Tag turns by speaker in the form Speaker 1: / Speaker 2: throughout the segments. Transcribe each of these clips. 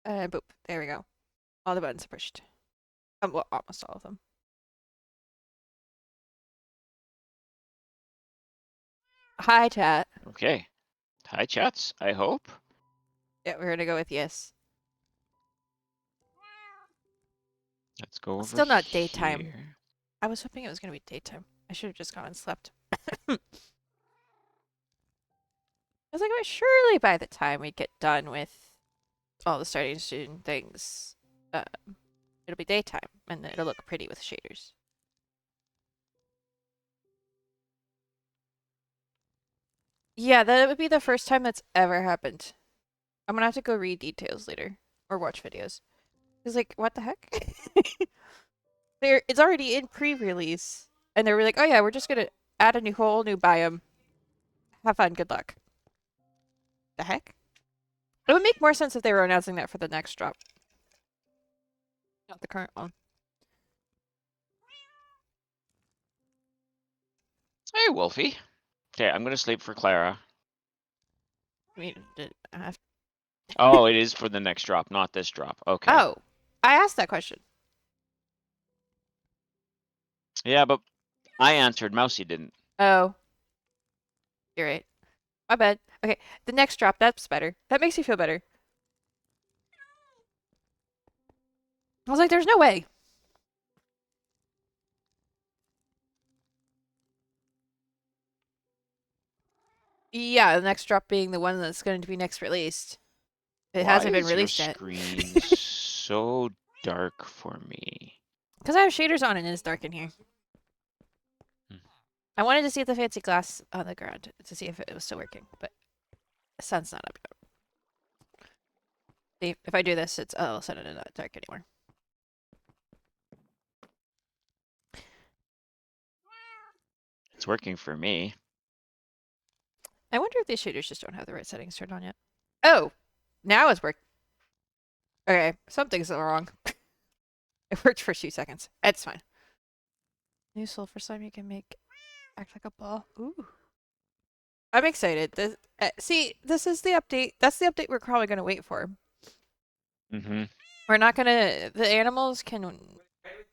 Speaker 1: Boop. There we go. All the buttons are pushed. Well, almost all of them. Hi, chat.
Speaker 2: Okay. Hi, chats. I hope.
Speaker 1: Yeah, we're gonna go with yes.
Speaker 2: Let's go over
Speaker 1: Still not daytime.
Speaker 2: here.
Speaker 1: I was hoping it was gonna be daytime. I should have just gone and slept. I was like, well, surely by the time we get done with all the starting student things, it'll be daytime and it'll look pretty with shaders. Yeah, that would be the first time that's ever happened. I'm gonna have to go read details later or watch videos. It's like, what the heck? It's already in pre-release, and they were like, "Oh yeah, we're just gonna add a whole new biome. Have fun. Good luck." The heck? It would make more sense if they were announcing that for the next drop, not the current one.
Speaker 2: Hey, Wolfie. Okay, I'm gonna sleep for Clara.
Speaker 1: I mean, I have...
Speaker 2: Oh, it is for the next drop, not this drop. Okay.
Speaker 1: Oh, I asked that question.
Speaker 2: Yeah, but I answered. Mousy didn't.
Speaker 1: Oh, you're right. My bad. Okay, the next drop. That's better. That makes me feel better. I was like, "There's no way." Yeah, the next drop being the one that's going to be next released. It
Speaker 2: Why
Speaker 1: hasn't been
Speaker 2: is your
Speaker 1: released yet.
Speaker 2: screen so dark for me?
Speaker 1: Because I have shaders on and it's dark in here. I wanted to see the fancy glass on the ground to see if it was still working, but the sun's not up yet. See, if I do this, it's all of a sudden not dark anymore.
Speaker 2: It's working for me.
Speaker 1: I wonder if these shaders just don't have the right settings turned on yet. Oh, now it's working. Okay, something's wrong. It worked for 2 seconds. It's fine. New sulfur slime you can make act like a ball. Ooh. I'm excited. See, this is the update. That's the update we're probably going to wait for.
Speaker 2: Mm-hmm.
Speaker 1: We're not going to... The animals can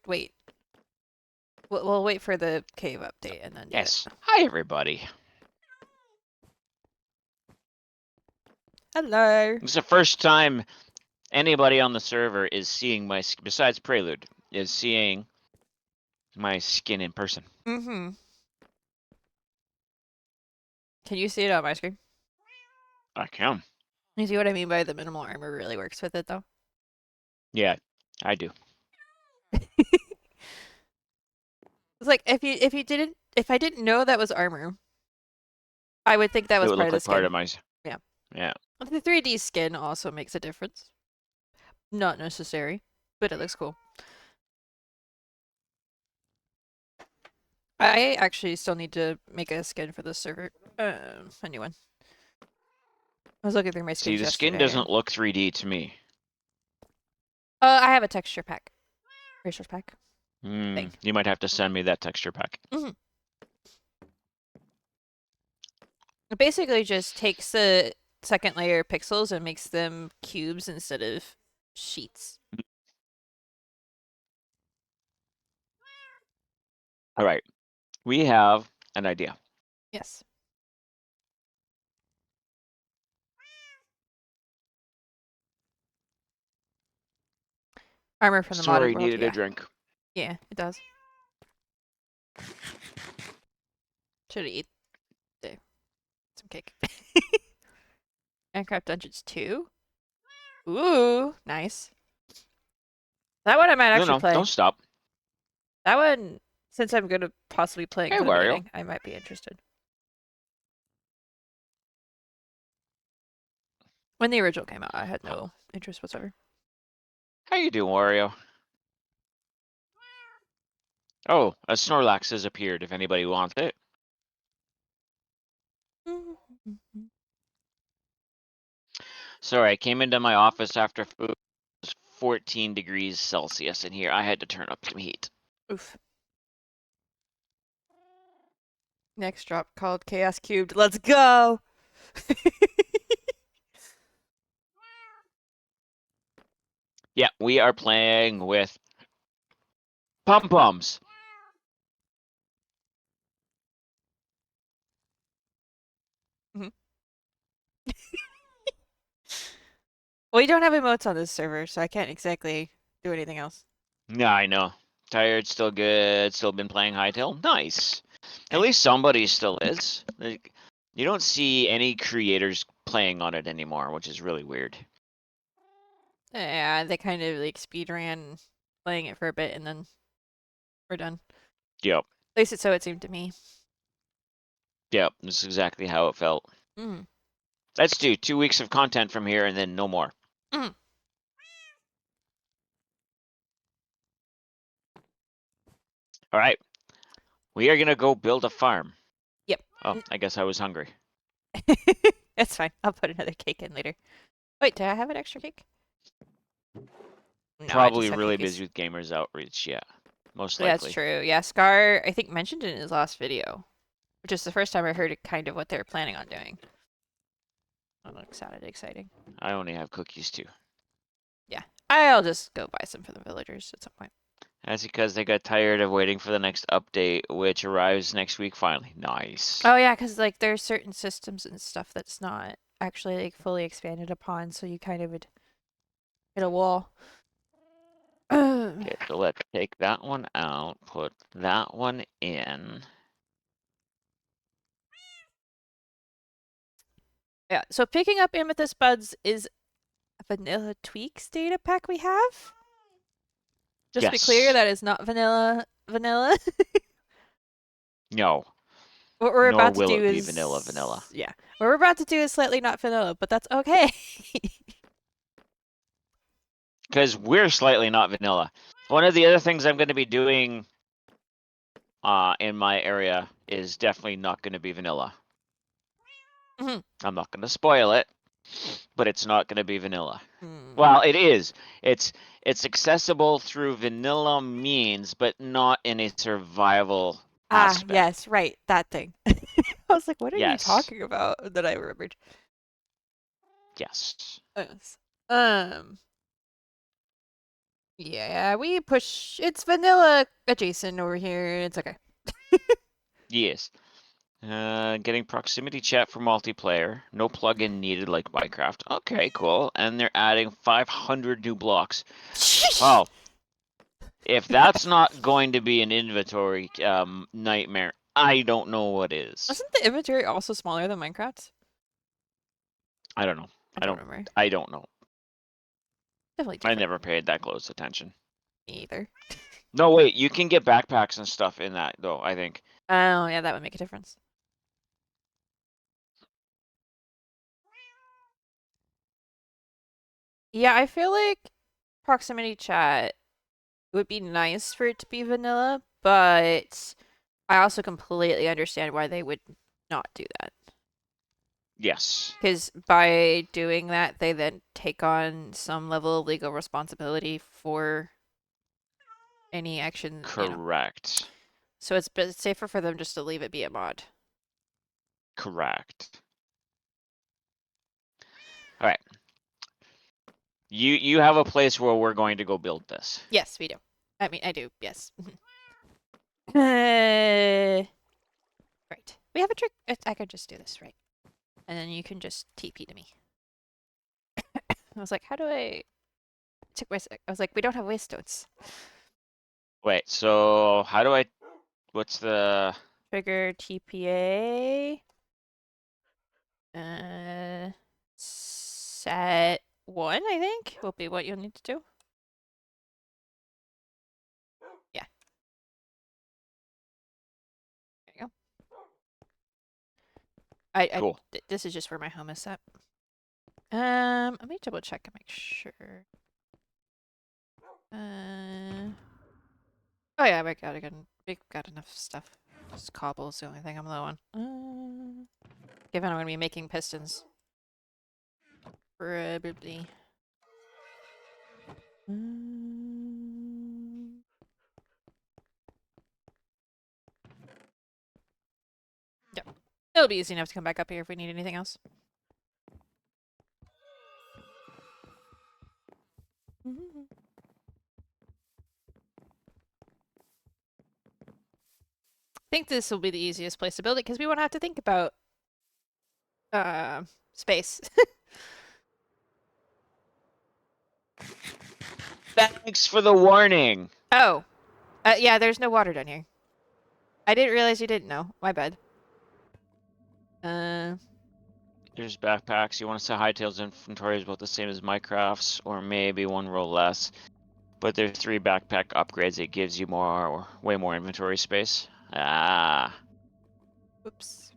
Speaker 1: wait. We'll wait for the cave update and then do
Speaker 2: Yes.
Speaker 1: it.
Speaker 2: Hi, everybody.
Speaker 1: Hello.
Speaker 2: It's the first time anybody on the server is seeing my, besides Prelude, is seeing my skin in person.
Speaker 1: Mm-hmm. Can you see it on my screen?
Speaker 2: I can.
Speaker 1: You see what I mean by the minimal armor really works with it, though?
Speaker 2: Yeah, I do.
Speaker 1: It's like if I didn't know that was armor, I would think that
Speaker 2: It
Speaker 1: was
Speaker 2: would
Speaker 1: part
Speaker 2: look
Speaker 1: of the
Speaker 2: like part
Speaker 1: skin.
Speaker 2: of my.
Speaker 1: Yeah.
Speaker 2: Yeah.
Speaker 1: The 3D skin also makes a difference. Not necessary, but it looks cool. I actually still need to make a skin for this server. A new one. I was looking through my
Speaker 2: See,
Speaker 1: skins
Speaker 2: the skin
Speaker 1: yesterday.
Speaker 2: doesn't look 3D to me.
Speaker 1: I have a texture pack. Resource pack. Thing.
Speaker 2: You might have to send me that texture pack.
Speaker 1: Mm-hmm. It basically just takes the second layer pixels and makes them cubes instead of sheets.
Speaker 2: All right. We have an idea.
Speaker 1: Yes. Armor from the modded
Speaker 2: Sorry,
Speaker 1: world,
Speaker 2: needed a
Speaker 1: yeah.
Speaker 2: drink.
Speaker 1: Yeah, it does. Should eat some cake. Minecraft Dungeons 2? Ooh, nice. That one I might actually
Speaker 2: No,
Speaker 1: play.
Speaker 2: don't stop.
Speaker 1: That one, since I'm going to possibly play
Speaker 2: Hey,
Speaker 1: from the
Speaker 2: Wario.
Speaker 1: beginning, I might be interested. When the original came out, I had no interest whatsoever.
Speaker 2: How you doing, Wario? Oh, a Snorlax has appeared if anybody wants it. Sorry, I came into my office after food. It was 14 degrees Celsius in here. I had to turn up some heat.
Speaker 1: Oof. Next drop called Chaos Cubed. Let's go!
Speaker 2: Yeah, we are playing with pom-poms.
Speaker 1: Well, you don't have emotes on this server, so I can't exactly do anything else.
Speaker 2: Yeah, I know. Tired, still good, still been playing Hytale. Nice. At
Speaker 1: Eh.
Speaker 2: least somebody still is. Like, you don't see any creators playing on it anymore, which is really weird.
Speaker 1: Yeah, they kind of like speed ran playing it for a bit and then we're done.
Speaker 2: Yep.
Speaker 1: At least so it seemed to me.
Speaker 2: Yep. That's exactly how it felt.
Speaker 1: Mm.
Speaker 2: Let's do 2 weeks of content from here and then no more.
Speaker 1: Mm.
Speaker 2: All right. We are going to go build a farm.
Speaker 1: Yep.
Speaker 2: Oh, I guess I was hungry.
Speaker 1: That's fine. I'll put another cake in later. Wait, do I have an extra cake? No, I just
Speaker 2: Probably
Speaker 1: have
Speaker 2: really
Speaker 1: cookies.
Speaker 2: busy with Gamers Outreach. Yeah. Most
Speaker 1: Yeah, that's
Speaker 2: likely.
Speaker 1: true. Yeah, Scar, I think, mentioned it in his last video, which is the first time I heard it, kind of what they were planning on doing. That sounded exciting.
Speaker 2: I only have cookies too.
Speaker 1: Yeah, I'll just go buy some for the villagers at some point.
Speaker 2: That's because they got tired of waiting for the next update, which arrives next week finally. Nice.
Speaker 1: Oh yeah, because like there's certain systems and stuff that's not actually like fully expanded upon, so you kind of would hit a wall.
Speaker 2: Okay, so let's take that one out, put that one in.
Speaker 1: Yeah, so picking up amethyst buds is a vanilla tweaks data pack we have. Just to be clear,
Speaker 2: Yes.
Speaker 1: that is not vanilla.
Speaker 2: No.
Speaker 1: What we're
Speaker 2: Nor
Speaker 1: about to
Speaker 2: will
Speaker 1: do
Speaker 2: it be vanilla
Speaker 1: is
Speaker 2: vanilla.
Speaker 1: yeah. What we're about to do is slightly not vanilla, but that's okay.
Speaker 2: Because we're slightly not vanilla. One of the other things I'm going to be doing in my area is definitely not going to be vanilla.
Speaker 1: Mhm.
Speaker 2: I'm not going to spoil it, but it's not going to be vanilla.
Speaker 1: Mm.
Speaker 2: Well, it is. It's accessible through vanilla means, but not in a survival
Speaker 1: Ah,
Speaker 2: aspect.
Speaker 1: yes, right, that thing. I was like, what are you
Speaker 2: Yes.
Speaker 1: talking about? That I remembered.
Speaker 2: Yes.
Speaker 1: Yes. Um. Yeah, we push. It's vanilla adjacent over here. It's okay.
Speaker 2: Yes. Getting proximity chat for multiplayer. No plugin needed like Minecraft. Okay, cool. And they're adding 500 new blocks. Oh, if that's not going to be an inventory nightmare, I don't know what is.
Speaker 1: Wasn't the inventory also smaller than Minecraft's?
Speaker 2: I don't know.
Speaker 1: I
Speaker 2: I
Speaker 1: don't
Speaker 2: don't.
Speaker 1: remember.
Speaker 2: I don't know.
Speaker 1: Definitely
Speaker 2: I
Speaker 1: different.
Speaker 2: never paid that close attention.
Speaker 1: Me either.
Speaker 2: No, wait. You can get backpacks and stuff in that though. I think.
Speaker 1: Oh, yeah, that would make a difference. Yeah, I feel like proximity chat would be nice for it to be vanilla, but I also completely understand why they would not do that.
Speaker 2: Yes.
Speaker 1: Because by doing that, they then take on some level of legal responsibility for any action,
Speaker 2: Correct.
Speaker 1: So it's safer for them just to leave it be a mod.
Speaker 2: Correct. All right. You have a place where we're going to go build this.
Speaker 1: Yes, we do. I mean, I do. Yes. Right. We have a trick. I could just do this, right? And then you can just TP to me. I was like, how do I? It took my sec. I was like, we don't have waste stones.
Speaker 2: Wait. So how do I? What's the?
Speaker 1: Trigger TPA. Set 1, I think, will be what you'll need to do. Yeah. There you go.
Speaker 2: Cool.
Speaker 1: This is just where my home is set. Let me double check and make sure. Oh yeah, we've got enough stuff. Just cobble's the only thing I'm low on. Given I'm gonna be making pistons. Probably. Yeah. It'll be easy enough to come back up here if we need anything else. I think this will be the easiest place to build it because we won't have to think about uh, space.
Speaker 2: Thanks for the warning.
Speaker 1: Oh, yeah, there's no water down here. I didn't realize you didn't know. My bad.
Speaker 2: There's backpacks. You want to say Hightail's inventory is about the same as Minecraft's, or maybe one row less. But there's 3 backpack upgrades. It gives you way more inventory space. Ah.
Speaker 1: Oops.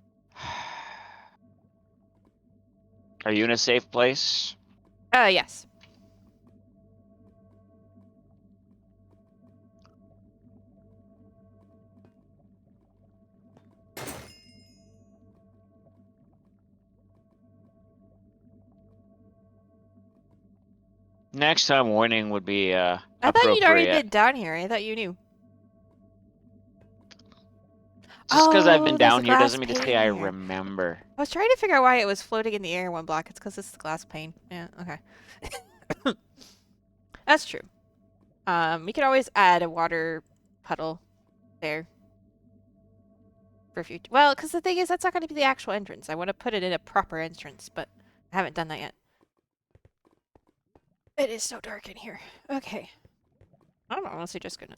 Speaker 2: Are you in a safe place?
Speaker 1: Yes.
Speaker 2: Next time warning would be
Speaker 1: I thought you'd already
Speaker 2: appropriate.
Speaker 1: been down here. I thought you knew.
Speaker 2: Just because I've
Speaker 1: Oh,
Speaker 2: been
Speaker 1: there's a
Speaker 2: down here
Speaker 1: glass
Speaker 2: doesn't mean to say
Speaker 1: pane
Speaker 2: I
Speaker 1: here.
Speaker 2: remember.
Speaker 1: I was trying to figure out why it was floating in the air in one block. It's because it's the glass pane. Yeah, okay. That's true. We could always add a water puddle there for future. Well, because the thing is, that's not going to be the actual entrance. I want to put it in a proper entrance, but I haven't done that yet. It is so dark in here. Okay. I'm honestly just gonna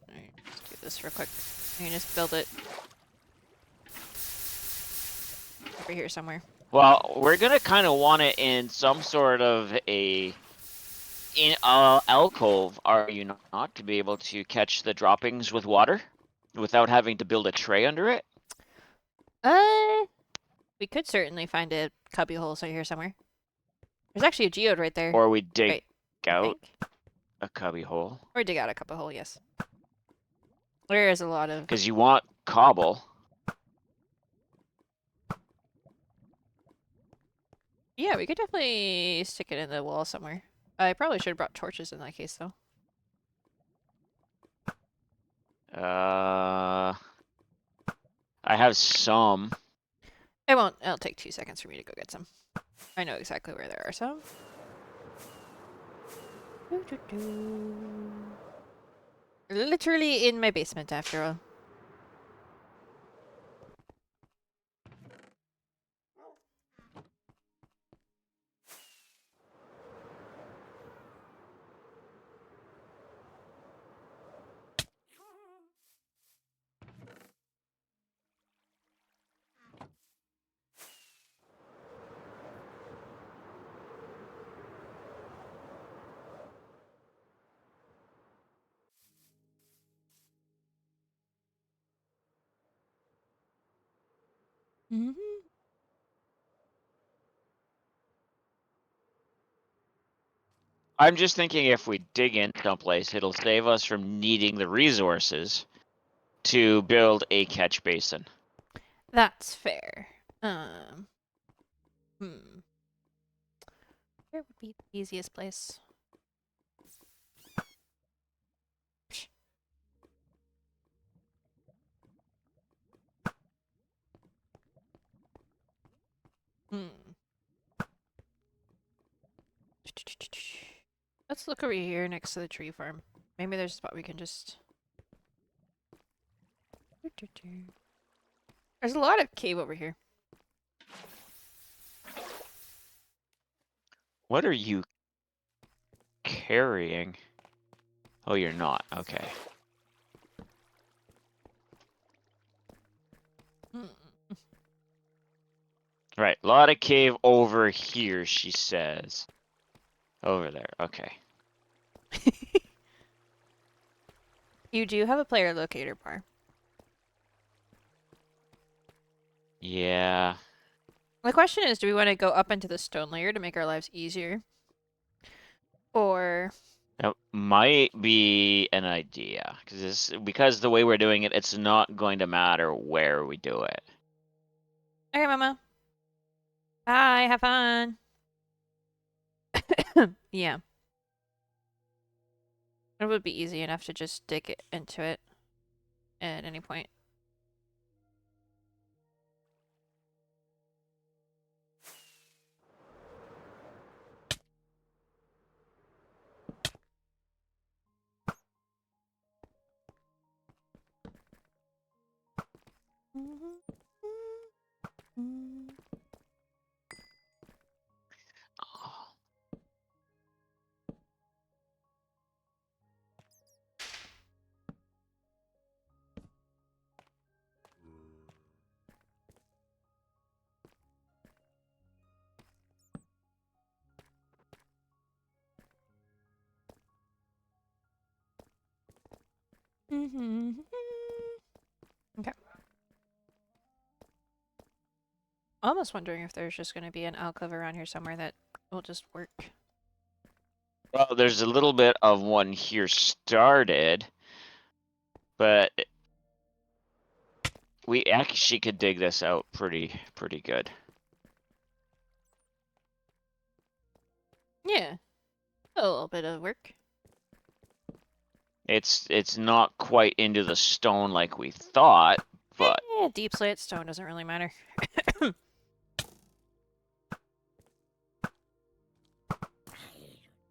Speaker 1: just do this real quick. I can just build it over here somewhere.
Speaker 2: Well, we're gonna kind of want it in some sort of alcove, are you not, to be able to catch the droppings with water without having to build a tray under it?
Speaker 1: We could certainly find a cubby hole right here somewhere. There's actually a geode right there.
Speaker 2: Or we dig
Speaker 1: Wait, I
Speaker 2: out
Speaker 1: think.
Speaker 2: a cubby hole?
Speaker 1: Or dig out a cubby hole, yes. There is a lot of...
Speaker 2: Because you want cobble.
Speaker 1: Yeah, we could definitely stick it in the wall somewhere. I probably should have brought torches in that case, though.
Speaker 2: I have some.
Speaker 1: It won't... It'll take 2 seconds for me to go get some. I know exactly where there are some. Literally in my basement, after all.
Speaker 2: I'm just thinking if we dig in someplace, it'll save us from needing the resources to build a catch basin.
Speaker 1: That's fair. Where would be the easiest place? Hmm. Let's look over here next to the tree farm. Maybe there's a spot we can just... There's a lot of cave over here.
Speaker 2: What are you carrying? Oh, you're not. Okay.
Speaker 1: Hmm.
Speaker 2: Right. A lot of cave over here, she says. Over there. Okay.
Speaker 1: You do have a player locator bar.
Speaker 2: Yeah.
Speaker 1: The question is, do we want to go up into the stone layer to make our lives easier? Or...
Speaker 2: That might be an idea. Because the way we're doing it, it's not going to matter where we do it.
Speaker 1: Okay, Mama. Bye, have fun. Yeah. It would be easy enough to just dig it into it at any point. Okay. Almost wondering if there's just going to be an alcove around here somewhere that will just work.
Speaker 2: Well, there's a little bit of one here started, but we actually could dig this out pretty good.
Speaker 1: Yeah. A little bit of work.
Speaker 2: It's not quite into the stone like we thought, but
Speaker 1: Deep slate stone doesn't really matter.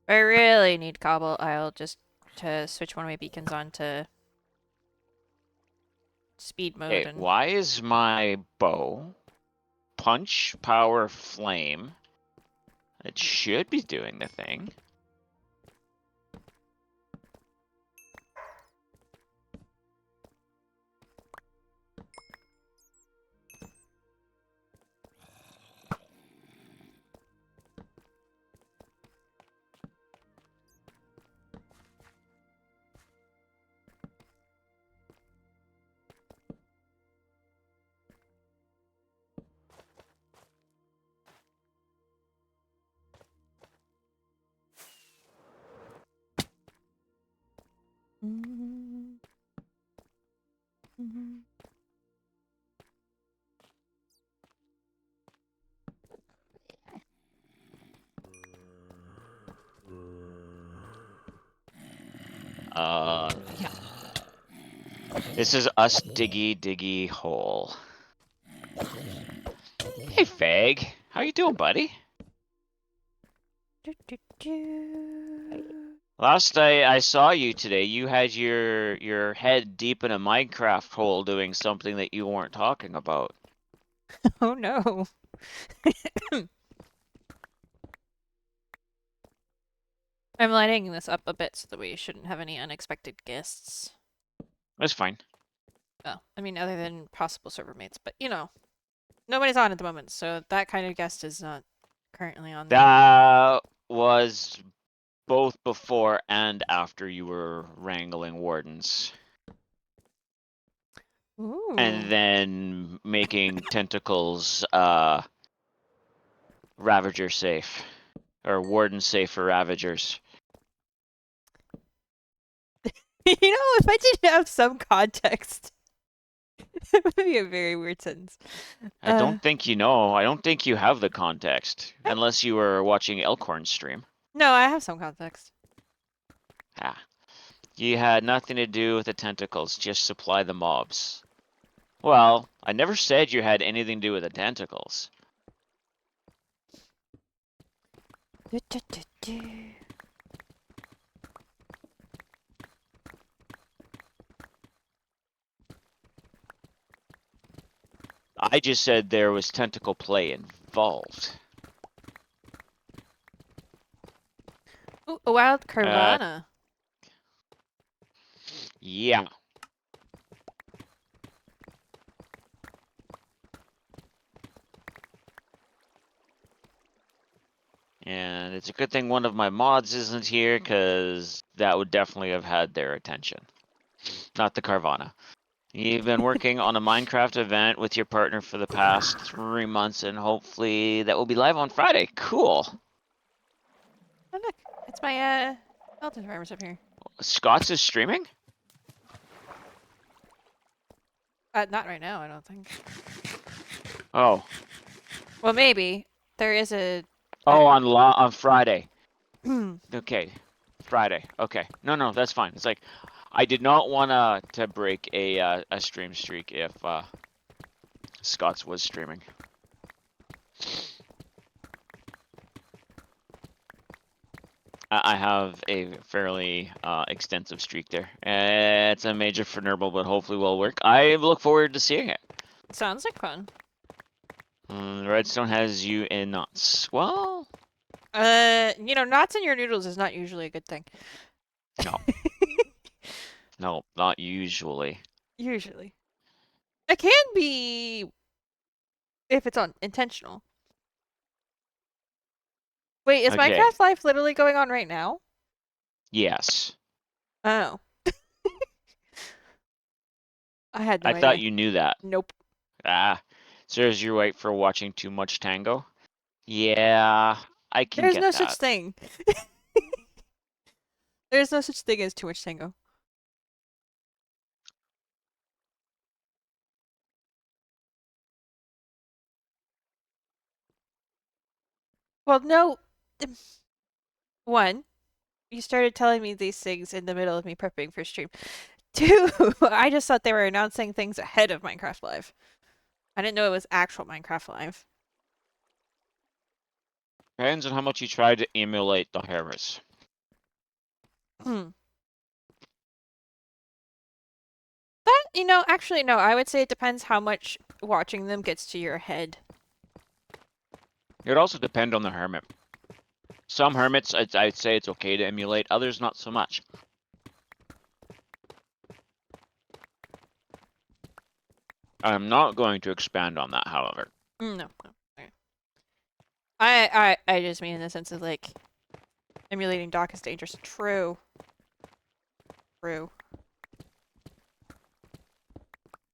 Speaker 1: I really need cobble. I'll just to switch one of my beacons on to speed mode
Speaker 2: hey,
Speaker 1: and
Speaker 2: why is my bow punch power flame? It should be doing the thing. Yeah. This is us diggy hole. Hey, Fag. How you doing, buddy? Last I saw you today, you had your head deep in a Minecraft hole doing something that you weren't talking about.
Speaker 1: Oh no. I'm lighting this up a bit so that we shouldn't have any unexpected guests.
Speaker 2: That's fine.
Speaker 1: Well, I mean, other than possible server mates, but you know, nobody's on at the moment, so that kind of guest is not currently on there.
Speaker 2: That was both before and after you were wrangling wardens.
Speaker 1: Ooh.
Speaker 2: And then making tentacles Ravager safe. Or warden safe for Ravagers.
Speaker 1: You know, if I didn't have some context, it would be a very weird sentence.
Speaker 2: I don't think you know. I don't think you have the context.
Speaker 1: I-
Speaker 2: Unless you were watching Elkhorn's stream.
Speaker 1: No, I have some context.
Speaker 2: Ah. You had nothing to do with the tentacles, just supply the mobs. Well, I never said you had anything to do with the tentacles. I just said there was tentacle play involved.
Speaker 1: Ooh, a wild Carvana.
Speaker 2: Yeah. And it's a good thing one of my mods isn't here, because that would definitely have had their attention. Not the Carvana. You've been working on a Minecraft event with your partner for the past 3 months, and hopefully that will be live on Friday. Cool.
Speaker 1: Oh look, it's my Elton farmers up here.
Speaker 2: Scott's is streaming?
Speaker 1: Not right now, I don't think.
Speaker 2: Oh.
Speaker 1: Well, maybe there is a.
Speaker 2: Oh, on Friday. Okay. Friday. Okay. No, that's fine. It's like I did not want to break a stream streak if Scott's was streaming. I have a fairly extensive streak there. It's a major for Nurble, but hopefully will work. I look forward to seeing it.
Speaker 1: Sounds like fun.
Speaker 2: Redstone has you in knots. Well,
Speaker 1: Knots in your noodles is not usually a good thing.
Speaker 2: no. No, not usually.
Speaker 1: Usually. It can be if it's intentional. Wait, is
Speaker 2: Okay.
Speaker 1: Minecraft Live literally going on right now?
Speaker 2: Yes.
Speaker 1: Oh. I had no
Speaker 2: I thought
Speaker 1: idea.
Speaker 2: you knew that.
Speaker 1: Nope.
Speaker 2: Ah. Serves you right for watching too much Tango? Yeah, I can
Speaker 1: There's
Speaker 2: get
Speaker 1: no such
Speaker 2: that.
Speaker 1: thing. There's no such thing as too much tango. Well, no. One, you started telling me these things in the middle of me prepping for stream. Two, I just thought they were announcing things ahead of Minecraft Live. I didn't know it was actual Minecraft Live.
Speaker 2: Depends on how much you try to emulate the Harris.
Speaker 1: Hmm. Actually, no. I would say it depends how much watching them gets to your head.
Speaker 2: It also depends on the hermit. Some hermits, I'd say it's okay to emulate. Others, not so much. I'm not going to expand on that, however.
Speaker 1: No. Okay. I just mean in the sense of like emulating Doc is dangerous. True. True.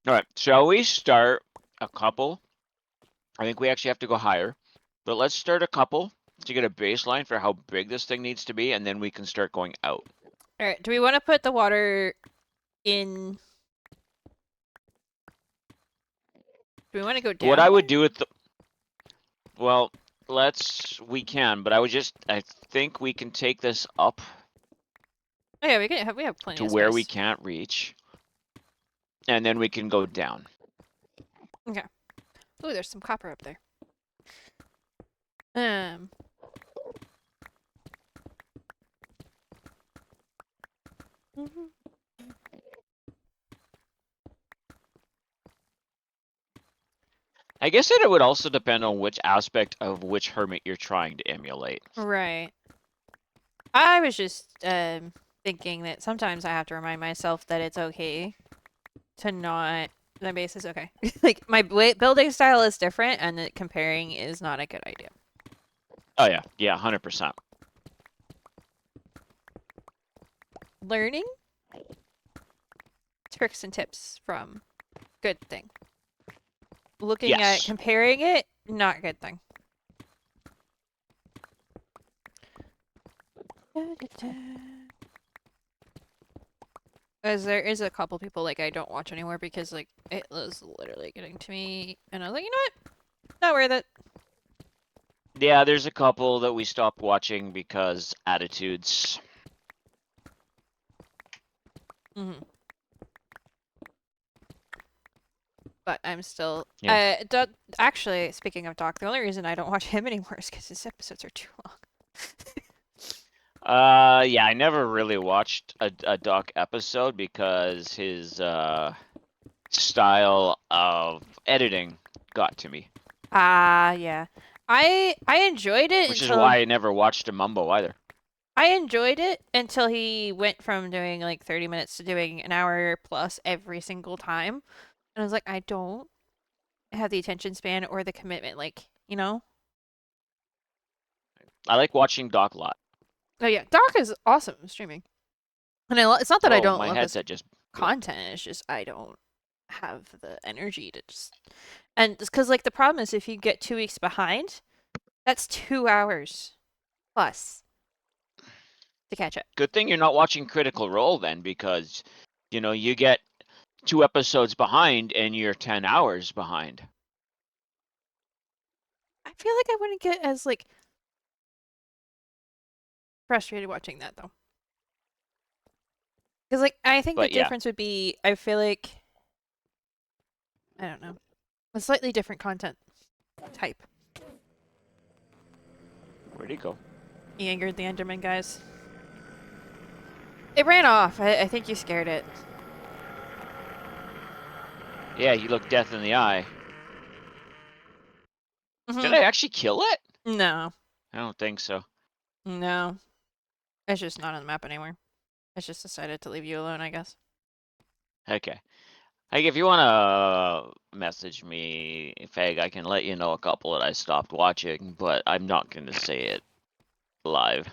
Speaker 2: All right, shall we start a couple? I think we actually have to go higher, but let's start a couple to get a baseline for how big this thing needs to be, and then we can start going out.
Speaker 1: All right. Do we want to put the water in? Do we want to go
Speaker 2: What
Speaker 1: down
Speaker 2: I
Speaker 1: here?
Speaker 2: would do with the, well, we can, but I think we can take this up
Speaker 1: Oh yeah, we have plenty
Speaker 2: to
Speaker 1: of
Speaker 2: where we
Speaker 1: space.
Speaker 2: can't reach, and then we can go down.
Speaker 1: Okay. Ooh, there's some copper up there. Um. Mhm.
Speaker 2: I guess that it would also depend on which aspect of which hermit you're trying to emulate.
Speaker 1: Right. I was just thinking that sometimes I have to remind myself that it's okay to not. My base is okay. Like my building style is different, and that comparing is not a good idea.
Speaker 2: Oh yeah, 100%.
Speaker 1: Learning tricks and tips from good thing. Looking at
Speaker 2: Yes.
Speaker 1: comparing it, not good thing. Da-da-da. As there is a couple people like I don't watch anymore because like it was literally getting to me, and I was like, you know what, not worth it.
Speaker 2: Yeah, there's a couple that we stopped watching because attitudes.
Speaker 1: Hmm. But I'm still.
Speaker 2: Yeah.
Speaker 1: Actually, speaking of Doc, the only reason I don't watch him anymore is because his episodes are too long.
Speaker 2: Yeah, I never really watched a Doc episode because his style of editing got to me,
Speaker 1: Ah, yeah. I enjoyed it
Speaker 2: which is
Speaker 1: until
Speaker 2: why I never watched a Mumbo either.
Speaker 1: I enjoyed it until he went from doing like 30 minutes to doing an hour plus every single time. And I was like, I don't have the attention span or the commitment, like, you know?
Speaker 2: I like watching Doc a lot.
Speaker 1: Oh yeah, Doc is awesome streaming. And it's not that I
Speaker 2: Whoa,
Speaker 1: don't
Speaker 2: my
Speaker 1: love his
Speaker 2: headset just broke.
Speaker 1: content, it's just I don't have the energy to just. And it's because like the problem is if you get 2 weeks behind, that's 2 hours plus to catch up.
Speaker 2: Good thing you're not watching Critical Role then, because you get 2 episodes behind and you're 10 hours behind.
Speaker 1: I feel like I wouldn't get as like frustrated watching that though. Because like I think the
Speaker 2: But yeah,
Speaker 1: difference would be I feel like I don't know, a slightly different content type.
Speaker 2: where'd he go?
Speaker 1: He angered the Enderman guys. It ran off. I think you scared it.
Speaker 2: Yeah, you look death in the eye. Did
Speaker 1: Mm-hmm.
Speaker 2: I actually kill it?
Speaker 1: No.
Speaker 2: I don't think so.
Speaker 1: No. It's just not on the map anymore. It's just decided to leave you alone, I guess.
Speaker 2: Okay. Like, if you want to message me, Fag, I can let you know a couple that I stopped watching, but I'm not going to say it live.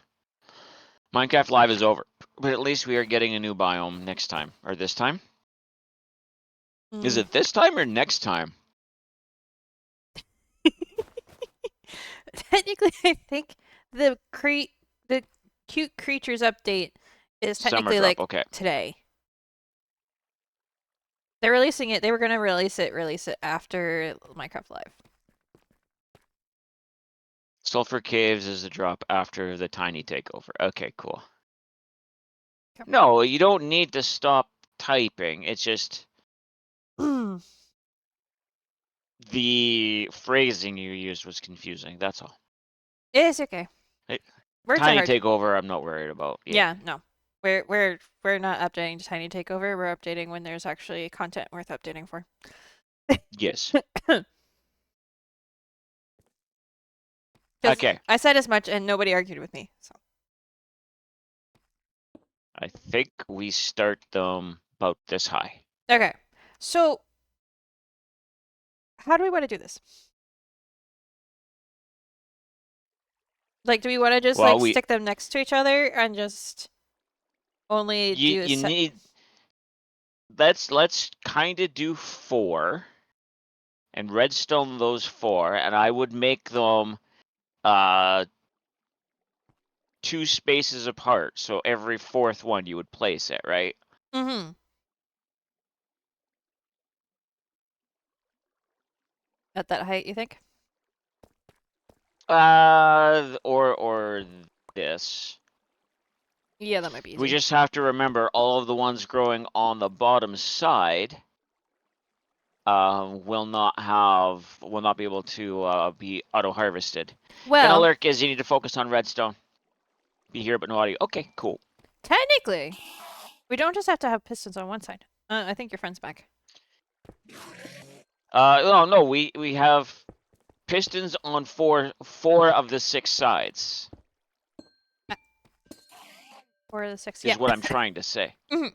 Speaker 2: Minecraft Live is over, but at least we are getting a new biome next time. Or this time? Is it this time or next time?
Speaker 1: Technically, I think the cute creatures update is
Speaker 2: Summer
Speaker 1: technically
Speaker 2: drop,
Speaker 1: like
Speaker 2: okay.
Speaker 1: today. They're releasing it. They were gonna release it after Minecraft Live.
Speaker 2: Sulfur Caves is the drop after the tiny takeover. Okay, cool.
Speaker 1: Okay.
Speaker 2: No, you don't need to stop typing. It's just the phrasing you used was confusing. That's all.
Speaker 1: It's okay.
Speaker 2: Hey,
Speaker 1: Words are
Speaker 2: tiny
Speaker 1: hard.
Speaker 2: takeover, I'm not worried about.
Speaker 1: Yeah, no. We're not updating to Tiny Takeover. We're updating when there's actually content worth updating for.
Speaker 2: Yes.
Speaker 1: 'Cause
Speaker 2: Okay.
Speaker 1: I said as much and nobody argued with me. So
Speaker 2: I think we start them about this high.
Speaker 1: okay. So how do we want to do this? Like, do we want to just
Speaker 2: Well,
Speaker 1: like stick them next to each other and just only do a
Speaker 2: you
Speaker 1: set?
Speaker 2: need let's kind of do 4 and redstone those 4, and I would make them 2 spaces apart. So every 4th one you would place it, right?
Speaker 1: Mm-hmm. At that height, you think?
Speaker 2: Or this.
Speaker 1: Yeah, that might be
Speaker 2: We
Speaker 1: easier.
Speaker 2: just have to remember all of the ones growing on the bottom side will not be able to be auto harvested. Gonna
Speaker 1: Well,
Speaker 2: lurk is you need to focus on redstone. Be here but no audio. Okay, cool.
Speaker 1: technically, we don't just have to have pistons on one side. I think your friend's back.
Speaker 2: No, we have pistons on four of the 6 sides.
Speaker 1: 4 of the 6. Yeah.
Speaker 2: Is what I'm trying to say.
Speaker 1: Mm-hmm.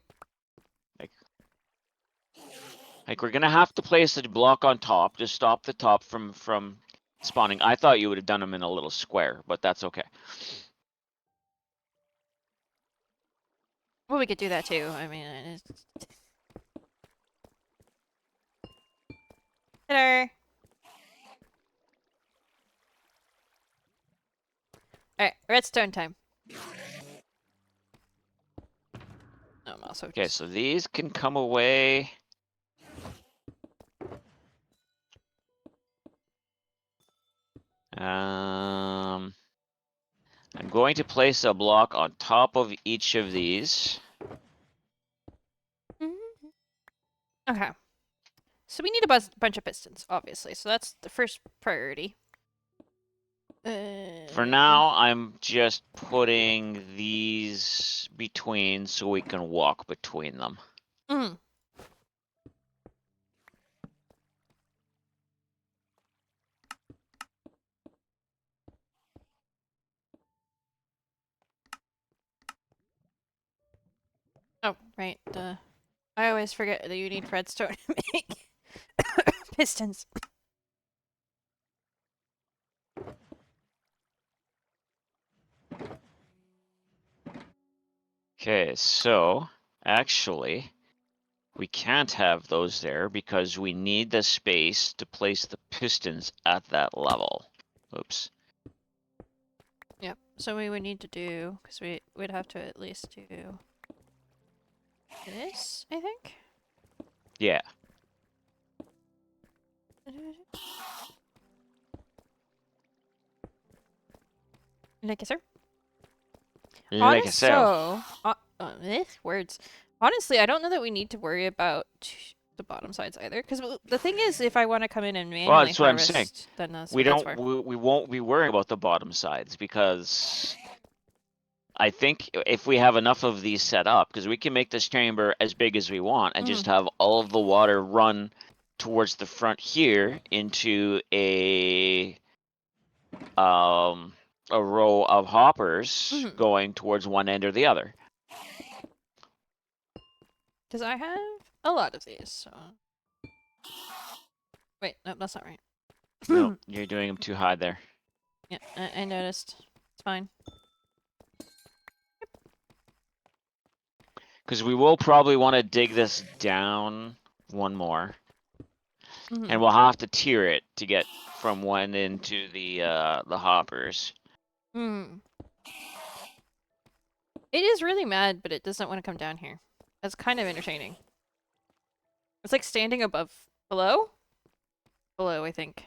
Speaker 2: Like we're gonna have to place a block on top to stop the top from spawning. I thought you would have done them in a little square, but that's okay.
Speaker 1: Well, we could do that too. I mean, it's... Hello. All right, redstone time. I'm also
Speaker 2: Okay,
Speaker 1: just...
Speaker 2: so these can come away. I'm going to place a block on top of each of these.
Speaker 1: Okay. So we need a bunch of pistons, obviously. So that's the first priority.
Speaker 2: For now, I'm just putting these between so we can walk between them.
Speaker 1: Mm. Oh, right. I always forget that you need redstone to make pistons.
Speaker 2: Okay, so actually, we can't have those there because we need the space to place the pistons at that level. Oops.
Speaker 1: Yep. So we would need to do, because we'd have to at least do this, I think.
Speaker 2: Yeah.
Speaker 1: Like, sir.
Speaker 2: Like I
Speaker 1: Honest,
Speaker 2: said,
Speaker 1: so words. Honestly, I don't know that we need to worry about the bottom sides either. Because the thing is, if I want to come in and
Speaker 2: well,
Speaker 1: manually
Speaker 2: that's what I'm saying.
Speaker 1: harvest, then that's
Speaker 2: We
Speaker 1: what that's
Speaker 2: don't.
Speaker 1: for.
Speaker 2: We won't be worrying about the bottom sides because I think if we have enough of these set up, because we can make this chamber as big as we want and just have all of the water run towards the front here into a row of hoppers
Speaker 1: Mhm.
Speaker 2: going towards one end or the other.
Speaker 1: Because I have a lot of these, so... Wait, no, that's not right.
Speaker 2: No, you're doing them too high there.
Speaker 1: Yeah, I noticed. It's fine.
Speaker 2: Because we will probably want to dig this down one more. And we'll have to tier it to get from one into the hoppers.
Speaker 1: Hmm. It is really mad, but it doesn't want to come down here. That's kind of entertaining. It's like standing above... Below? Below, I think.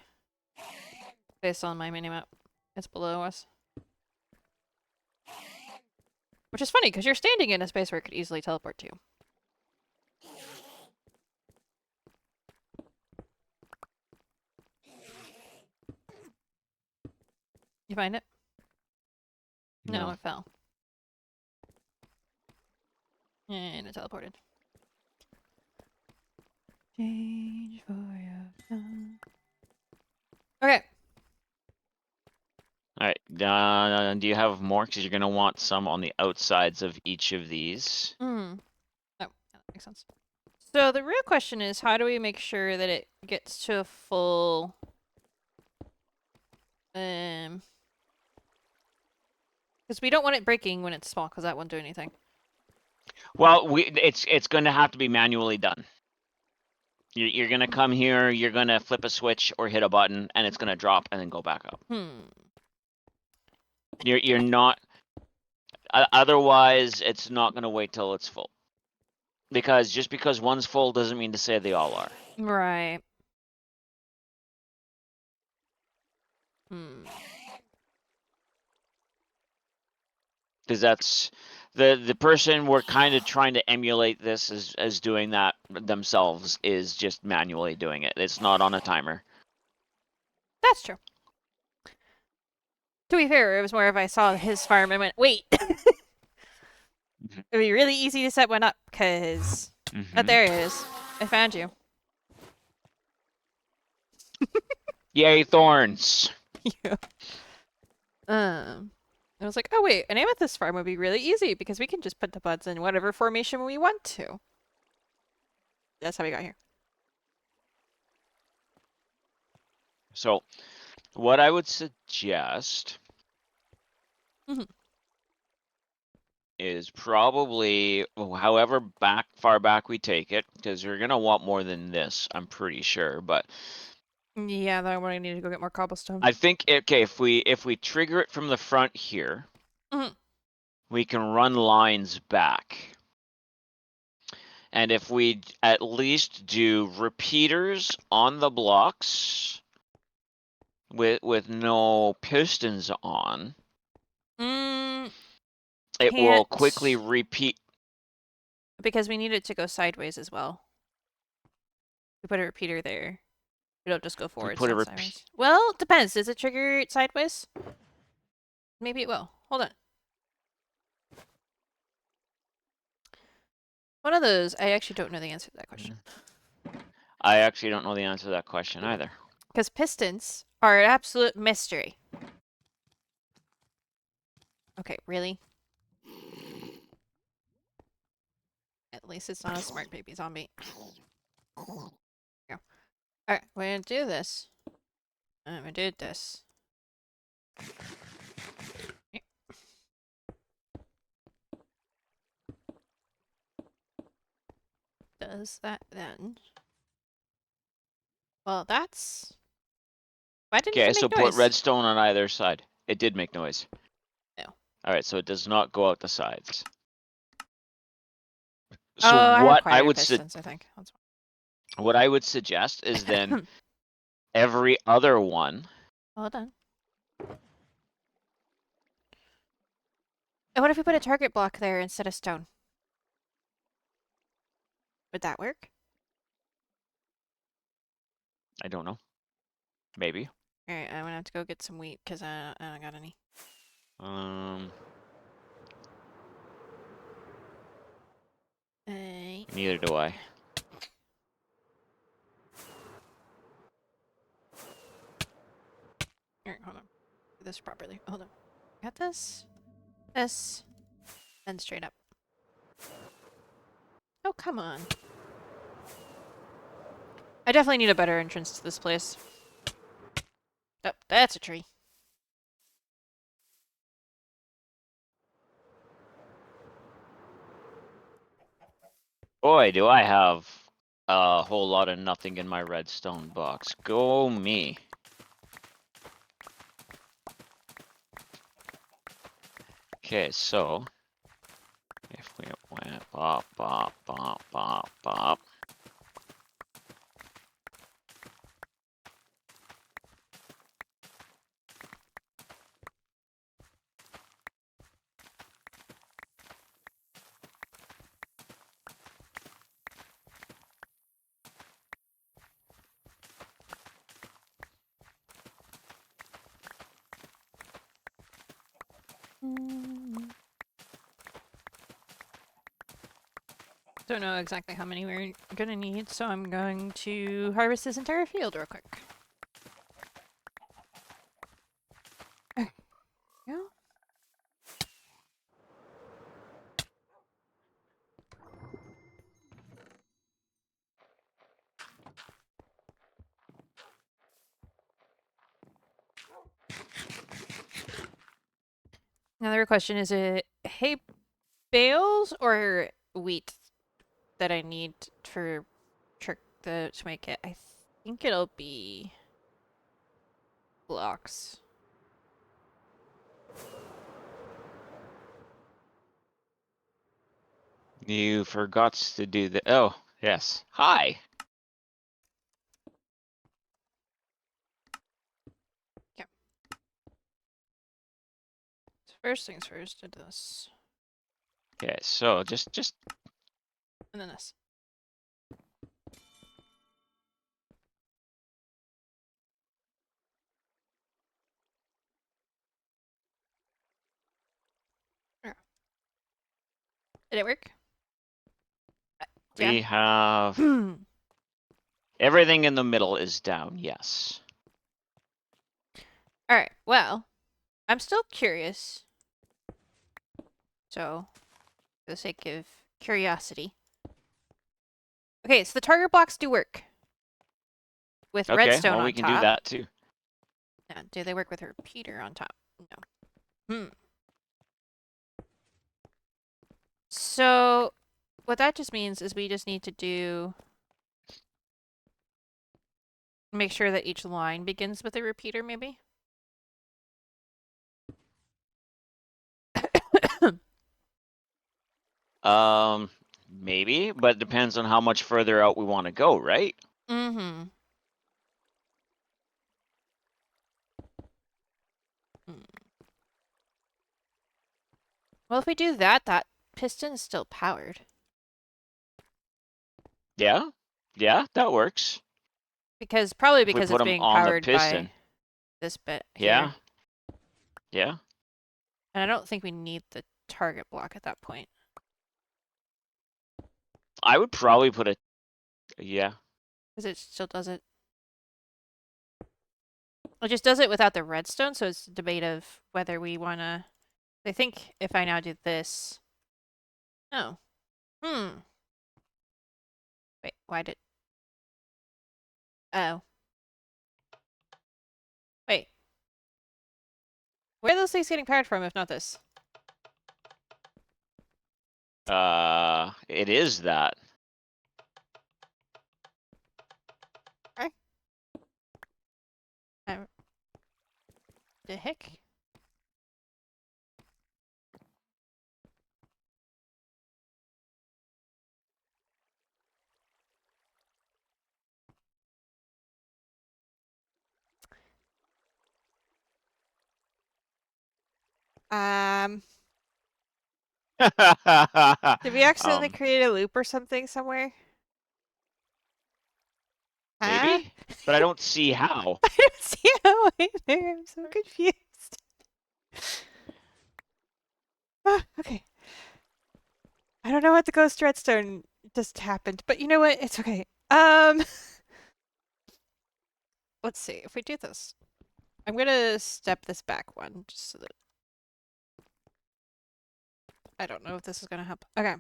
Speaker 1: Based on my minimap. It's below us. Which is funny, because you're standing in a space where it could easily teleport to. You find it? No,
Speaker 2: No.
Speaker 1: it fell. And it teleported. Change for your tongue. Okay.
Speaker 2: All right. Do you have more? Because you're going to want some on the outsides of each of these.
Speaker 1: Hmm. Oh, that makes sense. So the real question is, how do we make sure that it gets to a full... Because we don't want it breaking when it's small, because that won't do anything.
Speaker 2: Well, it's going to have to be manually done. You're going to come here, you're going to flip a switch or hit a button, and it's going to drop and then go back up. You're not... Otherwise, it's not going to wait till it's full. Because just because one's full doesn't mean to say they all are.
Speaker 1: Right.
Speaker 2: Because that's the person we're kind of trying to emulate this as doing that themselves is just manually doing it. It's not on a timer.
Speaker 1: That's true. To be fair, it was more if I saw his farm and went, wait! It'd be really easy to set one up, because... Oh, there it is. I found you.
Speaker 2: Yay, thorns!
Speaker 1: Yeah. I was like, oh wait, an amethyst farm would be really easy, because we can just put the buds in whatever formation we want to. That's how we got here.
Speaker 2: So, what I would suggest is probably, however far back we take it, because we're gonna want more than this, I'm pretty sure. But
Speaker 1: Yeah, then I need to go get more cobblestone.
Speaker 2: I think okay, if we trigger it from the front here, we can run lines back. And if we at least do repeaters on the blocks with no pistons on, it will quickly repeat.
Speaker 1: Because we need it to go sideways as well. We put a repeater there. It'll just go forwards, not sideways. Well, it depends. Does it trigger it sideways? Maybe it will. Hold on. One of those, I actually don't know the answer to that question.
Speaker 2: I actually don't know the answer to that question either.
Speaker 1: Because pistons are an absolute mystery. Okay, really? At least it's not a smart baby zombie. Go. Alright, we're gonna do this. I'm gonna do this. Does that then? Well, that's... Why didn't it
Speaker 2: Okay,
Speaker 1: make
Speaker 2: so
Speaker 1: noise?
Speaker 2: put redstone on either side. It did make noise.
Speaker 1: No.
Speaker 2: Alright, so it does not go out the sides.
Speaker 1: So I have quite a few pistons, I think. That's
Speaker 2: what I would suggest is then every other one.
Speaker 1: Hold on. And what if we put a target block there instead of stone? Would that work?
Speaker 2: I don't know. Maybe.
Speaker 1: Alright, I'm gonna have to go get some wheat because I don't got any.
Speaker 2: Neither do I.
Speaker 1: this properly. Hold on. Got this, this, and straight up. Oh, come on. I definitely need a better entrance to this place. Oh, that's a tree.
Speaker 2: Boy, do I have a whole lot of nothing in my redstone box. Go me. Okay, so if we went bop, bop, bop, bop, bop.
Speaker 1: Don't know exactly how many we're gonna need, so I'm going to harvest this entire field real quick. Okay. Yeah. Another question, is it hay bales or wheat that I need for to make it? I think it'll be blocks.
Speaker 2: You forgot to do the. Oh, yes. Hi.
Speaker 1: So first things first, did this.
Speaker 2: Okay, so just
Speaker 1: And then this. There. Did it work? Yeah.
Speaker 2: we have everything in the middle is down. Yes.
Speaker 1: Alright, well, I'm still curious. So, for the sake of curiosity. Okay, so the target blocks do work. With
Speaker 2: Okay,
Speaker 1: redstone
Speaker 2: well we
Speaker 1: on
Speaker 2: can do
Speaker 1: top.
Speaker 2: that too.
Speaker 1: Now, do they work with a repeater on top? No. So, what that just means is we just need to make sure that each line begins with a repeater, maybe?
Speaker 2: Maybe, but it depends on how much further out we want to go, right?
Speaker 1: Mm-hmm. Well, if we do that, that piston is still powered.
Speaker 2: Yeah, yeah, that works.
Speaker 1: Probably
Speaker 2: If we
Speaker 1: because
Speaker 2: put
Speaker 1: it's
Speaker 2: them
Speaker 1: being
Speaker 2: on the
Speaker 1: powered
Speaker 2: piston.
Speaker 1: by this bit
Speaker 2: Yeah,
Speaker 1: here.
Speaker 2: yeah.
Speaker 1: And I don't think we need the target block at that point.
Speaker 2: I would probably put a. Yeah.
Speaker 1: Because it still does it. It just does it without the redstone, so it's a debate of whether we want to... I think if I now do this... Oh. Wait, why did... Oh. Wait. Where are those things getting powered from if not this?
Speaker 2: It is that.
Speaker 1: Okay. The heck? Um... Did we accidentally
Speaker 2: um,
Speaker 1: create a loop or something somewhere? Huh?
Speaker 2: maybe, but I don't see how.
Speaker 1: I don't see how either. I'm so confused. Ah, okay. I don't know what the ghost redstone just happened, but you know what? It's okay. Let's see if we do this. I'm gonna step this back one just so that I don't know if this is gonna help. Okay.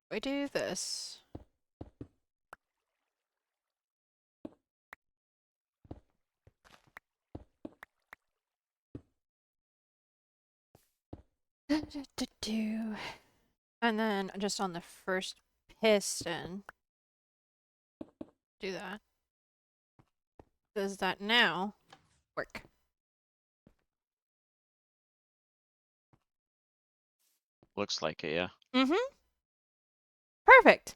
Speaker 1: We do this. And then just on the first piston, do that. Does that now work?
Speaker 2: Looks like it, yeah.
Speaker 1: Mm-hmm. Perfect.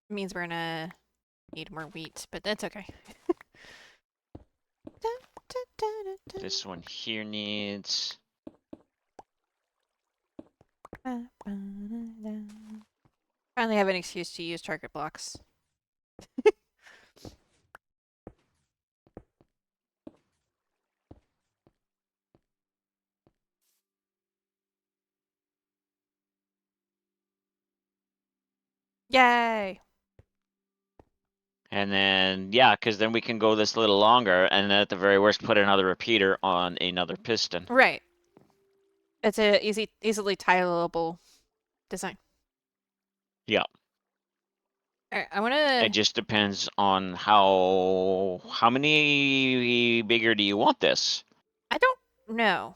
Speaker 1: Means we're gonna need more wheat, but that's okay.
Speaker 2: This one here needs...
Speaker 1: Finally have an excuse to use target blocks. Yay!
Speaker 2: And then, yeah, because then we can go this a little longer, and then at the very worst, put another repeater on another piston.
Speaker 1: Right. It's a easily tileable design.
Speaker 2: Yeah.
Speaker 1: Alright, I
Speaker 2: It
Speaker 1: wanna...
Speaker 2: just depends on how many bigger do you want this?
Speaker 1: I don't know.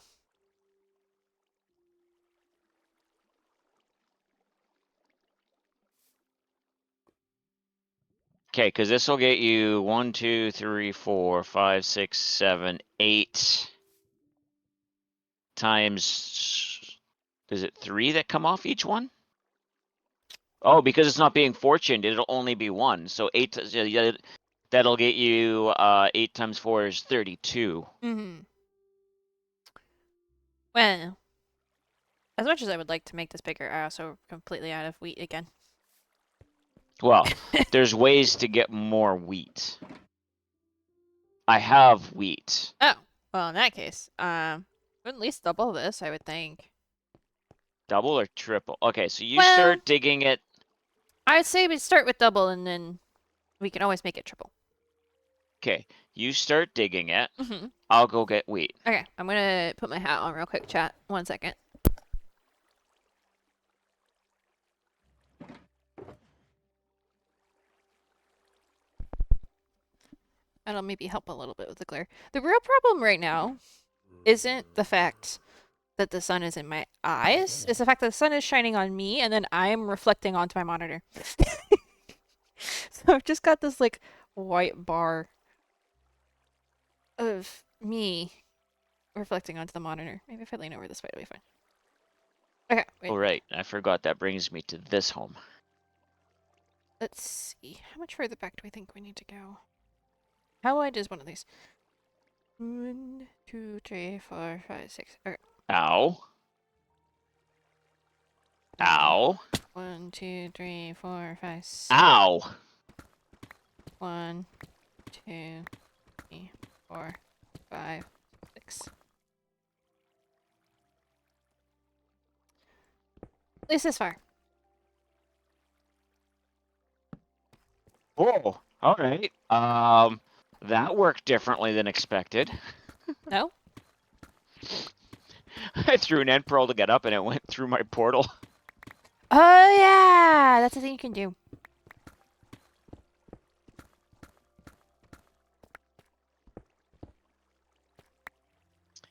Speaker 2: Okay, because this will get you 1, 2, 3, 4, 5, 6, 7, 8 times. Is it 3 that come off each one? Oh, because it's not being fortuned, it'll only be 1. So 8. Yeah, that'll get you 8 times 4 is 32.
Speaker 1: Mm-hmm. Well, as much as I would like to make this bigger, I also completely out of wheat again.
Speaker 2: Well, there's ways to get more wheat. I have wheat.
Speaker 1: Oh, well, in that case, at least double this, I would think.
Speaker 2: Double or triple? Okay, so you
Speaker 1: Well,
Speaker 2: start digging it.
Speaker 1: I'd say we start with double and then we can always make it triple.
Speaker 2: Okay, you start digging it.
Speaker 1: Mm-hmm.
Speaker 2: I'll go get wheat.
Speaker 1: Okay, I'm gonna put my hat on real quick, chat. 1 second. That'll maybe help a little bit with the glare. The real problem right now isn't the fact that the sun is in my eyes. It's the fact that the sun is shining on me and then I'm reflecting onto my monitor. So I've just got this like white bar of me reflecting onto the monitor. Maybe if I lean over this way, it'll be fine. Okay, wait.
Speaker 2: Oh, right. I forgot that brings me to this home.
Speaker 1: Let's see. How much further back do we think we need to go? How wide is one of these? 1, 2, 3, 4, 5, 6. Okay.
Speaker 2: Ow. Ow.
Speaker 1: 1, 2, 3, 4, 5, 6.
Speaker 2: Ow.
Speaker 1: 1, 2, 3, 4, 5, 6. At least this far.
Speaker 2: Oh, all right. That worked differently than expected.
Speaker 1: No?
Speaker 2: I threw an end pearl to get up and it went through my portal.
Speaker 1: Oh yeah! That's the thing you can do.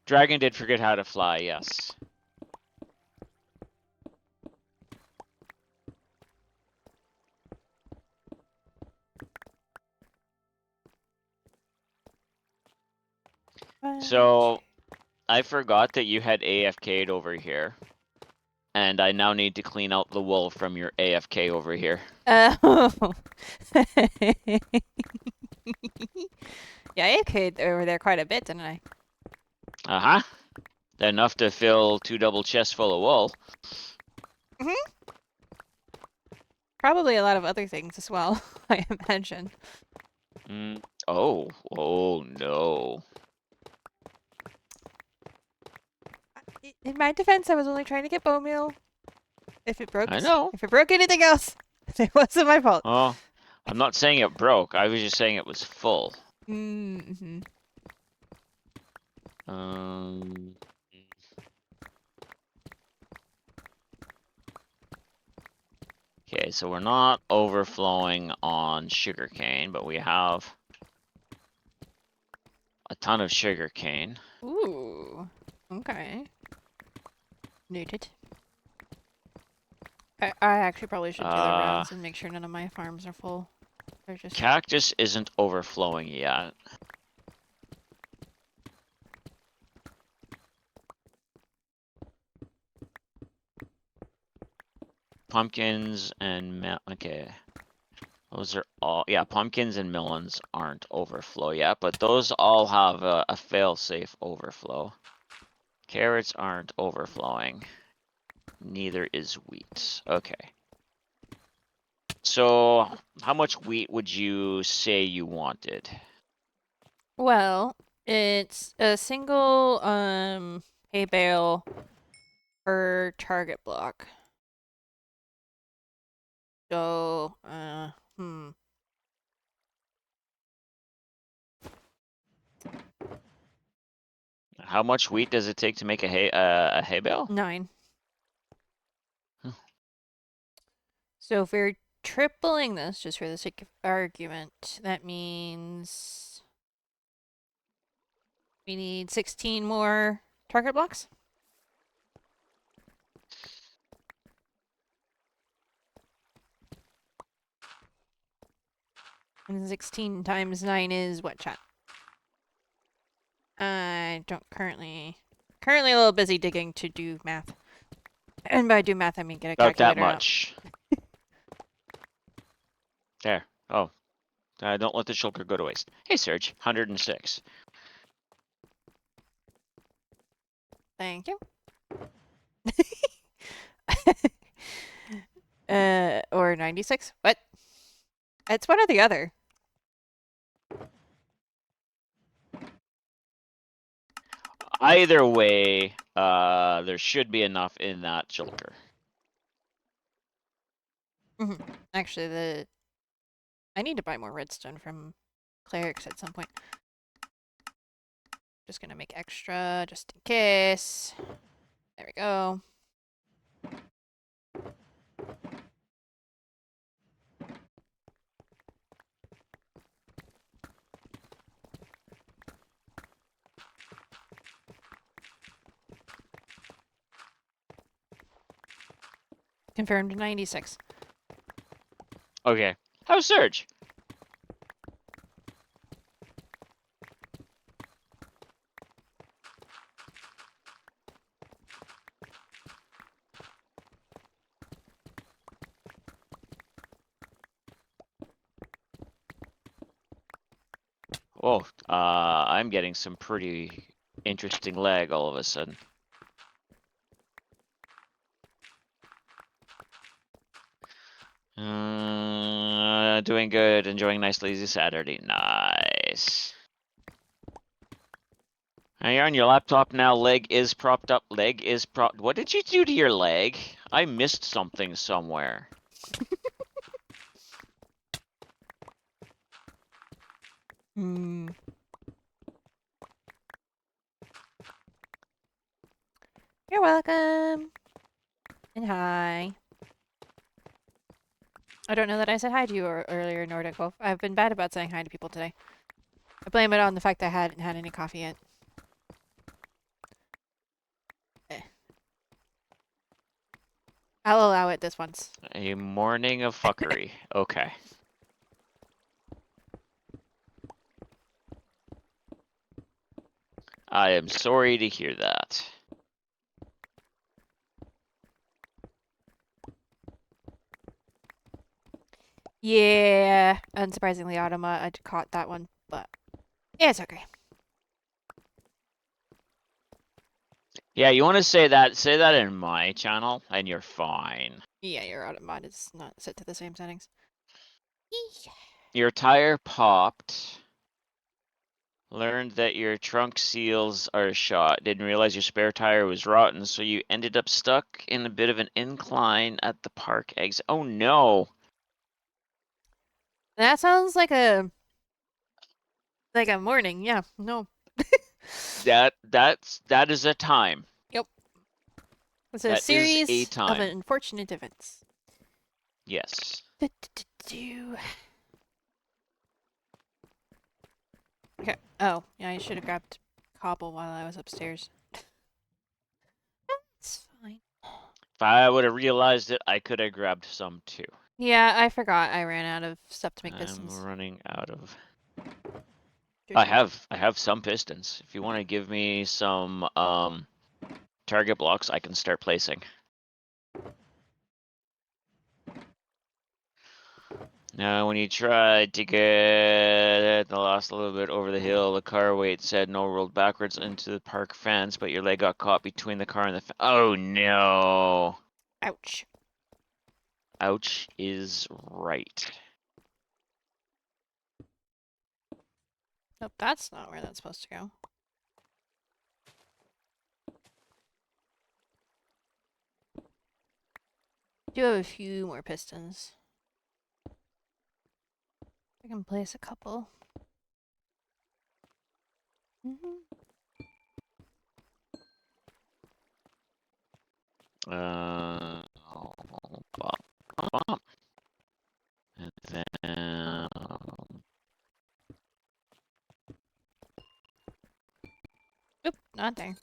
Speaker 2: Dragon did forget how to fly, yes. So, I forgot that you had AFK'd over here. And I now need to clean out the wool from your AFK over here.
Speaker 1: Oh. Yeah, I AFK'd over there quite a bit, didn't I?
Speaker 2: Uh-huh. Enough to fill 2 double chests full of wool.
Speaker 1: Probably a lot of other things as well, I imagine.
Speaker 2: Oh. Oh, no.
Speaker 1: In my defense, I was only trying to get bone meal. If it broke,
Speaker 2: I know.
Speaker 1: if it broke anything else, it wasn't my fault.
Speaker 2: Oh, I'm not saying it broke. I was just saying it was full.
Speaker 1: Mm-hmm.
Speaker 2: Um. Okay, so we're not overflowing on sugarcane, but we have a ton of sugarcane.
Speaker 1: Ooh. Okay. Noted. I actually probably should do the rounds and make sure none of my farms are full. They're just...
Speaker 2: Cactus isn't overflowing yet. Pumpkins and okay. Those are all, yeah, pumpkins and melons aren't overflow yet, but those all have a fail-safe overflow. Carrots aren't overflowing. Neither is wheat. Okay. So, how much wheat would you say you wanted?
Speaker 1: Well, it's a single hay bale per target block. So,
Speaker 2: How much wheat does it take to make a hay bale?
Speaker 1: 9.
Speaker 2: Huh.
Speaker 1: So if we're tripling this, just for the sake of argument, that means we need 16 more target blocks. And 16 times 9 is what, chat? I don't currently a little busy digging to do math. And by do math, I mean get a
Speaker 2: About that
Speaker 1: calculator out.
Speaker 2: much. There. Oh. Don't let the shulker go to waste. Hey, Serge. 106.
Speaker 1: Thank you. Or 96. What? It's one or the other.
Speaker 2: Either way, there should be enough in that shulker.
Speaker 1: Actually, I need to buy more redstone from clerics at some point. Just gonna make extra just in case. There we go. Confirmed 96.
Speaker 2: Okay. How's Serge? Oh, I'm getting some pretty interesting lag all of a sudden. Doing good. Enjoying nice lazy Saturday. Nice. Now you're on your laptop now. Leg is propped up. Leg is propped. What did you do to your leg? I missed something somewhere.
Speaker 1: Hmm. You're welcome. And hi. I don't know that I said hi to you earlier, Nordic Wolf. I've been bad about saying hi to people today. I blame it on the fact that I hadn't had any coffee yet. I'll allow it this once.
Speaker 2: A morning of fuckery. Okay. I am sorry to hear that.
Speaker 1: Yeah, unsurprisingly, Automa, I caught that one, but yeah, it's okay.
Speaker 2: Yeah, you want to say that in my channel, and you're fine.
Speaker 1: Yeah, your Automa is not set to the same settings.
Speaker 2: Your tire popped Learned that your trunk seals are shot. Didn't realize your spare tire was rotten, so you ended up stuck in a bit of an incline at the park exit. Oh no!
Speaker 1: That sounds like a morning. Yeah. No.
Speaker 2: That is a time.
Speaker 1: Yep. It's a
Speaker 2: That is a
Speaker 1: series of
Speaker 2: time.
Speaker 1: unfortunate events.
Speaker 2: Yes.
Speaker 1: Do-do-do-do. Okay. Oh, yeah, I should have grabbed cobble while I was upstairs. It's fine.
Speaker 2: If I would have realized it, I could have grabbed some too.
Speaker 1: Yeah, I forgot I ran out of stuff to make
Speaker 2: I'm
Speaker 1: pistons.
Speaker 2: running out of.
Speaker 1: Do,
Speaker 2: I
Speaker 1: do, do.
Speaker 2: have some pistons. If you want to give me some target blocks, I can start placing. Now, when you tried to get the last little bit over the hill, the car weight said no, rolled backwards into the park fence, but your leg got caught between the car and the fence. Oh no!
Speaker 1: Ouch.
Speaker 2: Ouch is right.
Speaker 1: Nope, that's not where that's supposed to go. Do have a few more pistons. I can place a couple.
Speaker 2: Bop, bop. And then
Speaker 1: Oop, not there.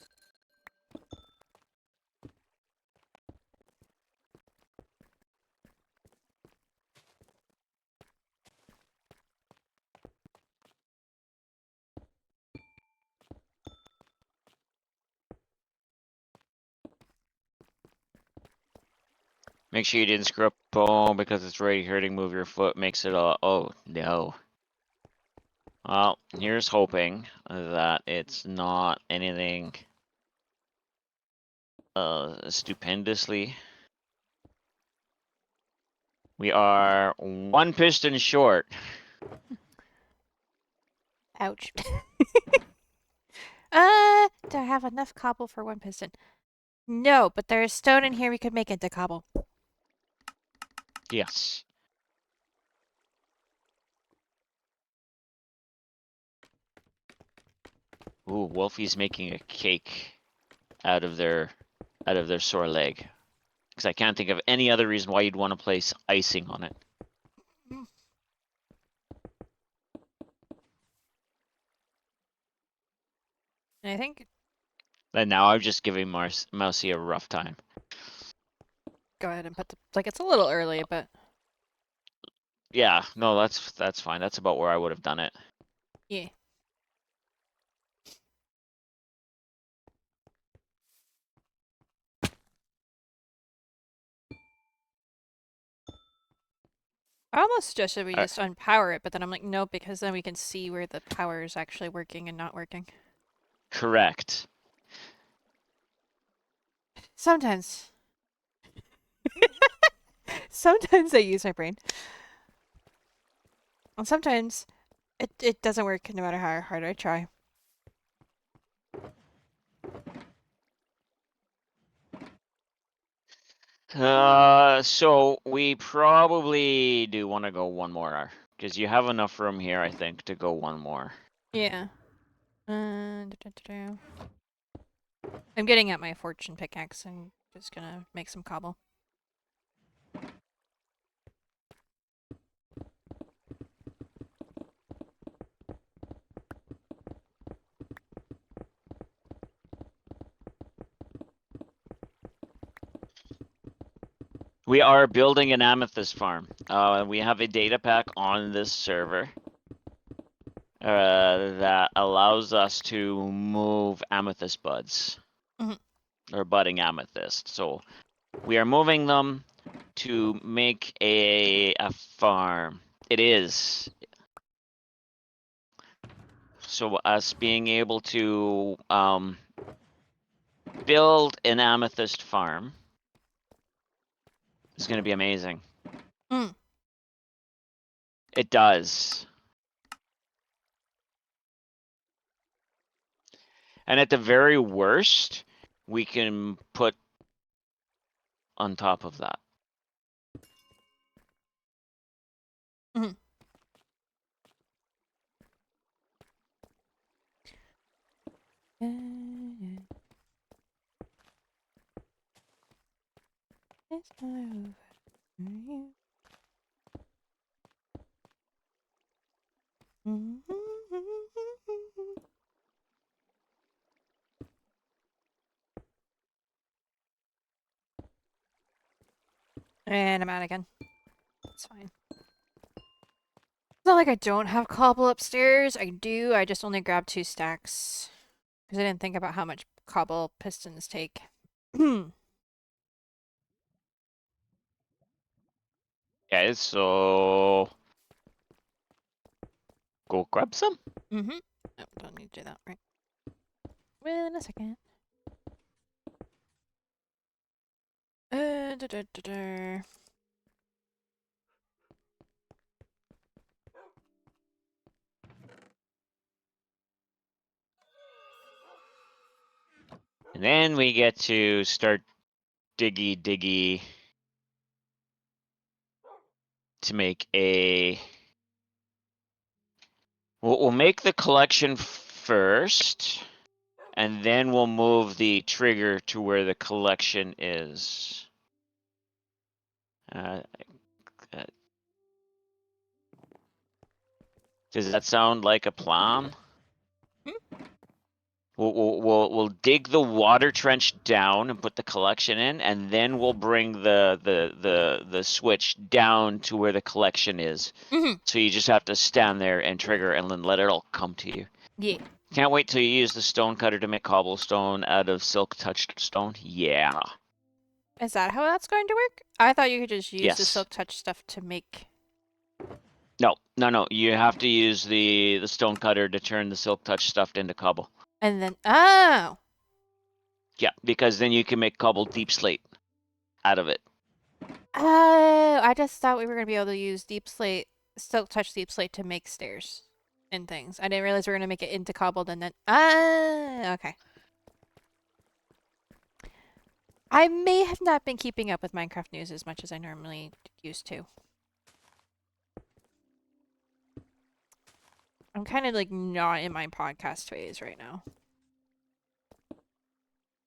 Speaker 2: make sure you didn't screw up bone because it's already hurting. Move your foot makes it all. Oh no. Well, here's hoping that it's not anything stupendously. We are one piston short.
Speaker 1: Ouch. Do I have enough cobble for one piston? No, but there is stone in here we could make into cobble.
Speaker 2: Yes. Ooh, Wolfie's making a cake out of their sore leg. Because I can't think of any other reason why you'd want to place icing on it.
Speaker 1: And I think
Speaker 2: And now I'm just giving Mousy a rough time.
Speaker 1: go ahead and put the like it's a little early, but
Speaker 2: Yeah, no, that's fine. That's about where I would have done it.
Speaker 1: yeah. I almost suggested we just unpower it, but then I'm like, no, because then we can see where the power is actually working and not working.
Speaker 2: Correct.
Speaker 1: Sometimes. Sometimes I use my brain. And sometimes it doesn't work no matter how hard I try.
Speaker 2: So we probably do want to go one more because you have enough room here, I think, to go one more.
Speaker 1: Yeah. I'm getting at my fortune pickaxe. I'm just gonna make some cobble.
Speaker 2: We are building an amethyst farm. We have a data pack on this server that allows us to move amethyst buds or budding amethyst. So we are moving them to make a farm. It is. So us being able to build an amethyst farm is going to be amazing.
Speaker 1: Mm.
Speaker 2: It does. And at the very worst, we can put on top of that.
Speaker 1: Mhm. It's not over for you. And I'm out again. It's fine. It's not like I don't have cobble upstairs. I do. I just only grabbed 2 stacks. Because I didn't think about how much cobble pistons take.
Speaker 2: Okay, so go grab some.
Speaker 1: Mm-hmm. Oh, don't need to do that, right? Well, in a second. Da, da, da, da.
Speaker 2: And then we get to start diggy to make a. We'll make the collection first, and then we'll move the trigger to where the collection is. Uh, does that sound like a plan? We'll dig the water trench down and put the collection in, and then we'll bring the switch down to where the collection is.
Speaker 1: Mm-hmm.
Speaker 2: So you just have to stand there and trigger, and then let it all come to you.
Speaker 1: Yeah.
Speaker 2: Can't wait till you use the stone cutter to make cobblestone out of silk touched stone. Yeah.
Speaker 1: Is that how that's going to work? I thought you could just use the
Speaker 2: Yes.
Speaker 1: silk touch stuff to make.
Speaker 2: No. You have to use the stone cutter to turn the silk touch stuff into cobble.
Speaker 1: And then. Oh!
Speaker 2: Yeah, because then you can make cobble deep slate out of it.
Speaker 1: Oh! I just thought we were going to be able to use silk touch deep slate to make stairs and things. I didn't realize we were going to make it into cobbled and then. Ah! Okay. I may have not been keeping up with Minecraft news as much as I normally used to. I'm kind of like not in my podcast phase right now.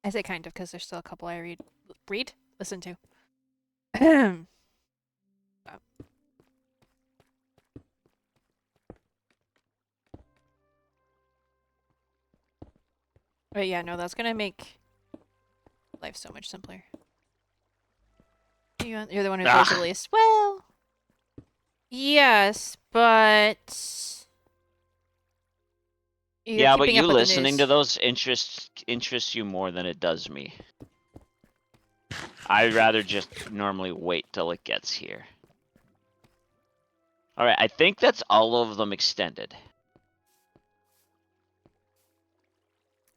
Speaker 1: I say kind of because there's still a couple I listen to. But yeah, no, that's gonna make life so much simpler. You're the one who plays the least. Well, yes, but you're
Speaker 2: Yeah, but
Speaker 1: keeping
Speaker 2: you
Speaker 1: up with the
Speaker 2: listening to
Speaker 1: news.
Speaker 2: those interests you more than it does me. I'd rather just normally wait till it gets here. All right, I think that's all of them extended.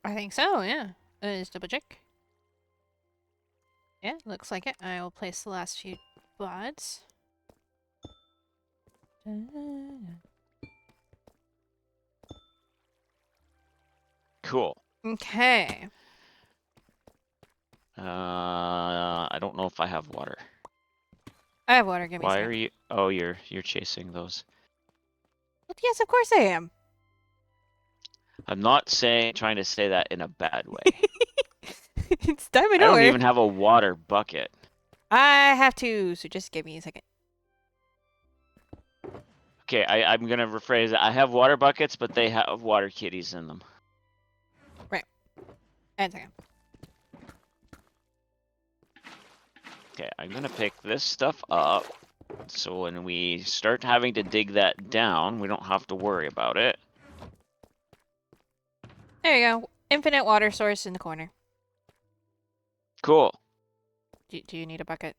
Speaker 1: I think so. Yeah. Just double check. Yeah, looks like it. I will place the last few buds.
Speaker 2: Cool.
Speaker 1: Okay.
Speaker 2: I don't know if I have water.
Speaker 1: I have water. Give me a
Speaker 2: Why
Speaker 1: second.
Speaker 2: are you? Oh, you're chasing those.
Speaker 1: Well, yes, of course I am.
Speaker 2: I'm not trying to say that in a bad way.
Speaker 1: It's time of
Speaker 2: I don't
Speaker 1: nowhere.
Speaker 2: even have a water bucket.
Speaker 1: I have to, so just give me a second.
Speaker 2: Okay, I'm gonna rephrase it. I have water buckets, but they have water kitties in them.
Speaker 1: And a second.
Speaker 2: Okay, I'm gonna pick this stuff up, so when we start having to dig that down, we don't have to worry about it.
Speaker 1: There you go. Infinite water source in the corner.
Speaker 2: Cool.
Speaker 1: Do you need a bucket?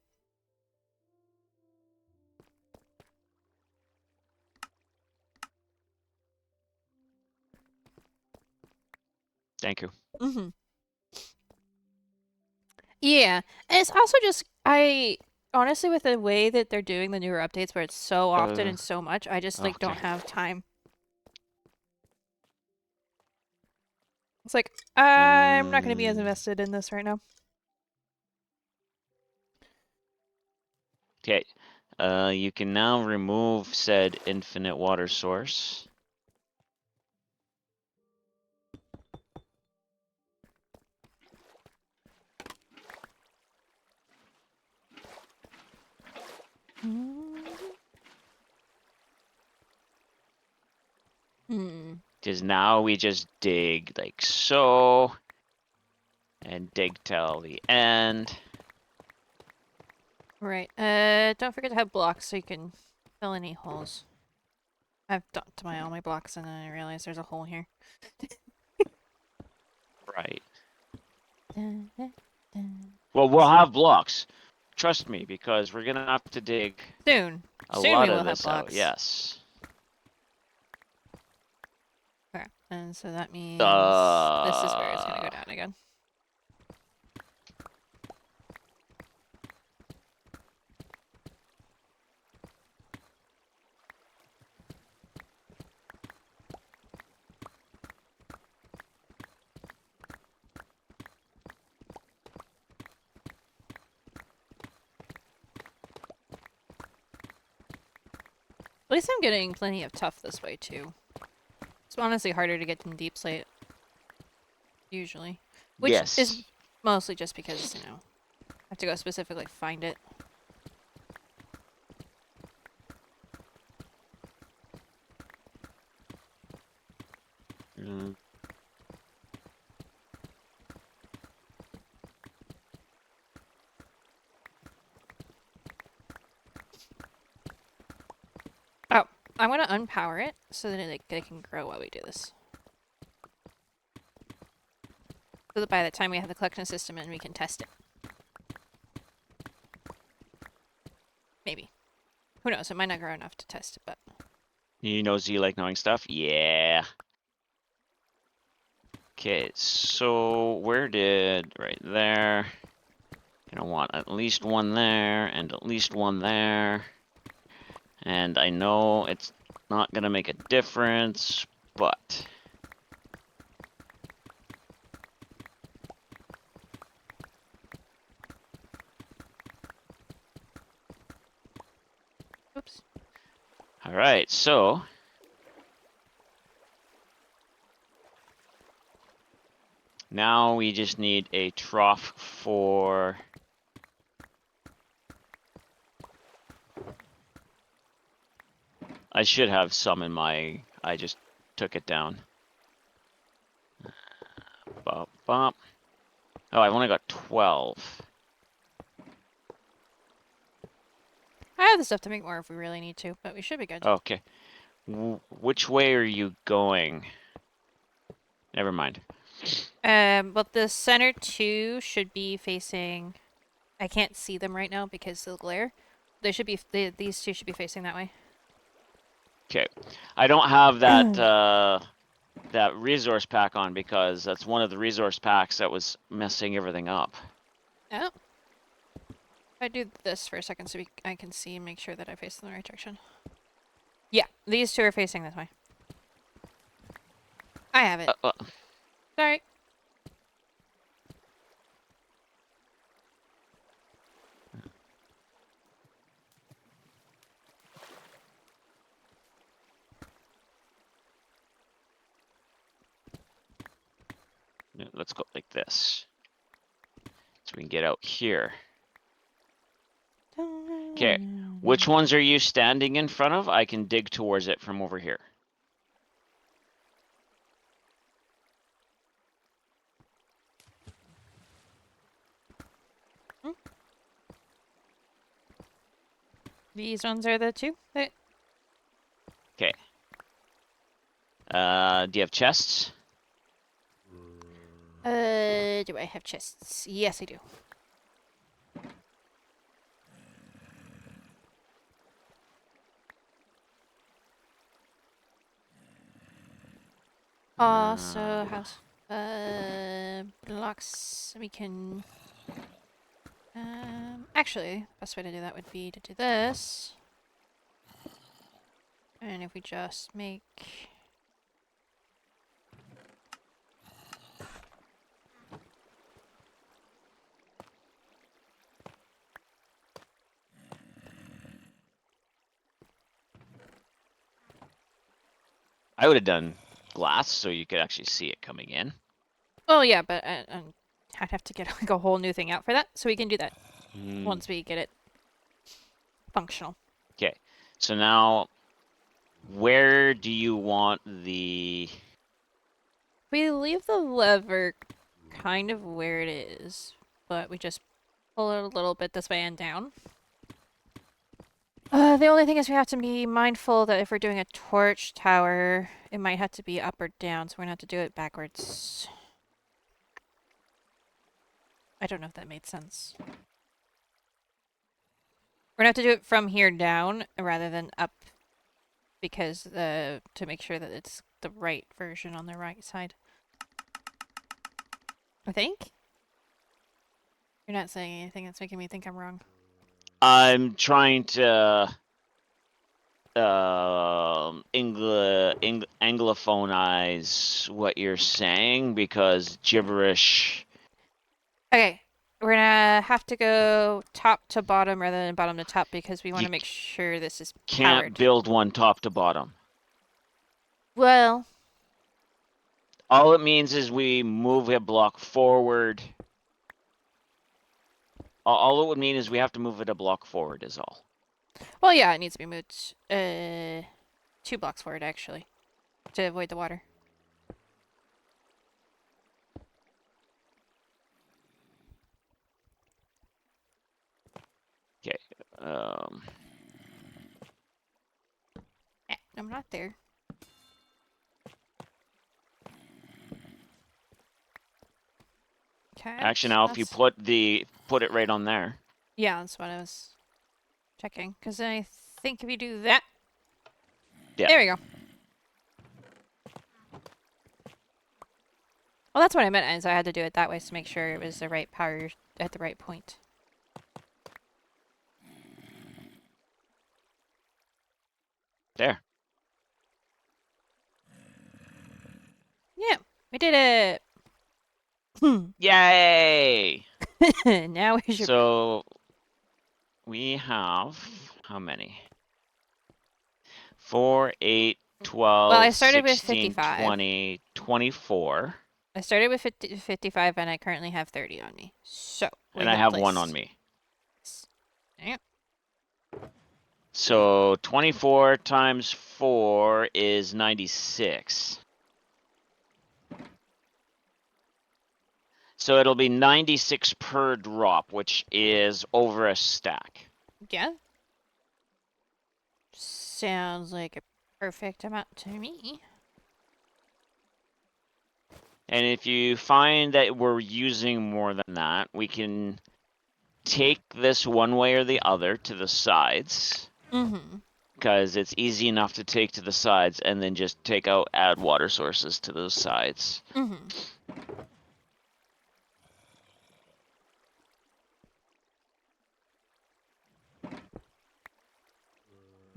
Speaker 2: Thank you.
Speaker 1: Mm-hmm. Yeah. And it's also just, honestly, with the way that they're doing the newer updates where it's so often and so much, I just, like, don't
Speaker 2: Okay.
Speaker 1: have time. It's like, I'm not going to be as invested in this right now.
Speaker 2: Okay. You can now remove said infinite water source.
Speaker 1: Hmm.
Speaker 2: Because now we just dig like so. And dig till the end.
Speaker 1: Right. Don't forget to have blocks so you can fill any holes. I've dumped all my blocks and then I realized there's a hole here.
Speaker 2: Right.
Speaker 1: Dun, dun, dun.
Speaker 2: Well, we'll have blocks. Trust me, because we're gonna have to dig
Speaker 1: Soon.
Speaker 2: a
Speaker 1: Soon we
Speaker 2: lot
Speaker 1: will
Speaker 2: of
Speaker 1: have
Speaker 2: this out.
Speaker 1: blocks.
Speaker 2: Yes.
Speaker 1: Okay. And so that means this is where it's going to go down again. At least I'm getting plenty of tough this way too. It's honestly harder to get in deep slate usually, which is
Speaker 2: Yes.
Speaker 1: mostly just because, you know, I have to go specifically find it.
Speaker 2: Mm.
Speaker 1: Oh, I want to unpower it so that it can grow while we do this. So that by the time we have the collection system in, we can test it. Maybe. Who knows? It might not grow enough to test it, but...
Speaker 2: You know Z like knowing stuff? Yeah. Okay, so where did... Right there. Gonna want at least one there, and at least one there. And I know it's not gonna make a difference, but...
Speaker 1: Oops.
Speaker 2: Alright, so... Now we just need a trough for... I should have some in my... I just took it down. Bop, bop. Oh, I've only got 12.
Speaker 1: I have the stuff to make more if we really need to, but we should be good.
Speaker 2: Okay. Which way are you going? Never mind.
Speaker 1: But the center two should be facing... I can't see them right now because of the glare. They should be... these two should be facing that way.
Speaker 2: Okay. I don't have that that resource pack on because that's one of the resource packs that was messing everything up.
Speaker 1: Oh. I do this for a second so I can see and make sure that I face in the right direction. Yeah, these two are facing this way. I have it. Sorry.
Speaker 2: Let's go like this. So we can get out here. Okay. Which ones are you standing in front of? I can dig towards it from over here.
Speaker 1: These ones are the two that...
Speaker 2: Okay. Do you have chests?
Speaker 1: Do I have chests? Yes, I do. Also, house. Blocks. We can... actually, best way to do that would be to do this. And if we just make...
Speaker 2: I would have done glass so you could actually see it coming in.
Speaker 1: Oh yeah, but I'd have to get like a whole new thing out for that, so we can do that
Speaker 2: Hmm.
Speaker 1: once we get it functional.
Speaker 2: Okay, so now where do you want the...
Speaker 1: We leave the lever kind of where it is, but we just pull it a little bit this way and down. The only thing is we have to be mindful that if we're doing a torch tower, it might have to be up or down, so we're gonna have to do it backwards. I don't know if that made sense. We're gonna have to do it from here down rather than up, because to make sure that it's the right version on the right side. I think? You're not saying anything that's making me think I'm wrong.
Speaker 2: I'm trying to anglophonize what you're saying because gibberish
Speaker 1: Okay, we're gonna have to go top to bottom rather than bottom to top because we want
Speaker 2: you
Speaker 1: to make sure this is
Speaker 2: can't
Speaker 1: powered.
Speaker 2: build one top to bottom.
Speaker 1: Well,
Speaker 2: All it means is we move a block forward. All it would mean is we have to move it a block forward is all.
Speaker 1: well, yeah, it needs to be moved 2 blocks forward actually to avoid the water.
Speaker 2: Okay.
Speaker 1: I'm not there. Okay.
Speaker 2: Actually, now if you put it right on there.
Speaker 1: Yeah, that's what I was checking. Because I think if you do that,
Speaker 2: Yeah.
Speaker 1: there we go. Well, that's what I meant, is I had to do it that way to make sure it was the right power at the right point.
Speaker 2: There.
Speaker 1: Yeah, we did it.
Speaker 2: Yay!
Speaker 1: Now we should.
Speaker 2: So we have how many? 4, 8,
Speaker 1: Well, I
Speaker 2: 12,
Speaker 1: started with
Speaker 2: 16,
Speaker 1: 55.
Speaker 2: 20, 24.
Speaker 1: I started with 55, and I currently have 30 on me. So we
Speaker 2: And I
Speaker 1: hit
Speaker 2: have one on
Speaker 1: place.
Speaker 2: me.
Speaker 1: Yeah.
Speaker 2: So 24 times 4 is 96. So it'll be 96 per drop, which is over a stack.
Speaker 1: Yeah. Sounds like a perfect amount to me.
Speaker 2: And if you find that we're using more than that, we can take this one way or the other to the sides.
Speaker 1: Mm-hmm.
Speaker 2: Because it's easy enough to take to the sides and then just add water sources to those sides.
Speaker 1: Mm-hmm.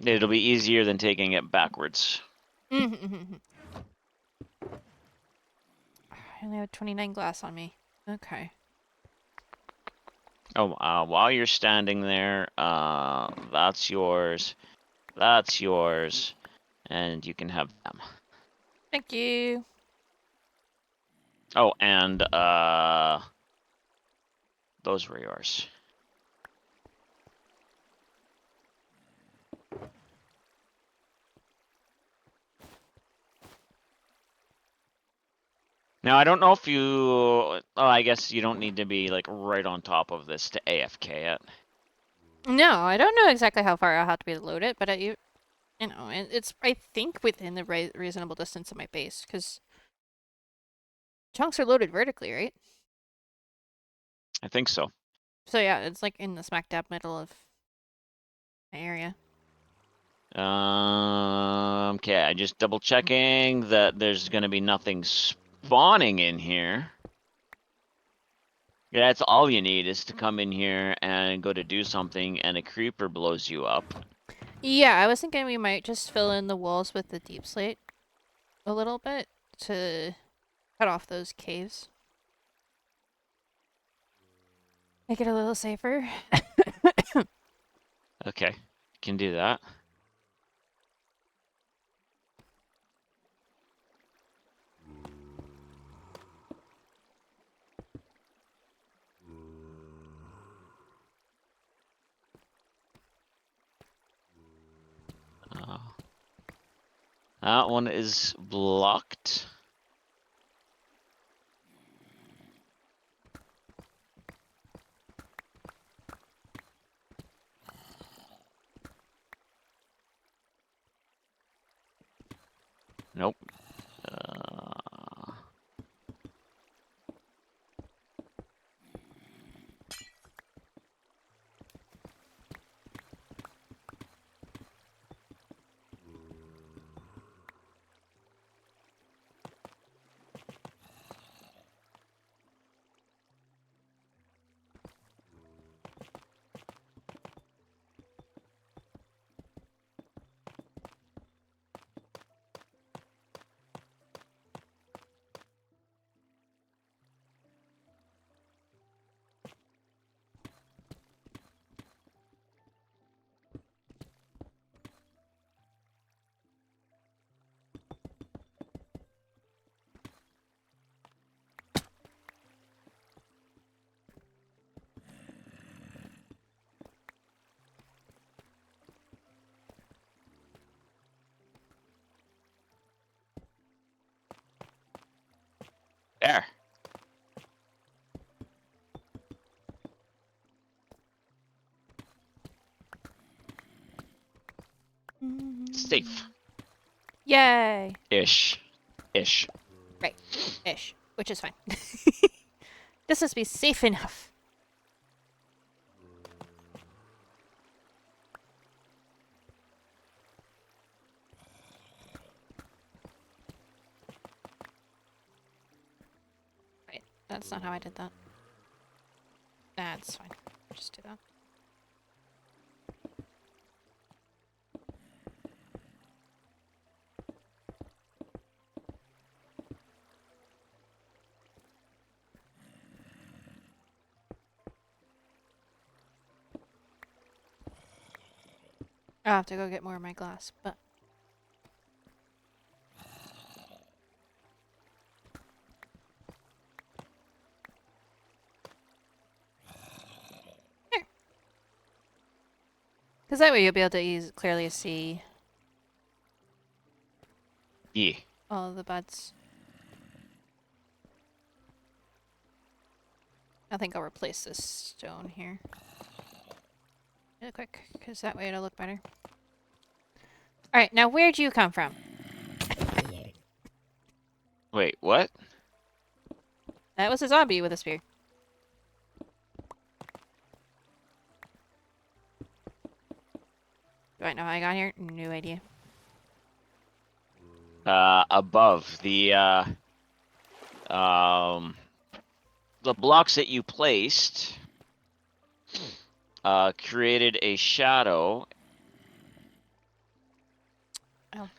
Speaker 2: It'll be easier than taking it backwards.
Speaker 1: Mm-hmm. I only have 29 glass on me. Okay.
Speaker 2: Oh, while you're standing there, that's yours, and you can have them.
Speaker 1: Thank you.
Speaker 2: Oh, and those were yours. Now, I don't know if you... Oh, I guess you don't need to be, like, right on top of this to AFK it.
Speaker 1: No, I don't know exactly how far I'll have to be to load it, but you know, it's I think within the reasonable distance of my base, because chunks are loaded vertically, right?
Speaker 2: I think so.
Speaker 1: So yeah, it's like in the smack dab middle of my area.
Speaker 2: Okay, I just double checking that there's gonna be nothing spawning in here. Yeah, that's all you need is to come in here and go to do something and a creeper blows you up.
Speaker 1: Yeah, I was thinking we might just fill in the walls with the deep slate a little bit to cut off those caves. Make it a little safer.
Speaker 2: Okay, can do that. That one is blocked. Nope. There. Safe.
Speaker 1: Yay!
Speaker 2: Ish. Ish.
Speaker 1: Right. Ish. Which is fine. This must be safe enough. Right. That's not how I did that. That's fine. Just do that. I'll have to go get more of my glass, but... There. Because that way you'll be able to clearly see
Speaker 2: Yeah.
Speaker 1: all of the buds. I think I'll replace this stone here. Really quick, because that way it'll look better. Alright, now where'd you come from?
Speaker 2: Wait, what?
Speaker 1: That was a zombie with a spear. Do I know how I got here? No idea.
Speaker 2: Above the blocks that you placed created a shadow.
Speaker 1: Oh.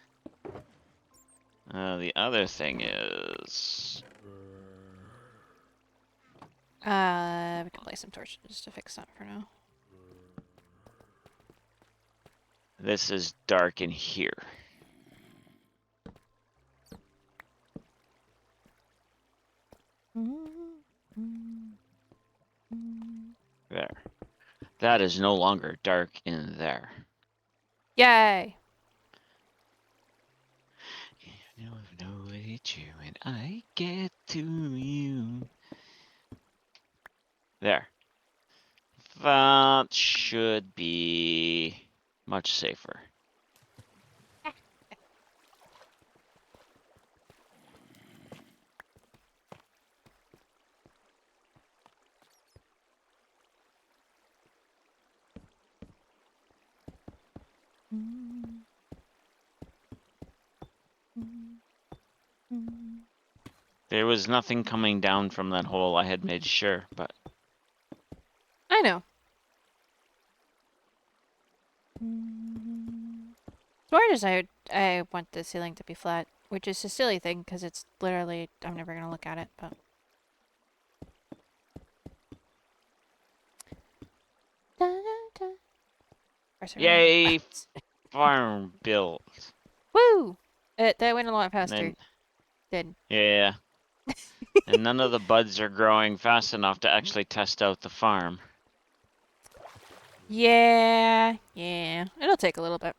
Speaker 2: The other thing is...
Speaker 1: We can place some torches to fix that for now.
Speaker 2: This is dark in here. There. That is no longer dark in there.
Speaker 1: Yay!
Speaker 2: You know it's you and I get to you. There. That should be much safer. There was nothing coming down from that hole, I had made sure, but...
Speaker 1: I know. Smart as I want the ceiling to be flat, which is a silly thing because it's literally I'm never gonna look at it, but
Speaker 2: Yay! Farm built.
Speaker 1: Woo! That went a lot faster.
Speaker 2: Then,
Speaker 1: Did.
Speaker 2: yeah. And none of the buds are growing fast enough to actually test out the farm.
Speaker 1: Yeah. It'll take a little bit.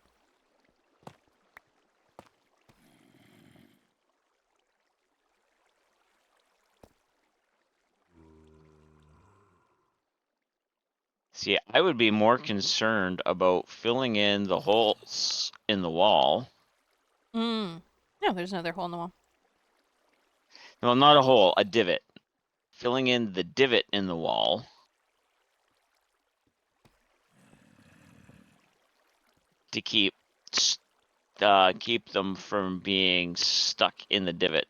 Speaker 2: See, I would be more concerned about filling in the holes in the wall.
Speaker 1: No, there's another hole in the wall.
Speaker 2: No, not a hole, a divot. Filling in the divot in the wall. To keep them from being stuck in the divot,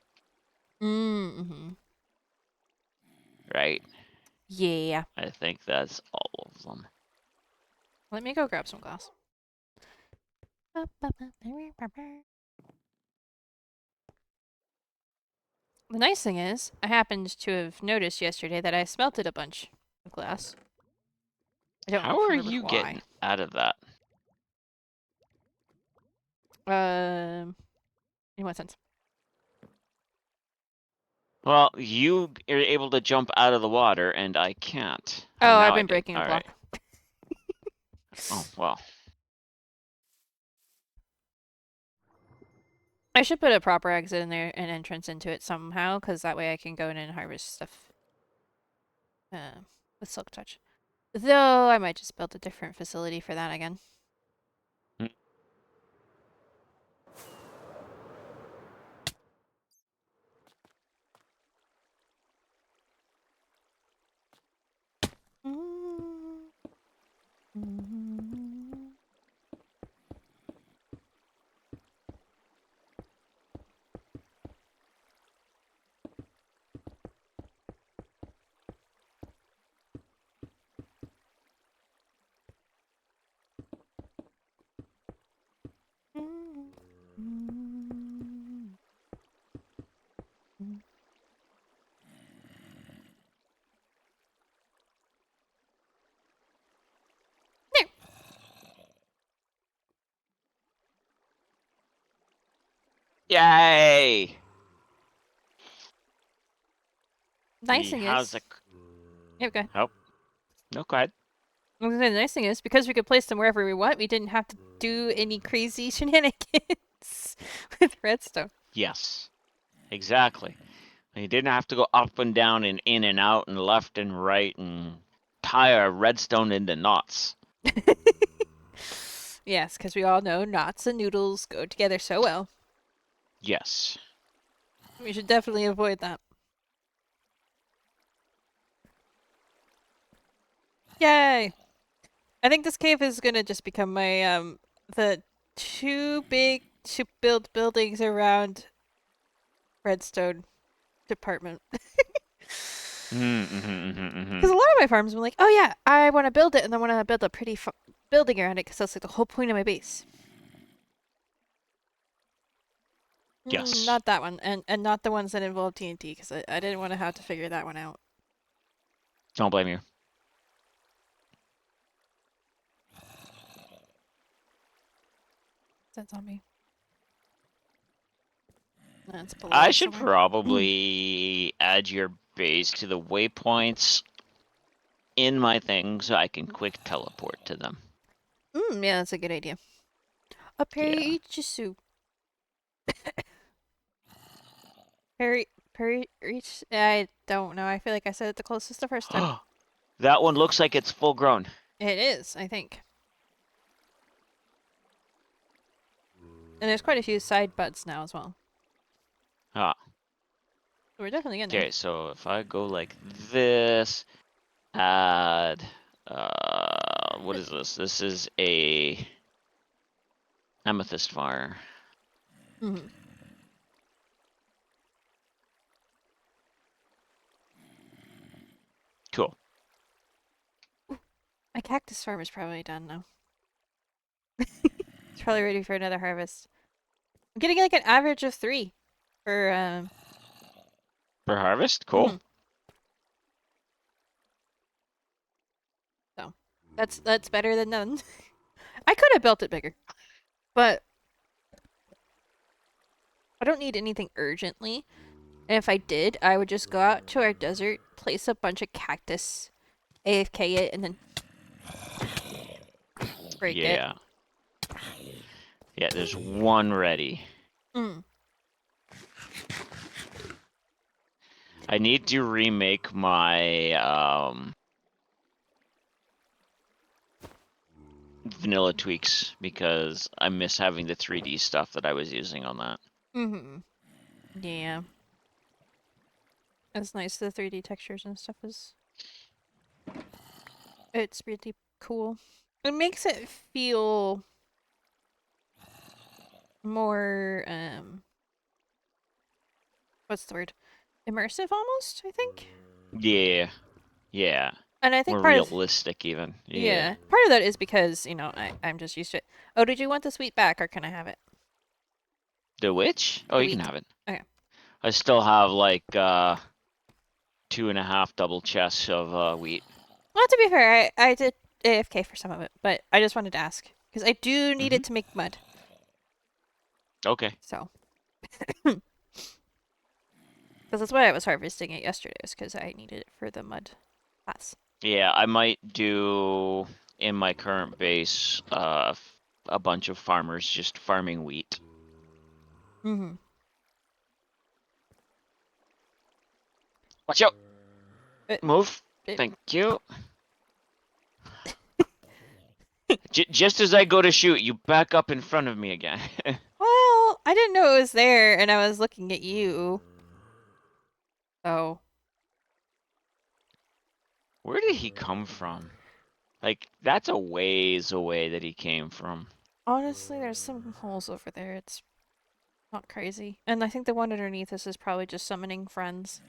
Speaker 1: Mm-hmm.
Speaker 2: right?
Speaker 1: Yeah.
Speaker 2: I think that's all of them.
Speaker 1: Let me go grab some glass. The nice thing is, I happened to have noticed yesterday that I smelted a bunch of glass. I don't
Speaker 2: How are
Speaker 1: remember
Speaker 2: you
Speaker 1: why.
Speaker 2: getting out of that?
Speaker 1: In what sense?
Speaker 2: Well, you are able to jump out of the water, and I can't.
Speaker 1: Oh, I've
Speaker 2: Now I
Speaker 1: been
Speaker 2: did.
Speaker 1: breaking a
Speaker 2: All right.
Speaker 1: block.
Speaker 2: Oh, well.
Speaker 1: I should put a proper exit in there, an entrance into it somehow, because that way I can go in and harvest stuff with Silk Touch. Though I might just build a different facility for that again.
Speaker 2: Yay!
Speaker 1: Nice thing is, yeah, okay.
Speaker 2: Oh, no, go ahead.
Speaker 1: The nice thing is, because we could place them wherever we want, we didn't have to do any crazy shenanigans with redstone.
Speaker 2: Yes, exactly. You didn't have to go up and down and in and out and left and right and tie a redstone into knots.
Speaker 1: Yes, because we all know knots and noodles go together so well.
Speaker 2: Yes.
Speaker 1: We should definitely avoid that. Yay! I think this cave is gonna just become my the too big to build buildings around redstone department. Because a lot of my farms, I'm like, oh yeah, I want to build it, and I want to build a pretty building around it, because that's like the whole point of my base.
Speaker 2: Yes.
Speaker 1: Not that one, and not the ones that involve TNT, because I didn't want to have to figure that one out.
Speaker 2: Don't blame you.
Speaker 1: Is that zombie? That's below
Speaker 2: I
Speaker 1: us
Speaker 2: should
Speaker 1: somewhere.
Speaker 2: probably add your base to the waypoints in my thing so I can quick teleport to them.
Speaker 1: Yeah, that's a good idea. A
Speaker 2: Yeah.
Speaker 1: Perichisu. Reach. I don't know. I feel like I said it the closest the first time.
Speaker 2: That one looks like it's full grown.
Speaker 1: It is, I think. And there's quite a few side buds now as well.
Speaker 2: Ah.
Speaker 1: So we're definitely getting there.
Speaker 2: Okay, so if I go like this, add, what is this? This is a amethyst fire.
Speaker 1: Mm-hmm.
Speaker 2: Cool.
Speaker 1: My cactus farm is probably done now. It's probably ready for another harvest. I'm getting like an average of 3 for
Speaker 2: For harvest? Cool.
Speaker 1: mhm. So that's better than none. I could have built it bigger, but I don't need anything urgently. And if I did, I would just go out to our desert, place a bunch of cactus, AFK it, and then break it.
Speaker 2: Yeah. Yeah, there's one ready.
Speaker 1: Mm.
Speaker 2: I need to remake my, vanilla tweaks because I miss having the 3D stuff that I was using on that.
Speaker 1: Mm-hmm. Yeah. It's nice. The 3D textures and stuff is... It's really cool. It makes it feel more, what's the word? Immersive almost, I think?
Speaker 2: Yeah, yeah,
Speaker 1: And I think
Speaker 2: more
Speaker 1: part of...
Speaker 2: realistic even. Yeah.
Speaker 1: Yeah. Part of that is because, I'm just used to it. Oh, did you want the sweet back or can I have it?
Speaker 2: The which? Oh,
Speaker 1: The
Speaker 2: you can
Speaker 1: wheat.
Speaker 2: have it.
Speaker 1: Okay.
Speaker 2: I still have like 2.5 double chests of wheat.
Speaker 1: Well, to be fair, I did AFK for some of it, but I just wanted to ask. Because I do need
Speaker 2: Mm-hmm.
Speaker 1: it to make mud.
Speaker 2: Okay.
Speaker 1: So. Because that's why I was harvesting it yesterday, was because I needed it for the mud paths.
Speaker 2: Yeah, I might do in my current base a bunch of farmers just farming wheat.
Speaker 1: Mm-hmm.
Speaker 2: Watch out!
Speaker 1: It,
Speaker 2: Move.
Speaker 1: it,
Speaker 2: Thank you. Just as I go to shoot, you back up in front of me again.
Speaker 1: well, I didn't know it was there, and I was looking at you. Oh.
Speaker 2: Where did he come from? Like, that's a ways away that he came from.
Speaker 1: Honestly, there's some holes over there. It's not crazy. And I think the one underneath us is probably just summoning friends.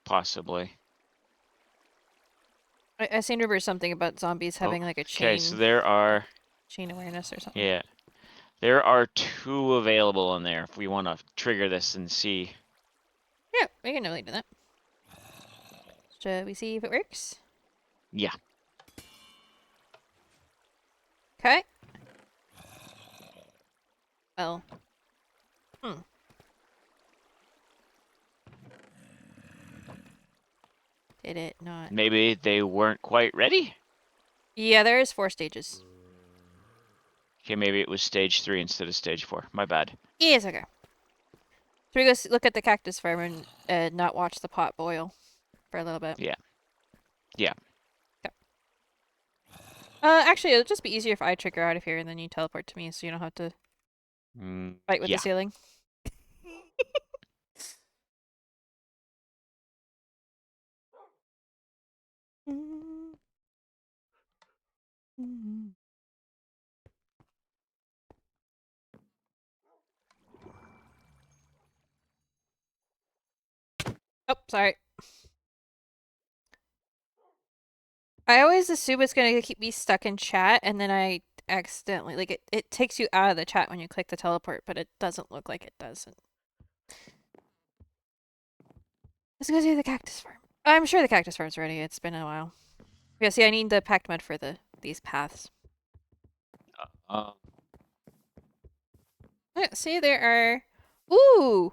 Speaker 2: Possibly.
Speaker 1: I seem to remember something about zombies
Speaker 2: Oh,
Speaker 1: having like a
Speaker 2: okay, so
Speaker 1: chain,
Speaker 2: there are,
Speaker 1: chain awareness or something.
Speaker 2: yeah, there are 2 available in there if we want to trigger this and see.
Speaker 1: Yeah, we can really do that. Shall we see if it works?
Speaker 2: Yeah.
Speaker 1: Okay. Well. Did it not?
Speaker 2: Maybe they weren't quite ready?
Speaker 1: Yeah, there is 4 stages.
Speaker 2: Okay, maybe it was stage 3 instead of stage 4. My bad.
Speaker 1: Yes, okay. Should we go look at the cactus farm and not watch the pot boil for a little bit?
Speaker 2: Yeah. Yeah.
Speaker 1: Okay. Actually, it'll just be easier if I trigger out of here and then you teleport to me so you don't have to fight with the
Speaker 2: Yeah.
Speaker 1: ceiling. Oh, sorry. I always assume it's gonna keep me stuck in chat, and then I accidentally it takes you out of the chat when you click the teleport, but it doesn't look like it does. Let's go do the cactus farm. I'm sure the cactus farm's ready. It's been a while. Yeah, see, I need the packed mud for these paths.
Speaker 2: Uh,
Speaker 1: Yeah, see, there are. Ooh,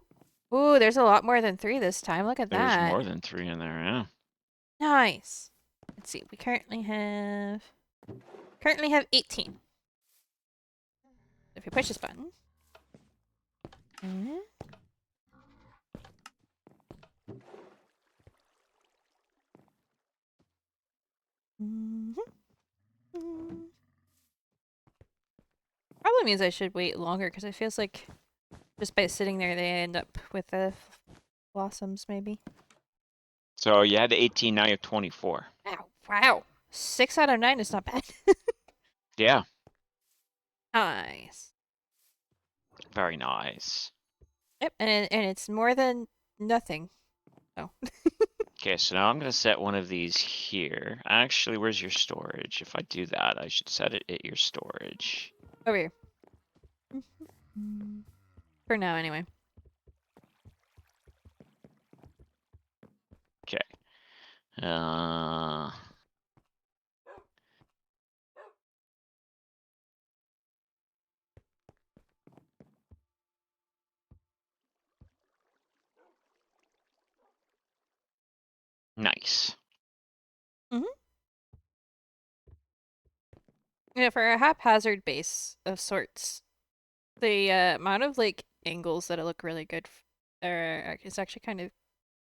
Speaker 1: ooh, there's a lot more than 3 this time. Look at
Speaker 2: there's
Speaker 1: that.
Speaker 2: more than 3 in there, yeah.
Speaker 1: Nice. Let's see. We currently have 18. If you push this button. Mm-hmm. Probably means I should wait longer because it feels like just by sitting there they end up with the blossoms maybe.
Speaker 2: So you had 18, now you have 24.
Speaker 1: Wow, wow. 6 out of 9 is not bad.
Speaker 2: Yeah.
Speaker 1: Nice.
Speaker 2: Very nice.
Speaker 1: Yep, and it's more than nothing. Oh.
Speaker 2: Okay, so now I'm going to set one of these here. Actually, where's your storage? If I do that, I should set it at your storage.
Speaker 1: Over here. For now, anyway.
Speaker 2: Okay. Uh, nice.
Speaker 1: Yeah, for a haphazard base of sorts, the amount of like angles that look really good is actually kind of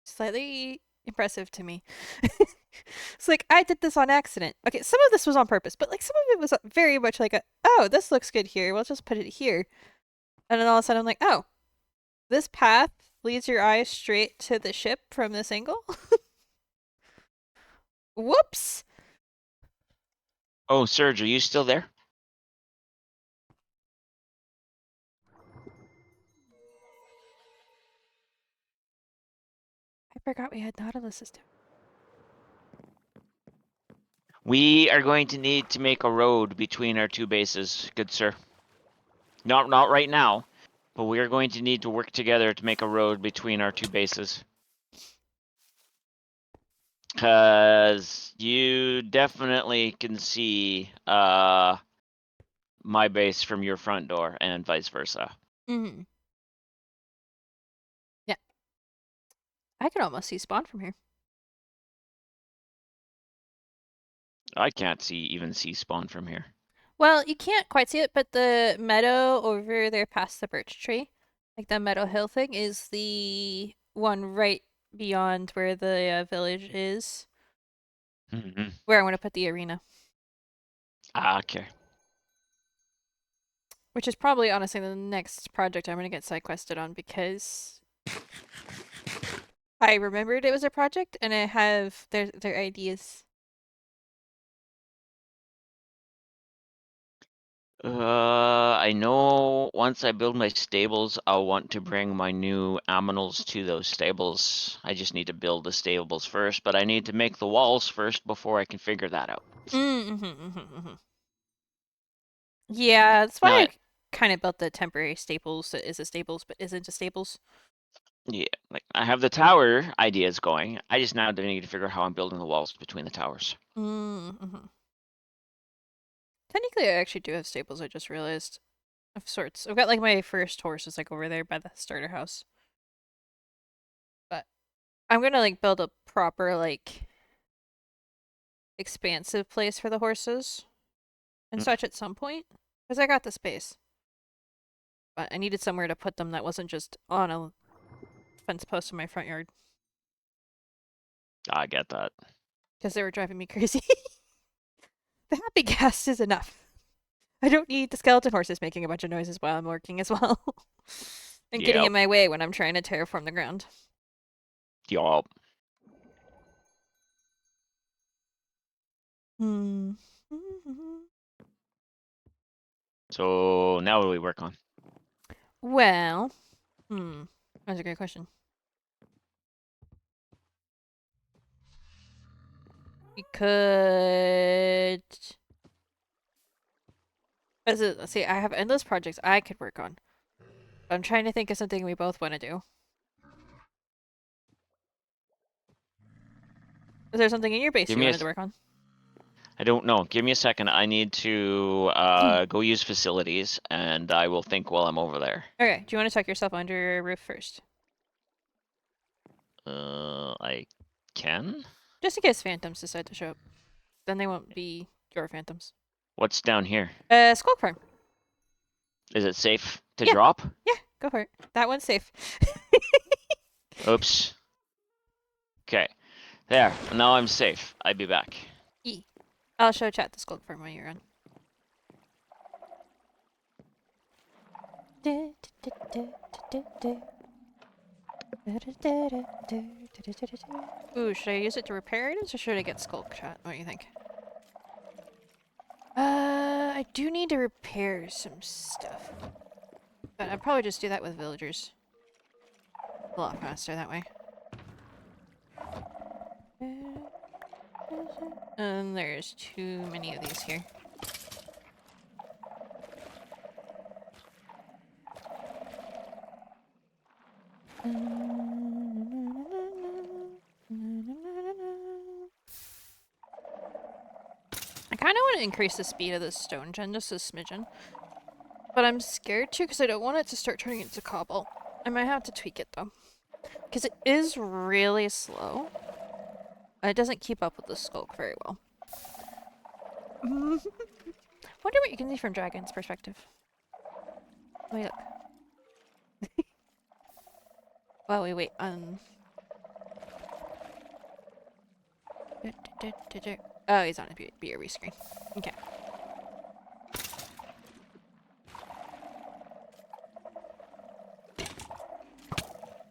Speaker 1: slightly impressive to me. It's like I did this on accident. Okay, some of this was on purpose, but like some of it was very much like oh, this looks good here. We'll just put it here. And then all of a sudden I'm like, oh, this path leads your eyes straight to the ship from this angle? Whoops!
Speaker 2: Oh, Serge, are you still there?
Speaker 1: I forgot we had Nautilus system.
Speaker 2: We are going to need to make a road between our two bases, good sir. Not right now, but we are going to need to work together to make a road between our two bases. Because you definitely can see my base from your front door and vice versa.
Speaker 1: Mm-hmm. Yeah. I can almost see spawn from here.
Speaker 2: I can't even see spawn from here.
Speaker 1: Well, you can't quite see it, but the meadow over there past the birch tree, like the Meadow Hill thing, is the one right beyond where the village is,
Speaker 2: Mm-hmm.
Speaker 1: where I want to put the arena.
Speaker 2: Okay.
Speaker 1: Which is probably, honestly, the next project I'm going to get side quested on because I remembered it was a project and I have their ideas.
Speaker 2: I know once I build my stables, I'll want to bring my new aminals to those stables. I just need to build the stables first, but I need to make the walls first before I can figure that out.
Speaker 1: Yeah, that's why
Speaker 2: Now,
Speaker 1: I kind of built the temporary staples that is a stables but isn't a stables.
Speaker 2: yeah, like I have the tower ideas going. I just now need to figure out how I'm building the walls between the towers.
Speaker 1: Technically, I actually do have stables, I just realized. Of sorts. I've got like my first horses like over there by the starter house. But I'm gonna like build a proper like expansive place for the horses and such at some point. Because I got the space. But I needed somewhere to put them that wasn't just on a fence post in my front yard.
Speaker 2: I get that.
Speaker 1: Because they were driving me crazy. The happy gas is enough. I don't need the skeleton horses making a bunch of noises while I'm working as well. And getting
Speaker 2: Yep.
Speaker 1: in my way when I'm trying to terraform the ground.
Speaker 2: Yup.
Speaker 1: Hmm.
Speaker 2: So now what do we work on?
Speaker 1: Well, that's a great question. We could. Let's see, I have endless projects I could work on. I'm trying to think of something we both want to do. Is there something in your base
Speaker 2: Give
Speaker 1: you
Speaker 2: me a.
Speaker 1: wanted to work on?
Speaker 2: I don't know. Give me a second. I need to go use facilities, and I will think while I'm over there.
Speaker 1: Okay, do you want to tuck yourself under a roof first?
Speaker 2: I can?
Speaker 1: Just in case phantoms decide to show up. Then they won't be your phantoms.
Speaker 2: What's down here?
Speaker 1: Skulk farm.
Speaker 2: Is it safe to
Speaker 1: Yeah.
Speaker 2: drop?
Speaker 1: Yeah, go for it. That one's safe.
Speaker 2: Oops. Okay. There. Now I'm safe. I'll be back.
Speaker 1: I'll show chat the skulk farm while you're on. Ooh, should I use it to repair items or should I get skulk chat? What do you think? I do need to repair some stuff. But I'd probably just do that with villagers. A lot faster that way. And there's too many of these here. I kind of want to increase the speed of this stone gen just a smidgen. But I'm scared to because I don't want it to start turning into cobble. I might have to tweak it though. Because it is really slow. It doesn't keep up with the skulk very well. Wonder what you can see from Dragon's perspective. Wait, look. Well, we wait. Oh, he's on a BRB screen. Okay.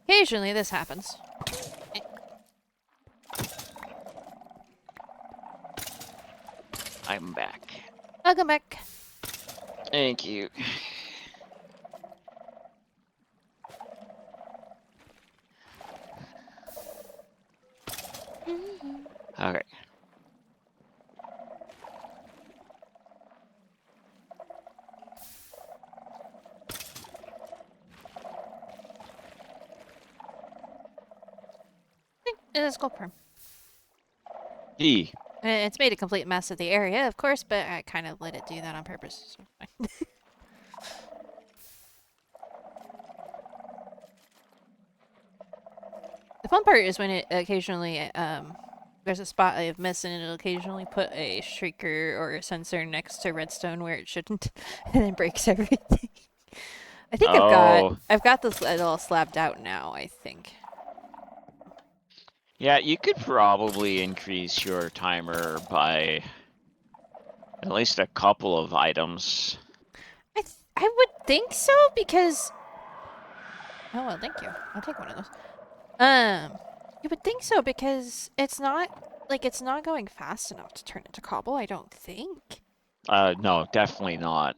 Speaker 1: Occasionally this happens.
Speaker 2: I'm back.
Speaker 1: Welcome back.
Speaker 2: Thank you. Okay.
Speaker 1: It is gold perm.
Speaker 2: E.
Speaker 1: It's made a complete mess of the area, of course, but I kind of let it do that on purpose. So the fun part is when it occasionally, there's a spot I have missed and it'll occasionally put a shrieker or a sensor next to redstone where it shouldn't, and it breaks everything. I think
Speaker 2: Oh.
Speaker 1: I've got this all slabbed out now, I think.
Speaker 2: Yeah, you could probably increase your timer by at least a couple of items.
Speaker 1: I would think so because. Oh well, thank you. I'll take one of those. You would think so because it's not going fast enough to turn into cobble. I don't think.
Speaker 2: No, definitely not.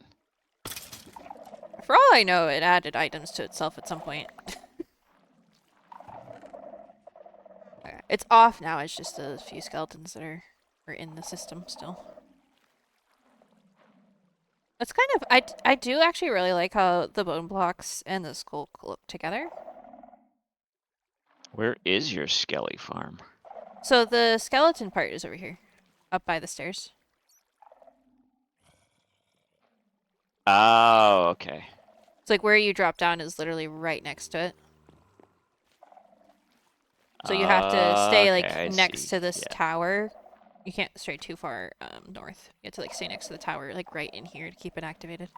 Speaker 1: For all I know, it added items to itself at some point. Okay, it's off now. It's just a few skeletons that are in the system still. It's kind of I do actually really like how the bone blocks and the skull look together.
Speaker 2: Where is your skelly farm?
Speaker 1: So the skeleton part is over here, up by the stairs.
Speaker 2: Oh, okay.
Speaker 1: It's like where you drop down is literally right next to it. So you have to stay
Speaker 2: Okay,
Speaker 1: like
Speaker 2: I
Speaker 1: next
Speaker 2: see.
Speaker 1: to this
Speaker 2: Yeah,
Speaker 1: tower. You can't stray too far north. You have to like stay next to the tower, like right in here to keep it activated.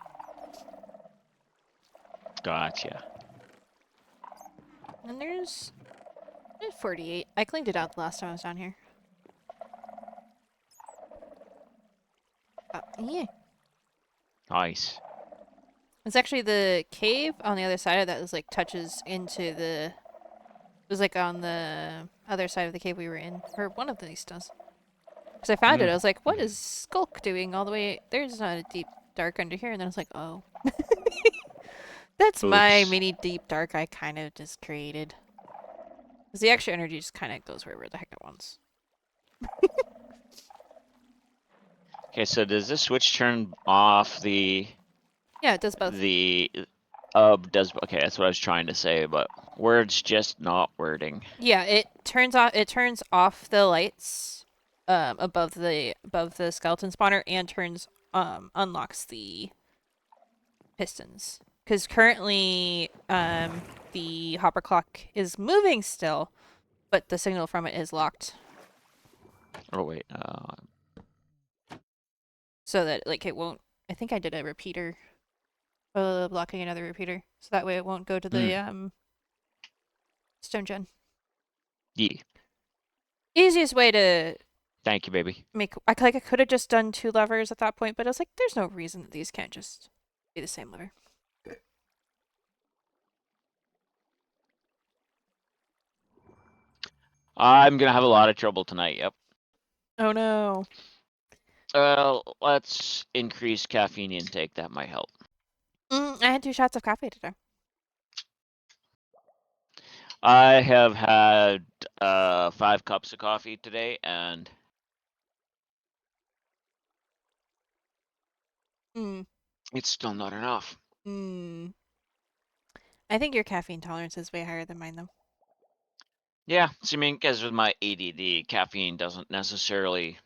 Speaker 2: gotcha.
Speaker 1: And there's 48. I cleaned it out the last time I was down here. Yeah.
Speaker 2: Nice.
Speaker 1: It's actually the cave on the other side of that is like touches into the. It was like on the other side of the cave we were in, or one of these does. Because I found it, I was like, "What is Skulk doing all the way? There's not a deep dark under here." And then I was like, "Oh, that's my
Speaker 2: Oops.
Speaker 1: mini deep dark I kind of just created." Because the extra energy just kind of goes wherever the heck it wants.
Speaker 2: Okay, so does this switch turn off the
Speaker 1: Yeah, it does both.
Speaker 2: the does okay, that's what I was trying to say, but words just not wording.
Speaker 1: Yeah, it turns off. It turns off the lights, above the skeleton spawner, and turns unlocks the pistons. Because currently, the hopper clock is moving still, but the signal from it is locked,
Speaker 2: Oh wait,
Speaker 1: so that like it won't. I think I did a repeater, blocking another repeater, so that way it won't go to the stone gen.
Speaker 2: yeah.
Speaker 1: Easiest way to
Speaker 2: Thank you, baby.
Speaker 1: make. I could have just done two levers at that point, but I was like, there's no reason that these can't just be the same lever.
Speaker 2: I'm gonna have a lot of trouble tonight. Yep.
Speaker 1: Oh no.
Speaker 2: Let's increase caffeine intake. That might help.
Speaker 1: I had 2 shots of coffee today.
Speaker 2: I have had 5 cups of coffee today, and
Speaker 1: Mm.
Speaker 2: it's still not enough.
Speaker 1: Mm. I think your caffeine tolerance is way higher than mine, though.
Speaker 2: Yeah, so, I mean, because with my ADD, caffeine doesn't necessarily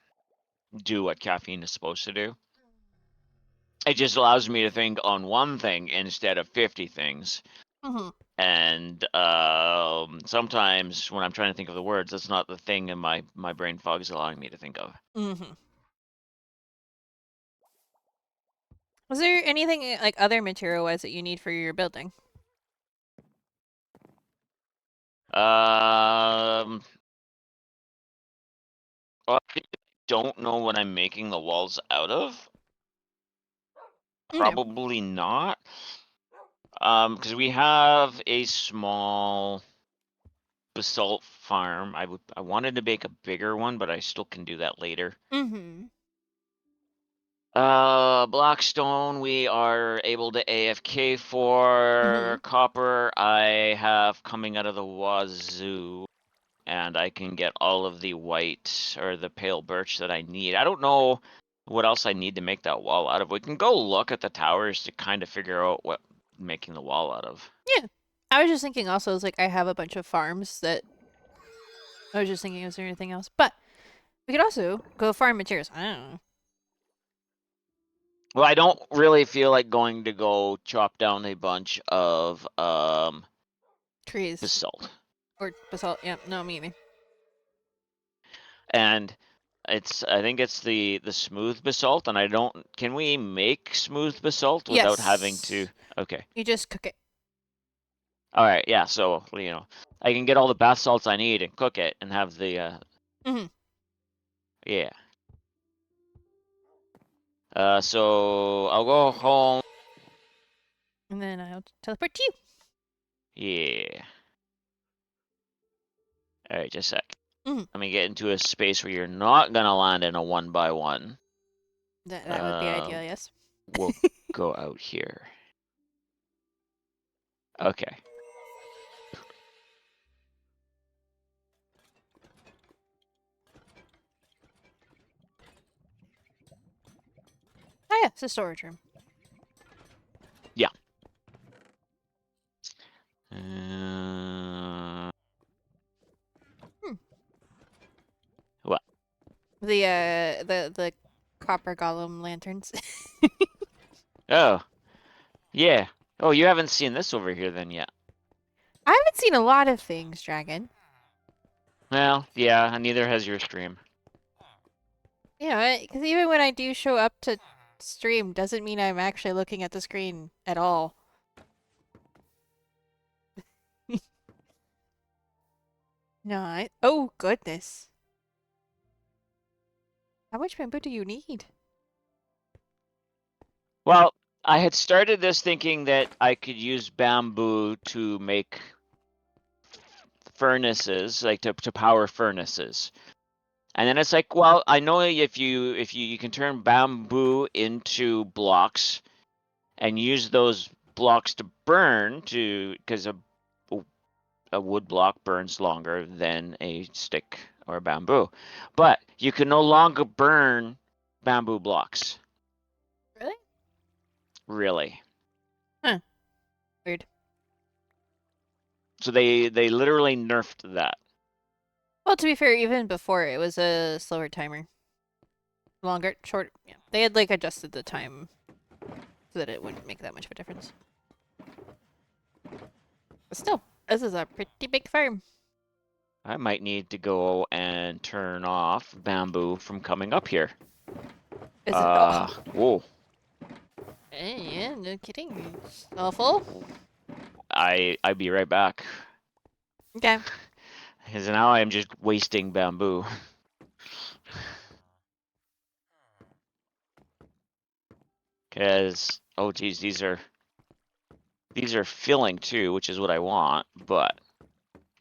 Speaker 2: do what caffeine is supposed to do. It just allows me to think on one thing instead of 50 things.
Speaker 1: Mm-hmm.
Speaker 2: And sometimes when I'm trying to think of the words, that's not the thing in my brain fog is allowing me to think of.
Speaker 1: Mm-hmm. Was there anything like other material-wise that you need for your building?
Speaker 2: Um, Well, I don't know what I'm making the walls out of.
Speaker 1: Okay.
Speaker 2: Probably not. Because we have a small basalt farm. I wanted to make a bigger one, but I still can do that later.
Speaker 1: Mm-hmm.
Speaker 2: Blackstone, we are able to AFK for. Copper, I have coming out of the wazoo, and I can get all of the white or the pale birch that I need. I don't know what else I need to make that wall out of. We can go look at the towers to kind of figure out what making the wall out of.
Speaker 1: Yeah. I was just thinking also, it's like I have a bunch of farms that I was just thinking, is there anything else? But we could also go farm materials. I don't know.
Speaker 2: Well, I don't really feel like going to go chop down a bunch of
Speaker 1: Trees.
Speaker 2: basalt.
Speaker 1: Or basalt. Yeah, no, me either.
Speaker 2: And I think it's the smooth basalt, and I don't. Can we make smooth basalt without having to?
Speaker 1: Yes.
Speaker 2: Okay.
Speaker 1: You just cook it.
Speaker 2: All right. Yeah. So I can get all the bath salts I need and cook it and have the.
Speaker 1: Mm-hmm.
Speaker 2: Yeah. So I'll go home.
Speaker 1: And then I'll teleport to you.
Speaker 2: Yeah. All right. Just a sec.
Speaker 1: Mm-hmm.
Speaker 2: Let me get into a space where you're not gonna land in a 1x1.
Speaker 1: That would be ideal, yes.
Speaker 2: We'll go out here. Okay.
Speaker 1: Oh, yeah, it's a storage room.
Speaker 2: Yeah. Uh,
Speaker 1: Hmm.
Speaker 2: What?
Speaker 1: The copper golem lanterns.
Speaker 2: Oh, yeah. Oh, you haven't seen this over here then yet.
Speaker 1: I haven't seen a lot of things, Dragon.
Speaker 2: Well, yeah, and neither has your stream.
Speaker 1: You know, because even when I do show up to stream, doesn't mean I'm actually looking at the screen at all. No, oh goodness. How much bamboo do you need?
Speaker 2: Well, I had started this thinking that I could use bamboo to make furnaces, like to power furnaces. And then it's like, well, I know if you can turn bamboo into blocks and use those blocks to burn because a wood block burns longer than a stick or bamboo. But you can no longer burn bamboo blocks.
Speaker 1: Really?
Speaker 2: Really.
Speaker 1: Huh. Weird.
Speaker 2: So they literally nerfed that.
Speaker 1: Well, to be fair, even before it was a slower timer. Longer, short. Yeah, they had like adjusted the time so that it wouldn't make that much of a difference. But still, this is a pretty big farm.
Speaker 2: I might need to go and turn off bamboo from coming up here.
Speaker 1: Is it? Oh,
Speaker 2: Whoa.
Speaker 1: yeah, no kidding. It's awful.
Speaker 2: I'd be right back.
Speaker 1: Okay.
Speaker 2: Because now I'm just wasting bamboo. Because, oh geez, these are filling too, which is what I want, but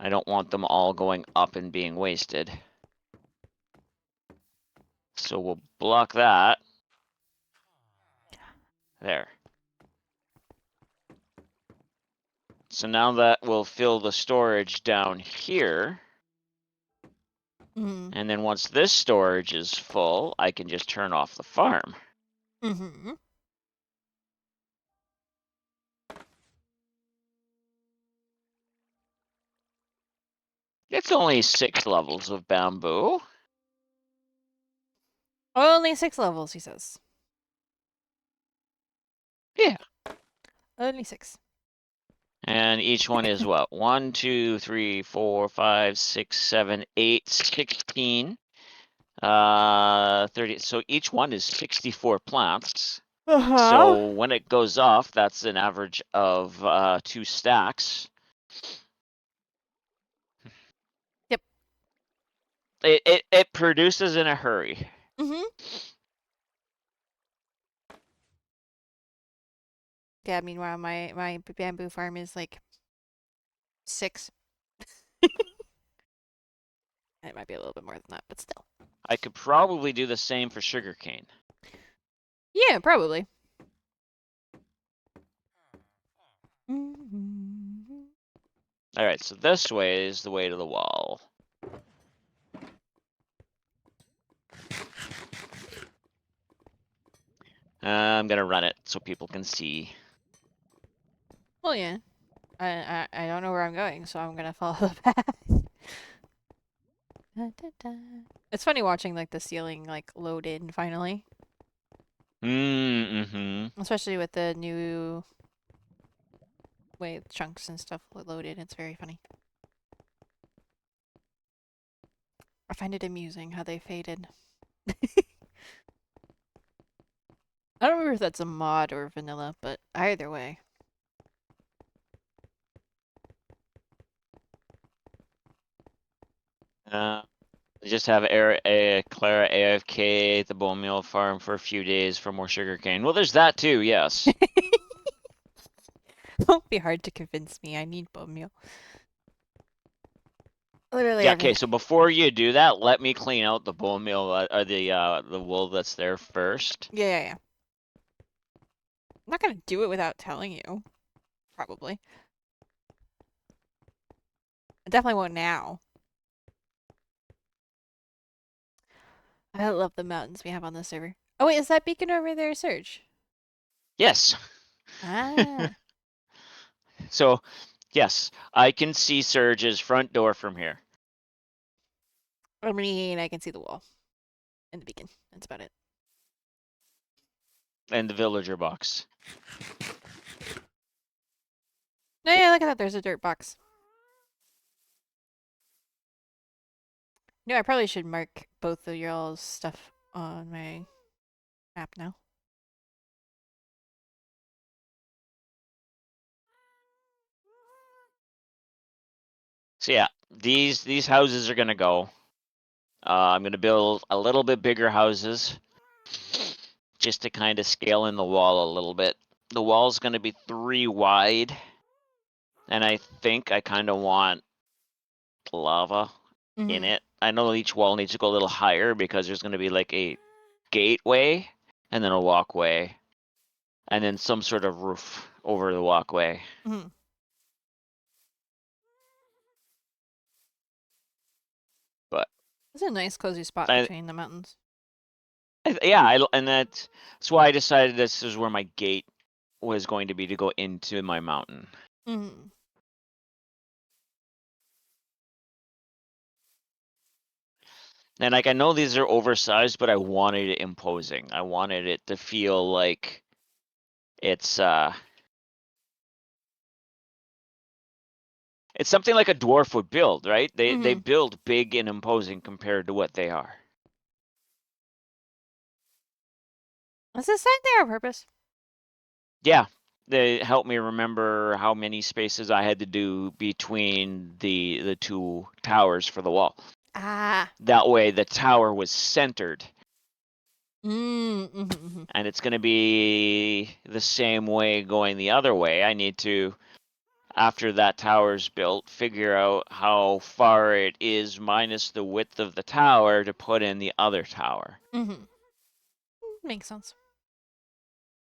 Speaker 2: I don't want them all going up and being wasted. So we'll block that. There. So now that will fill the storage down here.
Speaker 1: Mm-hmm.
Speaker 2: And then once this storage is full, I can just turn off the farm.
Speaker 1: Mm-hmm.
Speaker 2: It's only 6 levels of bamboo.
Speaker 1: Only 6 levels, he says.
Speaker 2: Yeah.
Speaker 1: Only 6.
Speaker 2: And each one is what? 1, 2, 3, 4, 5, 6, 7, 8, 16. 30. So each one is 64 plants.
Speaker 1: Uh-huh.
Speaker 2: So when it goes off, that's an average of 2 stacks.
Speaker 1: Yep.
Speaker 2: It produces in a hurry.
Speaker 1: Mm-hmm. Yeah, meanwhile, my bamboo farm is like 6. It might be a little bit more than that, but still.
Speaker 2: I could probably do the same for sugarcane.
Speaker 1: Yeah, probably. Mm-hmm.
Speaker 2: All right, so this way is the way to the wall. I'm gonna run it so people can see.
Speaker 1: Well, yeah. I don't know where I'm going, so I'm gonna follow the path. Da, da, da. It's funny watching like the ceiling like load in finally,
Speaker 2: Mm-hmm.
Speaker 1: especially with the new way chunks and stuff load in. It's very funny. I find it amusing how they faded. I don't remember if that's a mod or vanilla, but either way.
Speaker 2: Just have Clara AFK at the bone meal farm for a few days for more sugarcane. Well, there's that too, yes.
Speaker 1: Won't be hard to convince me. I need bone meal. Literally
Speaker 2: Yeah, okay,
Speaker 1: everything.
Speaker 2: so before you do that, let me clean out the bone meal, or the wool that's there first.
Speaker 1: Yeah. I'm not gonna do it without telling you. Probably. I definitely won't now. I love the mountains we have on this server. Oh wait, is that beacon over there, Surge?
Speaker 2: Yes.
Speaker 1: Ah.
Speaker 2: So, yes, I can see Surge's front door from here.
Speaker 1: I mean, I can see the wall and the beacon. That's about it.
Speaker 2: And the villager box.
Speaker 1: No, yeah, look at that. There's a dirt box. No, I probably should mark both of y'all's stuff on my map now.
Speaker 2: So yeah, these houses are gonna go. I'm gonna build a little bit bigger houses, just to kind of scale in the wall a little bit. The wall's gonna be 3 wide, and I think I kind of want lava in
Speaker 1: Mm-hmm.
Speaker 2: it. I know each wall needs to go a little higher because there's gonna be like a gateway and then a walkway, and then some sort of roof over the walkway.
Speaker 1: Mm-hmm.
Speaker 2: But
Speaker 1: It's a nice cozy spot
Speaker 2: I,
Speaker 1: between the mountains.
Speaker 2: and that's why I decided this is where my gate was going to be to go into my mountain.
Speaker 1: Mm-hmm.
Speaker 2: And like I know these are oversized, but I wanted it imposing. I wanted it to feel like it's it's something like a dwarf would build, right? They
Speaker 1: Mm-hmm.
Speaker 2: build big and imposing compared to what they are.
Speaker 1: Is this sign there on purpose?
Speaker 2: Yeah, they helped me remember how many spaces I had to do between the two towers for the wall.
Speaker 1: Ah.
Speaker 2: That way the tower was centered,
Speaker 1: Mm-hmm.
Speaker 2: and it's going to be the same way going the other way. I need to, after that tower's built, figure out how far it is minus the width of the tower to put in the other tower.
Speaker 1: Mm-hmm. Makes sense.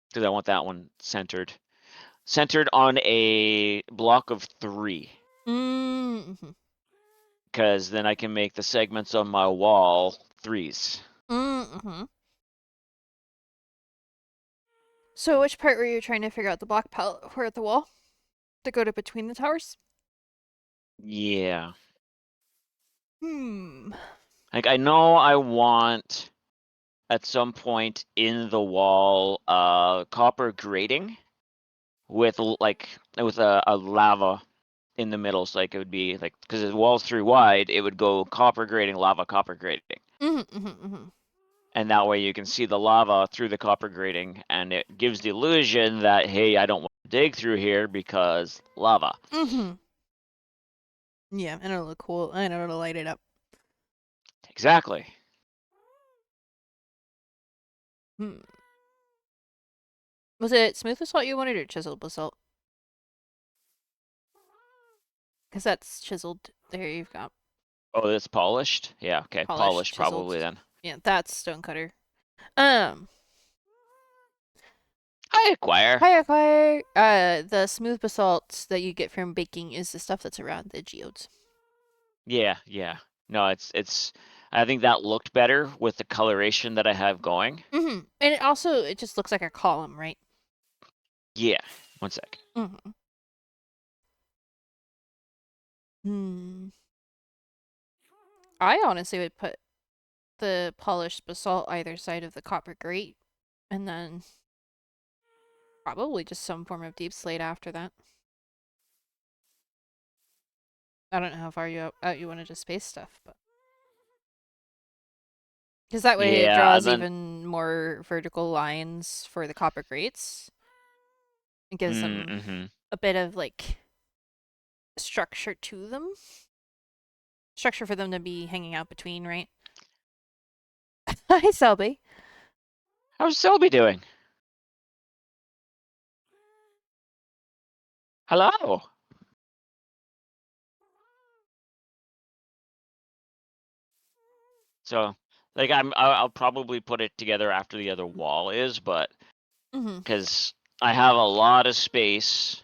Speaker 2: Because I want that one centered. Centered on a block of 3.
Speaker 1: Mm-hmm.
Speaker 2: Because then I can make the segments on my wall 3s.
Speaker 1: Mm-hmm. So which part were you trying to figure out? The block palette for the wall? To go to between the towers?
Speaker 2: Yeah.
Speaker 1: Hmm.
Speaker 2: Like I know I want at some point in the wall copper grating with a lava in the middle, so like it would be like because the wall's 3 wide, it would go copper grating, lava, copper grating,
Speaker 1: Mm-hmm. Mm-hmm.
Speaker 2: and that way you can see the lava through the copper grating, and it gives the illusion that hey, I don't want to dig through here because lava.
Speaker 1: Mm-hmm. Yeah, and it'll look cool, and it'll light it up.
Speaker 2: Exactly.
Speaker 1: Hmm. Was it smooth basalt you wanted or chiseled basalt? Because that's chiseled. There you've got
Speaker 2: Oh, it's polished? Yeah, okay.
Speaker 1: polished,
Speaker 2: Polished
Speaker 1: chiseled.
Speaker 2: probably then.
Speaker 1: Yeah, that's stonecutter. Um,
Speaker 2: I acquire.
Speaker 1: Hi, acquire. The smooth basalt that you get from baking is the stuff that's around the geodes.
Speaker 2: Yeah, yeah. No, it's I think that looked better with the coloration that I have going.
Speaker 1: Mm-hmm. And it just looks like a column, right?
Speaker 2: Yeah. One sec.
Speaker 1: Mm-hmm. Hmm. I honestly would put the polished basalt either side of the copper grate, and then probably just some form of deep slate after that. I don't know how far out you want to just space stuff, but because that way it
Speaker 2: Yeah, and
Speaker 1: draws
Speaker 2: then
Speaker 1: even more vertical lines for the copper grates. It gives them
Speaker 2: mm-hmm.
Speaker 1: a bit of like structure to them. Structure for them to be hanging out between, right? Hi, Selby.
Speaker 2: How's Selby doing? Hello. So, like, I'll probably put it together after the other wall is, but
Speaker 1: Mm-hmm.
Speaker 2: because I have a lot of space,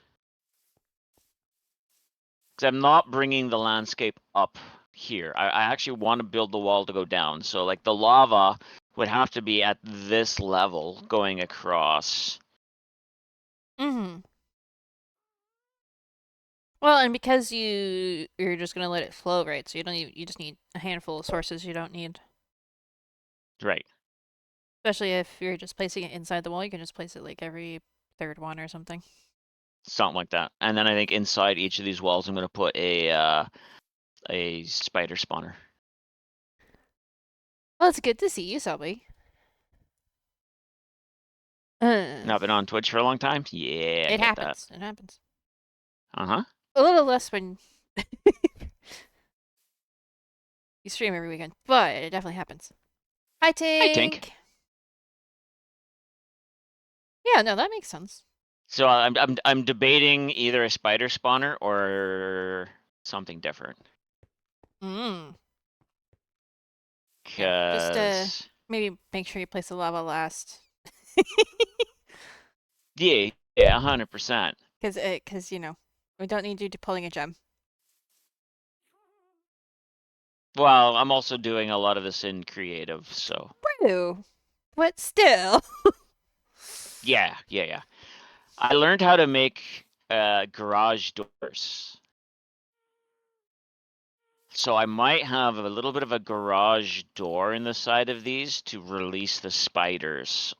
Speaker 2: because I'm not bringing the landscape up here. I actually want to build the wall to go down. So, like, the lava would have to be at this level going across.
Speaker 1: Mm-hmm. Well, and because you're just gonna let it flow, right? So you just need a handful of sources you don't need.
Speaker 2: Right.
Speaker 1: Especially if you're just placing it inside the wall, you can just place it like every third one or something.
Speaker 2: Something like that. And then I think inside each of these walls, I'm going to put a spider spawner.
Speaker 1: Well, it's good to see you, Selby.
Speaker 2: Not been on Twitch for a long time? Yeah, I
Speaker 1: It
Speaker 2: get that.
Speaker 1: happens. It happens.
Speaker 2: Uh-huh.
Speaker 1: A little less when you stream every weekend, but it definitely happens. Hi,
Speaker 2: Hi, Tink.
Speaker 1: Tink. Yeah, no, that makes sense.
Speaker 2: So I'm debating either a spider spawner or something different.
Speaker 1: Mm. Yeah, just
Speaker 2: Cause
Speaker 1: maybe make sure you place the lava last.
Speaker 2: yeah, yeah, 100%.
Speaker 1: Cause we don't need you to pulling a gem.
Speaker 2: Well, I'm also doing a lot of this in creative, so
Speaker 1: True, but still.
Speaker 2: yeah, yeah, yeah. I learned how to make garage doors. So I might have a little bit of a garage door in the side of these to release the spiders.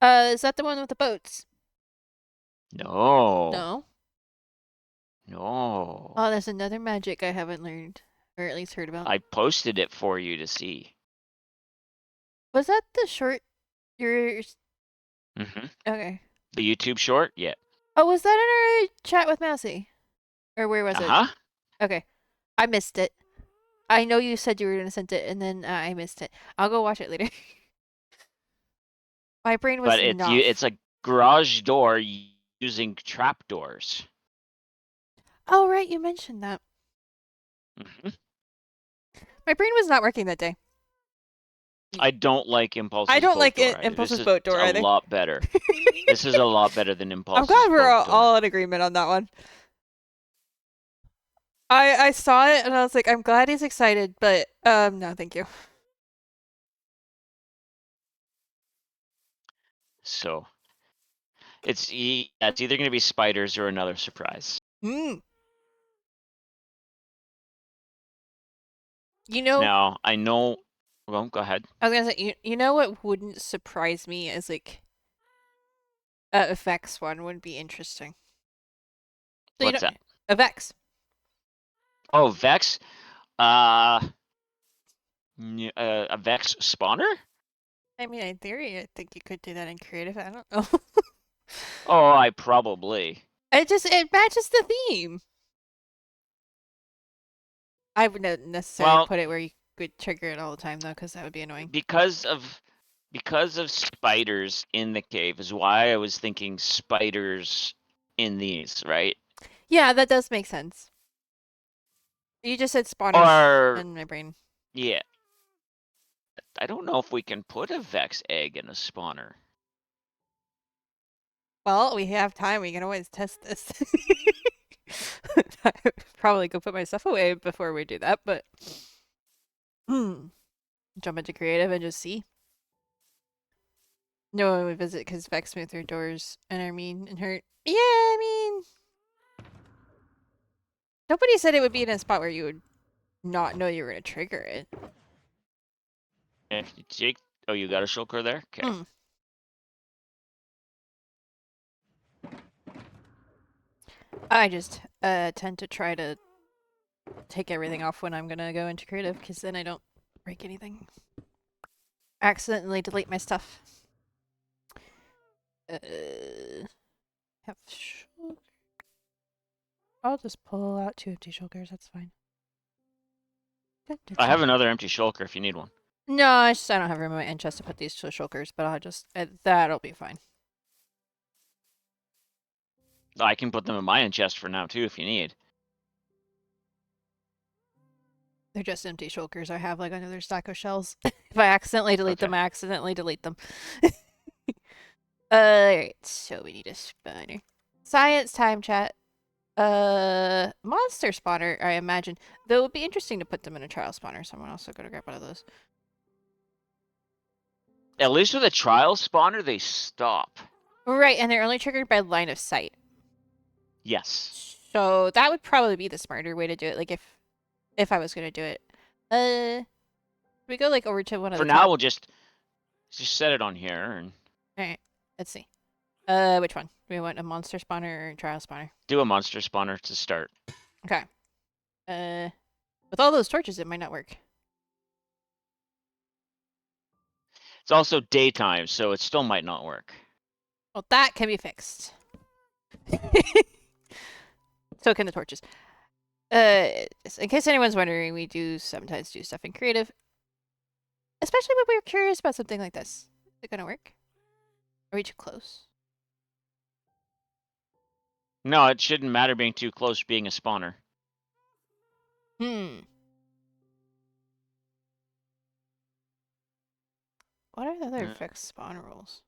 Speaker 1: Is that the one with the boats?
Speaker 2: No,
Speaker 1: No.
Speaker 2: no.
Speaker 1: Oh, there's another magic I haven't learned, or at least heard about.
Speaker 2: I posted it for you to see.
Speaker 1: Was that the short? Your
Speaker 2: Hmm.
Speaker 1: okay.
Speaker 2: The YouTube short? Yeah.
Speaker 1: Oh, was that in our chat with Mousy? Or where was it?
Speaker 2: Uh-huh.
Speaker 1: Okay, I missed it. I know you said you were gonna send it, and then I missed it. I'll go watch it later. My brain
Speaker 2: But
Speaker 1: was not.
Speaker 2: it's a garage door using trap doors.
Speaker 1: Oh, right, you mentioned that.
Speaker 2: Hmm.
Speaker 1: My brain was not working that day.
Speaker 2: I don't like
Speaker 1: I
Speaker 2: Impulse's
Speaker 1: don't
Speaker 2: boat
Speaker 1: like
Speaker 2: door either. This
Speaker 1: Impulse's
Speaker 2: is
Speaker 1: boat door
Speaker 2: a
Speaker 1: either.
Speaker 2: lot better. This is a lot better than
Speaker 1: I'm
Speaker 2: Impulse's
Speaker 1: glad we're
Speaker 2: boat door.
Speaker 1: all in agreement on that one. I saw it and I was like, I'm glad he's excited, but no, thank you.
Speaker 2: So it's either going to be spiders or another surprise.
Speaker 1: Mm. You
Speaker 2: So
Speaker 1: know,
Speaker 2: now I know. Well, go ahead.
Speaker 1: I was gonna say, you know what wouldn't surprise me is like a Vex one would be interesting. So you know,
Speaker 2: What's that?
Speaker 1: a Vex.
Speaker 2: Oh, Vex. Uh, a Vex spawner?
Speaker 1: I mean, in theory, I think you could do that in creative. I don't know.
Speaker 2: Oh, I probably.
Speaker 1: It matches the theme. I wouldn't necessarily
Speaker 2: Well,
Speaker 1: put it where you we'd trigger it all the time though, because that would be annoying.
Speaker 2: Because of spiders in the cave is why I was thinking spiders in these, right?
Speaker 1: Yeah, that does make sense. You just said spawners
Speaker 2: Or
Speaker 1: in my brain.
Speaker 2: yeah, I don't know if we can put a Vex egg in a spawner.
Speaker 1: Well, we have time. We can always test this. I would probably go put my stuff away before we do that, but jump into creative and just see. No one would visit because Vex moved through doors and are mean and hurt. Yeah, I mean, nobody said it would be in a spot where you would not know you were going to trigger it.
Speaker 2: If you take, oh, you got a shulker there? Okay.
Speaker 1: Mm. I just tend to try to take everything off when I'm going to go into creative because then I don't break anything. Accidentally delete my stuff. Have I'll just pull out 2 empty shulkers. That's fine.
Speaker 2: I have another empty shulker if you need one.
Speaker 1: No, it's just I don't have room in my end chest to put these 2 shulkers, but I'll just that'll be fine.
Speaker 2: I can put them in my end chest for now too if you need.
Speaker 1: They're just empty shulkers. I have like another stack of shells. If I accidentally delete them, I accidentally delete them. Alright, so we need a spawner. Science time, chat. Monster spawner, I imagine. Though it would be interesting to put them in a trial spawner. Someone else will go to grab one of those.
Speaker 2: At least with a trial spawner, they stop.
Speaker 1: Right, and they're only triggered by line of sight.
Speaker 2: Yes.
Speaker 1: So that would probably be the smarter way to do it. Like if I was gonna do it. We go like over to one of
Speaker 2: For
Speaker 1: the
Speaker 2: now,
Speaker 1: top.
Speaker 2: we'll just set it on here and.
Speaker 1: Alright, let's see. Which one? Do we want a monster spawner or a trial spawner?
Speaker 2: Do a monster spawner to start.
Speaker 1: Okay. With all those torches, it might not work.
Speaker 2: It's also daytime, so it still might not work.
Speaker 1: Well, that can be fixed. So can the torches. In case anyone's wondering, we do sometimes do stuff in creative. Especially when we're curious about something like this. Is it gonna work? Are we too close?
Speaker 2: No, it shouldn't matter being too close being a spawner.
Speaker 1: What are the other fixed spawn rules?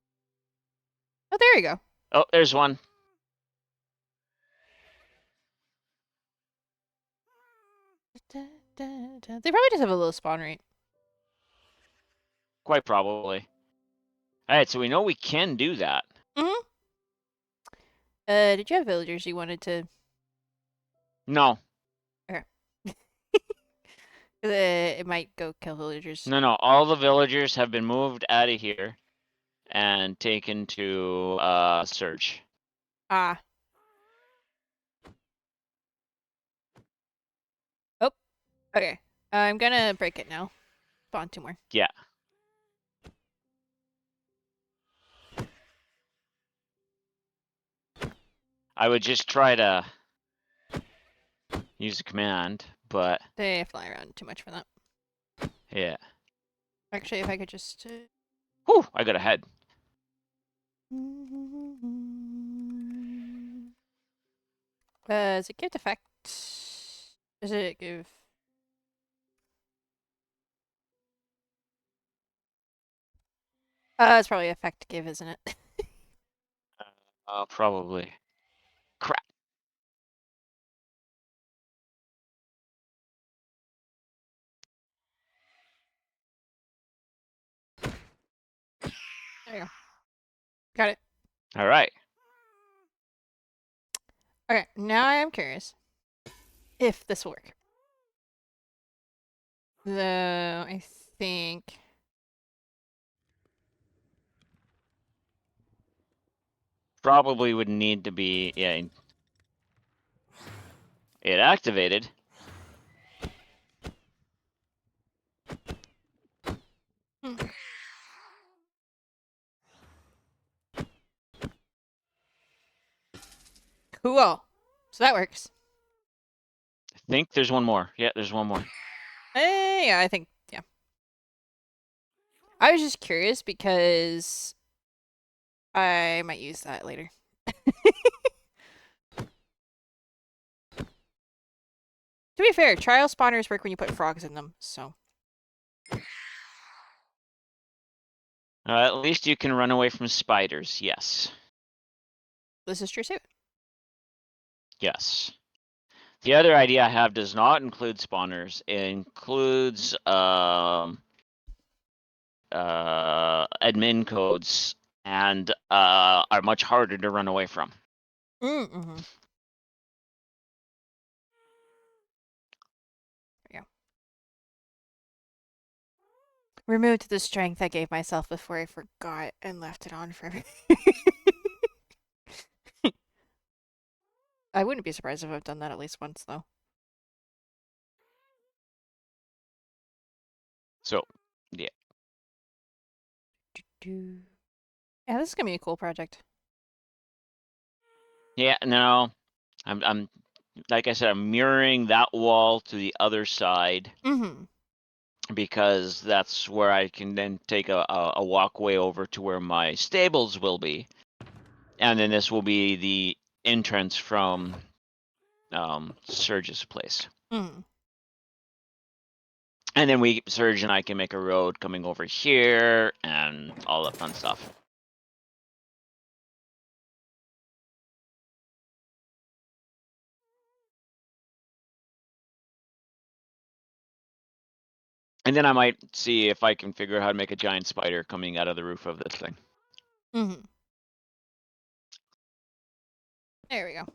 Speaker 1: Oh, there you go.
Speaker 2: Oh, there's one.
Speaker 1: They probably just have a low spawn rate.
Speaker 2: Quite probably. Alright, so we know we can do that.
Speaker 1: Mm-hmm. Did you have villagers you wanted to...
Speaker 2: No.
Speaker 1: Okay. It might go kill villagers.
Speaker 2: No. All the villagers have been moved out of here and taken to search.
Speaker 1: Ah. Oh. Okay. I'm gonna break it now. Spawn 2 more.
Speaker 2: Yeah. I would just try to use a command, but
Speaker 1: They fly around too much for that.
Speaker 2: yeah.
Speaker 1: Actually, if I could just...
Speaker 2: Whew, I got ahead.
Speaker 1: Does it give effect? Does it give... it's probably effect give, isn't it?
Speaker 2: Probably. Crap.
Speaker 1: There you go. Got it.
Speaker 2: All right.
Speaker 1: Okay, now I am curious if this will work. Though, I think...
Speaker 2: Probably would need to be, yeah. It activated.
Speaker 1: Cool. So that works.
Speaker 2: I think there's one more. Yeah, there's one more.
Speaker 1: Yeah, I think I was just curious because I might use that later. To be fair, trial spawners work when you put frogs in them, so.
Speaker 2: At least you can run away from spiders, yes.
Speaker 1: This is true too.
Speaker 2: Yes. The other idea I have does not include spawners. It includes admin codes and are much harder to run away from.
Speaker 1: Mm-hmm. There we go. Removed the strength I gave myself before I forgot and left it on for everything. I wouldn't be surprised if I've done that at least once, though.
Speaker 2: So, yeah.
Speaker 1: Yeah, this is gonna be a cool project.
Speaker 2: Yeah, no. I'm like I said, I'm mirroring that wall to the other side
Speaker 1: Mm-hmm.
Speaker 2: because that's where I can then take a walkway over to where my stables will be. And then this will be the entrance from Surge's place.
Speaker 1: Mm-hmm.
Speaker 2: And then Surge and I can make a road coming over here and all that fun stuff. And then I might see if I can figure out how to make a giant spider coming out of the roof of this thing.
Speaker 1: Mm-hmm. There we go.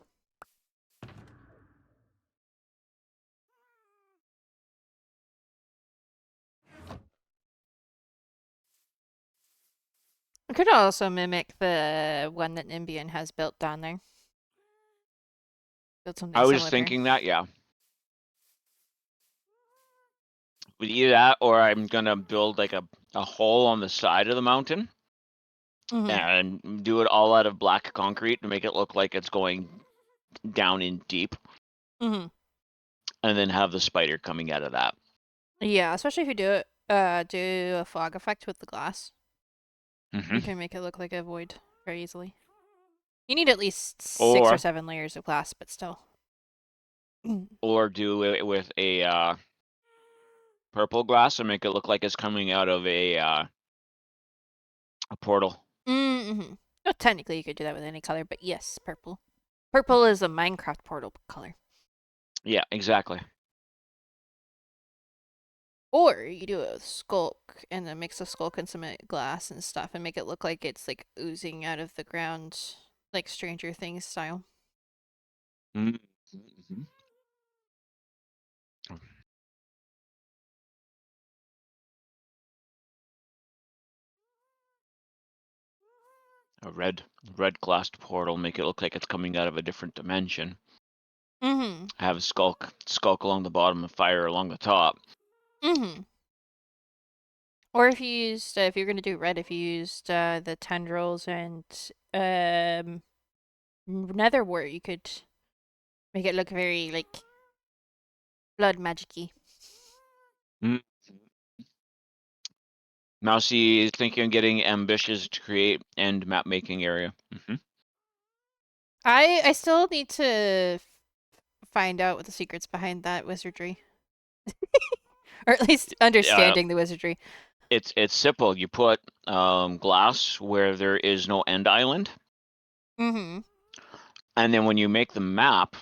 Speaker 1: I could also mimic the one that Nimbian has built down there. Build something
Speaker 2: I was
Speaker 1: similar
Speaker 2: just
Speaker 1: there.
Speaker 2: thinking that, yeah. With either that or I'm gonna build like a hole on the side of the mountain
Speaker 1: Mm-hmm.
Speaker 2: and do it all out of black concrete to make it look like it's going down in deep.
Speaker 1: Mm-hmm.
Speaker 2: And then have the spider coming out of that.
Speaker 1: Yeah, especially if you do a fog effect with the glass.
Speaker 2: Mm-hmm.
Speaker 1: You can make it look like a void very easily. You need at least 6 or
Speaker 2: Or
Speaker 1: 7 layers of glass, but still.
Speaker 2: or do it with a purple glass and make it look like it's coming out of a portal.
Speaker 1: Mm-hmm. No, technically you could do that with any color, but yes, purple. Purple is a Minecraft portal color.
Speaker 2: Yeah, exactly.
Speaker 1: Or you do it with Skulk and then mix the Skulk and some glass and stuff and make it look like it's like oozing out of the ground, like Stranger Things style.
Speaker 2: Mm-hmm. A red glassed portal, make it look like it's coming out of a different dimension.
Speaker 1: Mm-hmm.
Speaker 2: Have a skulk along the bottom and fire along the top.
Speaker 1: Mm-hmm. Or if you used, if you're gonna do red, if you used the tendrils and netherwort, you could make it look very like blood magic-y.
Speaker 2: Mm. Mousy is thinking of getting ambitious to create end map making area. Mm-hmm.
Speaker 1: I still need to find out what the secrets behind that wizardry, or at least understanding the wizardry.
Speaker 2: It's simple. You put glass where there is no end island,
Speaker 1: Mm-hmm.
Speaker 2: and then when you make the map,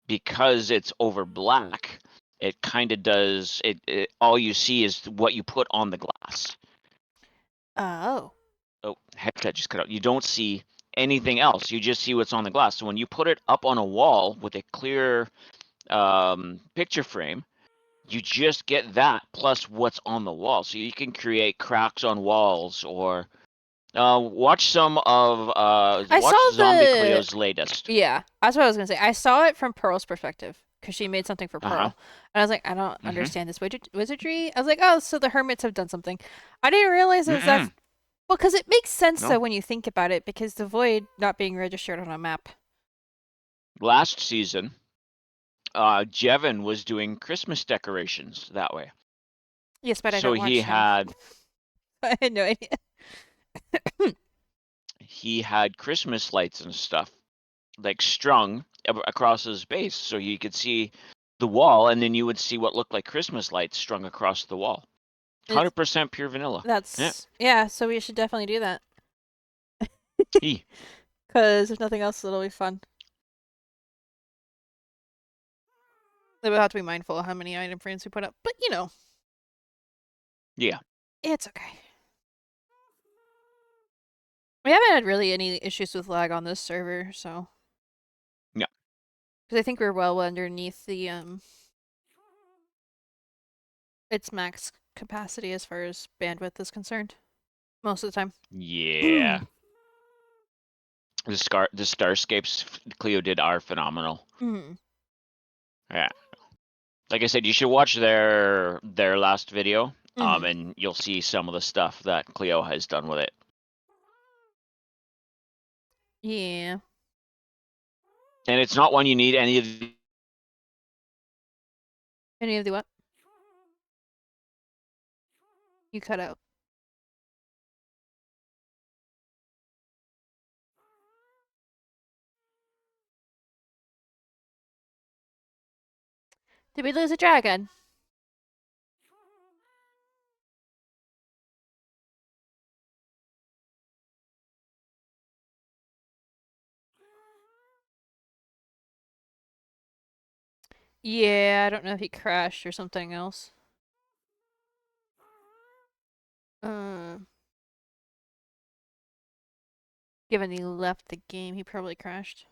Speaker 2: because it's over black, it kind of does it. All you see is what you put on the glass.
Speaker 1: Oh.
Speaker 2: Oh, heck, that just cut out. You don't see anything else. You just see what's on the glass. So when you put it up on a wall with a clear picture frame, you just get that plus what's on the wall. So you can create cracks on walls or watch some of
Speaker 1: I saw
Speaker 2: watch Zombie
Speaker 1: the
Speaker 2: Cleo's latest.
Speaker 1: Yeah, that's what I was gonna say. I saw it from Pearl's perspective because she made something for
Speaker 2: Uh-huh.
Speaker 1: Pearl, and I was like, I don't
Speaker 2: Mm-hmm.
Speaker 1: understand this wizardry. I was like, oh, so the hermits have done something. I didn't realize it was that.
Speaker 2: Mm-mm.
Speaker 1: Well, because it makes sense
Speaker 2: No.
Speaker 1: though when you think about it, because the void not being registered on a map.
Speaker 2: Last season, Jevin was doing Christmas decorations that way.
Speaker 1: Yes, but I
Speaker 2: So
Speaker 1: don't
Speaker 2: he
Speaker 1: watch him.
Speaker 2: had
Speaker 1: I had no idea.
Speaker 2: He had Christmas lights and stuff like strung across his base, so you could see the wall, and then you would see what looked like Christmas lights strung across the wall.
Speaker 1: It's
Speaker 2: 100% pure vanilla. Yeah.
Speaker 1: yeah. So we should definitely do that.
Speaker 2: He.
Speaker 1: Because if nothing else, it'll be fun. We'll have to be mindful of how many item frames we put up, but
Speaker 2: Yeah.
Speaker 1: it's okay. We haven't had really any issues with lag on this server, so.
Speaker 2: Yeah.
Speaker 1: Because I think we're well underneath the its max capacity as far as bandwidth is concerned. Most of the time.
Speaker 2: Yeah. The Starscapes Cleo did are phenomenal.
Speaker 1: Mm.
Speaker 2: Yeah. Like I said, you should watch their last video,
Speaker 1: Mhm.
Speaker 2: and you'll see some of the stuff that Cleo has done with it.
Speaker 1: Yeah.
Speaker 2: And it's not one you need any of the
Speaker 1: Any of the what? You cut out. Did we lose a dragon? Yeah, I don't know if he crashed or something else. Uh, Given he left the game, he probably crashed.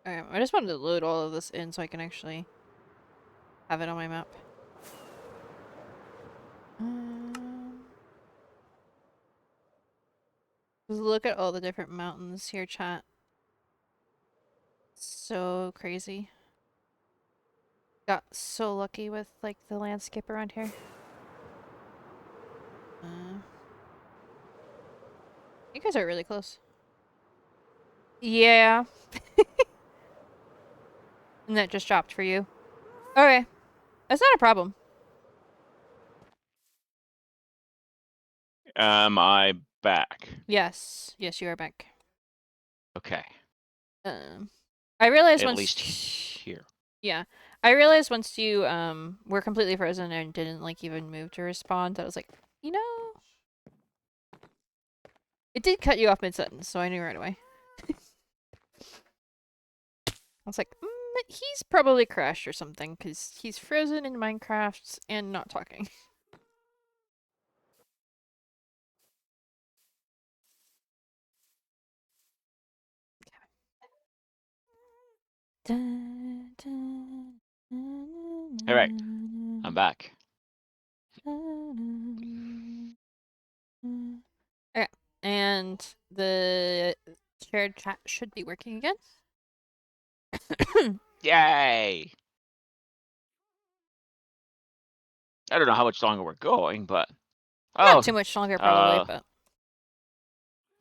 Speaker 1: Alright, I just wanted to load all of this in so I can actually have it on my map. Just look at all the different mountains here, chat. So crazy. Got so lucky with like the landscape around here. You guys are really close. Yeah. And that just dropped for you. Okay. That's not a problem.
Speaker 2: Am I back?
Speaker 1: Yes. Yes, you are back.
Speaker 2: Okay.
Speaker 1: Um, I realized
Speaker 2: At
Speaker 1: once.
Speaker 2: least here.
Speaker 1: Yeah, I realized once you were completely frozen and didn't like even move to respond, that I was like, you know, it did cut you off mid sentence, so I knew right away. I was like, he's probably crashed or something because he's frozen in Minecraft and not talking.
Speaker 2: All right. I'm back.
Speaker 1: Okay, and the shared chat should be working again.
Speaker 2: Yay! I don't know how much longer we're going, but
Speaker 1: Not too much longer, probably, but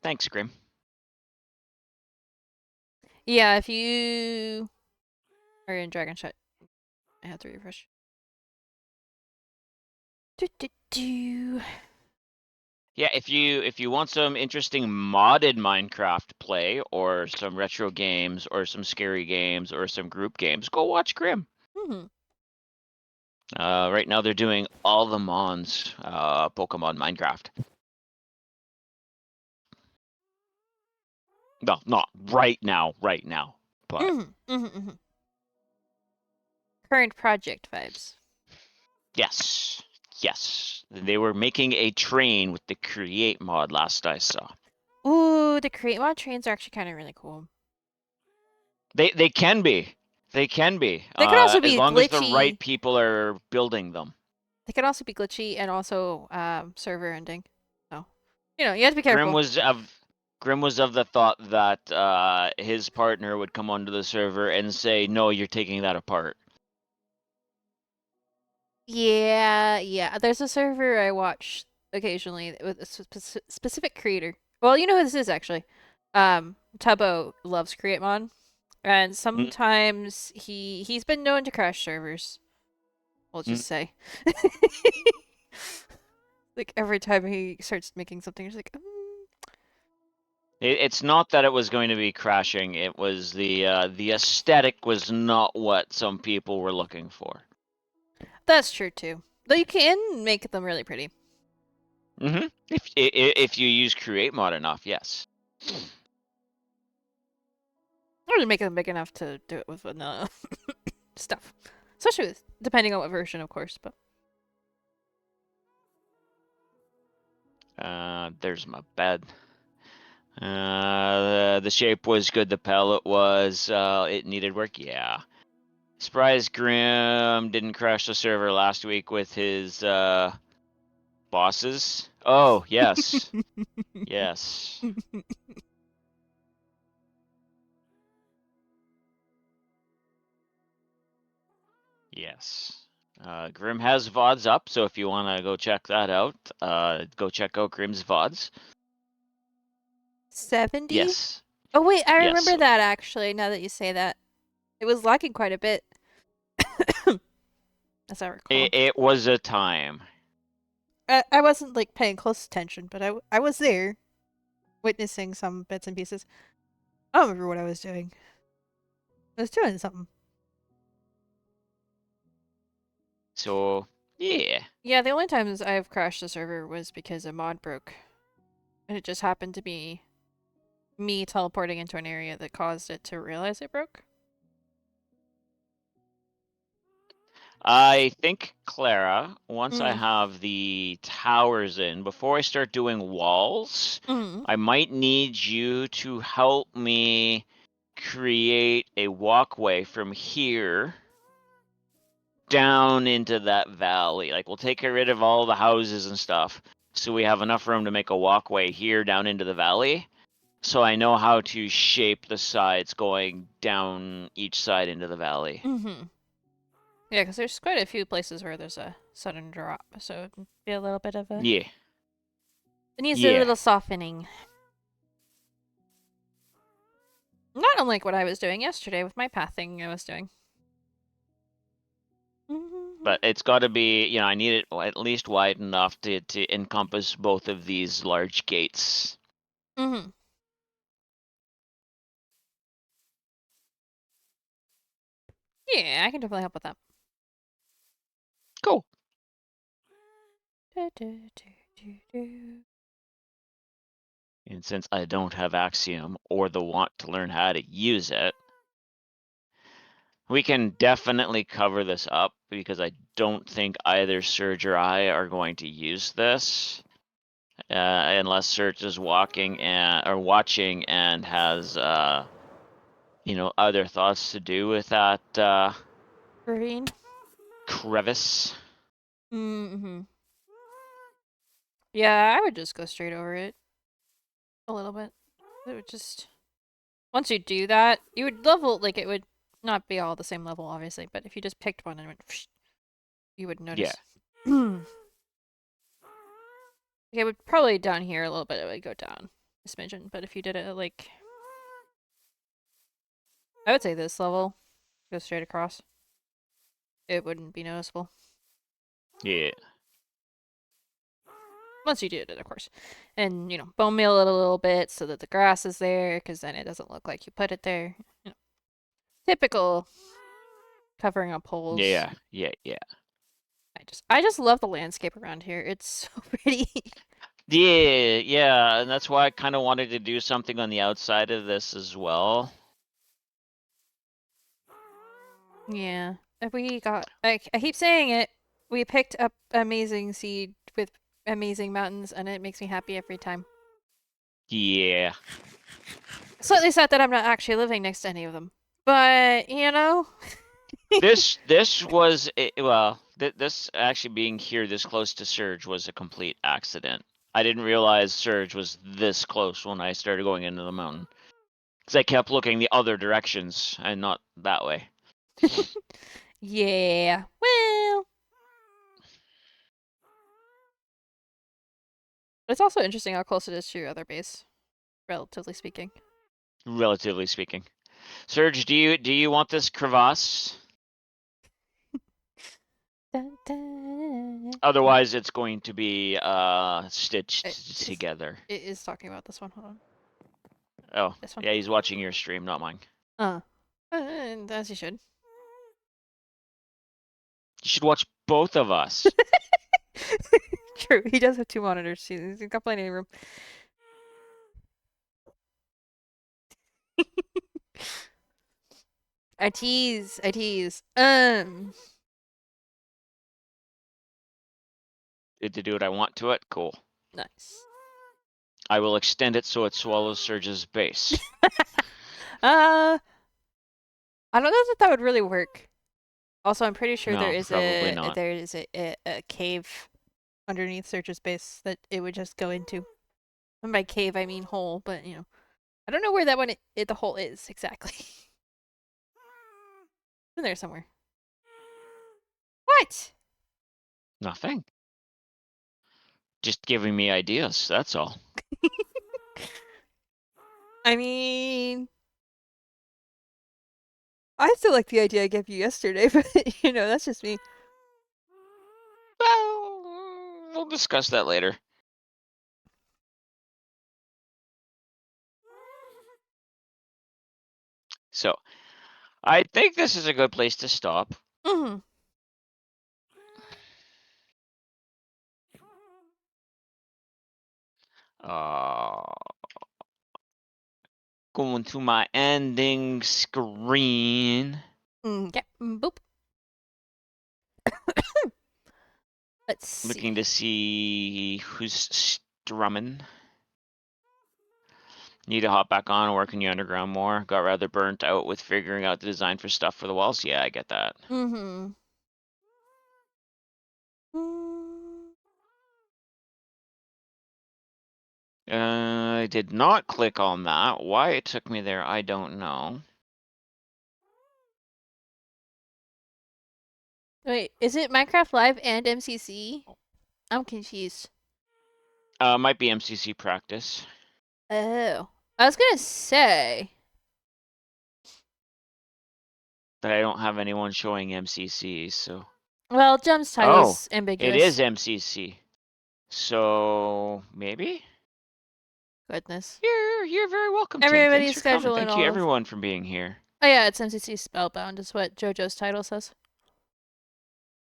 Speaker 2: thanks, Grim.
Speaker 1: yeah, if you are in Dragon Chat, I have to refresh.
Speaker 2: Yeah, if you want some interesting modded Minecraft play, or some retro games, or some scary games, or some group games, go watch Grim. Right now they're doing all the Mons Pokemon Minecraft. No, not right now, but
Speaker 1: Current project vibes.
Speaker 2: yes, they were making a train with the Create mod last I saw.
Speaker 1: Ooh, the Create mod trains are actually kind of really cool.
Speaker 2: They can be. They can be.
Speaker 1: They could also
Speaker 2: As
Speaker 1: be
Speaker 2: long as the
Speaker 1: glitchy.
Speaker 2: right people are building them.
Speaker 1: They could also be glitchy and also server ending. So, you have to be careful.
Speaker 2: Grim was of the thought that his partner would come onto the server and say, "No, you're taking that apart."
Speaker 1: Yeah. There's a server I watch occasionally with a specific creator. Well, you know who this is actually. Tubbo loves create mod, and
Speaker 2: Mm,
Speaker 1: sometimes he's been known to crash servers. We'll
Speaker 2: mm.
Speaker 1: just say. Like every time he starts making something, he's like,
Speaker 2: It's not that it was going to be crashing. It was the aesthetic was not what some people were looking for.
Speaker 1: That's true too. Though you can make them really pretty.
Speaker 2: If you use create mod enough, yes.
Speaker 1: Or to make them big enough to do it with vanilla stuff. Especially with, depending on what version, of course, but
Speaker 2: There's my bed. The shape was good. The palette was. It needed work. Yeah. Surprise Grim didn't crash the server last week with his bosses. Oh yes, yes, yes. Grim has VODs up, so if you want to go check that out, go check out Grim's VODs.
Speaker 1: 70?
Speaker 2: Yes,
Speaker 1: Oh wait, I
Speaker 2: yes.
Speaker 1: remember that actually, now that you say that. It was lagging quite a bit, as I recall.
Speaker 2: It was a time.
Speaker 1: I wasn't like paying close attention, but I was there, witnessing some bits and pieces. I don't remember what I was doing. I was doing something.
Speaker 2: So yeah.
Speaker 1: Yeah, the only times I've crashed the server was because a mod broke. And it just happened to be me teleporting into an area that caused it to realize it broke.
Speaker 2: I think, Clara, once I
Speaker 1: Mm.
Speaker 2: have the towers in, before I start doing walls,
Speaker 1: Mm.
Speaker 2: I might need you to help me create a walkway from here down into that valley. Like, we'll take rid of all the houses and stuff, so we have enough room to make a walkway here down into the valley. So I know how to shape the sides going down each side into the valley.
Speaker 1: Mm-hmm. Yeah, because there's quite a few places where there's a sudden drop, so it'd be a little bit of a.
Speaker 2: Yeah,
Speaker 1: It needs a
Speaker 2: yeah.
Speaker 1: little softening. Not unlike what I was doing yesterday with my pathing I was doing.
Speaker 2: But it's got to be, I need it at least wide enough to encompass both of these large gates.
Speaker 1: Mm-hmm. Yeah, I can definitely help with that.
Speaker 2: Cool.
Speaker 1: Do, do, do, do, do.
Speaker 2: And since I don't have Axiom or the want to learn how to use it, we can definitely cover this up because I don't think either Serge or I are going to use this. Unless Serge is walking or watching and has other thoughts to do with that
Speaker 1: Green.
Speaker 2: crevice.
Speaker 1: Mm-hmm. Yeah, I would just go straight over it a little bit. It would just once you do that, you would level like it would not be all the same level, obviously, but if you just picked one and went, you would
Speaker 2: Yeah,
Speaker 1: notice. Okay, it would probably down here a little bit. It would go down a smidgen, but if you did it like, I would say this level, go straight across, it wouldn't be noticeable.
Speaker 2: yeah,
Speaker 1: Once you did it, of course. And, bone meal it a little bit so that the grass is there, because then it doesn't look like you put it there. Typical covering up holes.
Speaker 2: yeah, yeah, yeah.
Speaker 1: I just love the landscape around here. It's so pretty.
Speaker 2: Yeah, yeah, and that's why I kind of wanted to do something on the outside of this as well.
Speaker 1: Yeah. We got, I keep saying it, we picked up amazing seed with amazing mountains, and it makes me happy every time.
Speaker 2: Yeah.
Speaker 1: Slightly sad that I'm not actually living next to any of them. But,
Speaker 2: This was well, this actually being here this close to Surge was a complete accident. I didn't realize Surge was this close when I started going into the mountain. Because I kept looking the other directions and not that way.
Speaker 1: yeah. Well, it's also interesting how close it is to your other base. relatively speaking.
Speaker 2: Relatively speaking. Serge, do you want this crevasse?
Speaker 1: Dun, dun.
Speaker 2: Otherwise, it's going to be
Speaker 1: It
Speaker 2: stitched together.
Speaker 1: It is talking about this one. Hold on.
Speaker 2: Oh,
Speaker 1: This one.
Speaker 2: yeah, he's watching your stream, not mine.
Speaker 1: And as you should.
Speaker 2: You should watch both of us.
Speaker 1: True, he does have 2 monitors. He's got plenty of room. I tease.
Speaker 2: Did to do what I want to it? Cool.
Speaker 1: Nice.
Speaker 2: I will extend it so it swallows Serge's base.
Speaker 1: I don't know that that would really work. Also, I'm pretty sure
Speaker 2: No, probably not.
Speaker 1: there is a cave underneath Search's base that it would just go into. And by cave, I mean hole, but you know, I don't know where that one the hole is exactly. It's in there somewhere. What?
Speaker 2: Nothing. Just giving me ideas, that's all.
Speaker 1: I mean, I still like the idea I gave you yesterday, but you know, that's just me.
Speaker 2: Well, we'll discuss that later. So, I think this is a good place to stop.
Speaker 1: Mm-hmm.
Speaker 2: Going to my ending screen.
Speaker 1: Yeah. Boop. Let's see.
Speaker 2: Looking to see who's strumming. Need to hop back on, work in the underground more. Got rather burnt out with figuring out the design for stuff for the walls. Yeah, I get that.
Speaker 1: Mm-hmm.
Speaker 2: I did not click on that. Why it took me there, I don't know.
Speaker 1: Wait, is it Minecraft Live and MCC? I'm confused.
Speaker 2: Might be MCC practice.
Speaker 1: Oh. I was gonna say.
Speaker 2: But I don't have anyone showing MCC, so.
Speaker 1: Well, Jem's title's
Speaker 2: Oh,
Speaker 1: ambiguous.
Speaker 2: it is MCC. So, maybe?
Speaker 1: Goodness.
Speaker 2: You're very welcome, Tim.
Speaker 1: Everybody's
Speaker 2: Thanks for coming.
Speaker 1: scheduling
Speaker 2: Thank you,
Speaker 1: all of...
Speaker 2: everyone, for being here.
Speaker 1: Oh yeah, it's MCC Spellbound is what JoJo's title says.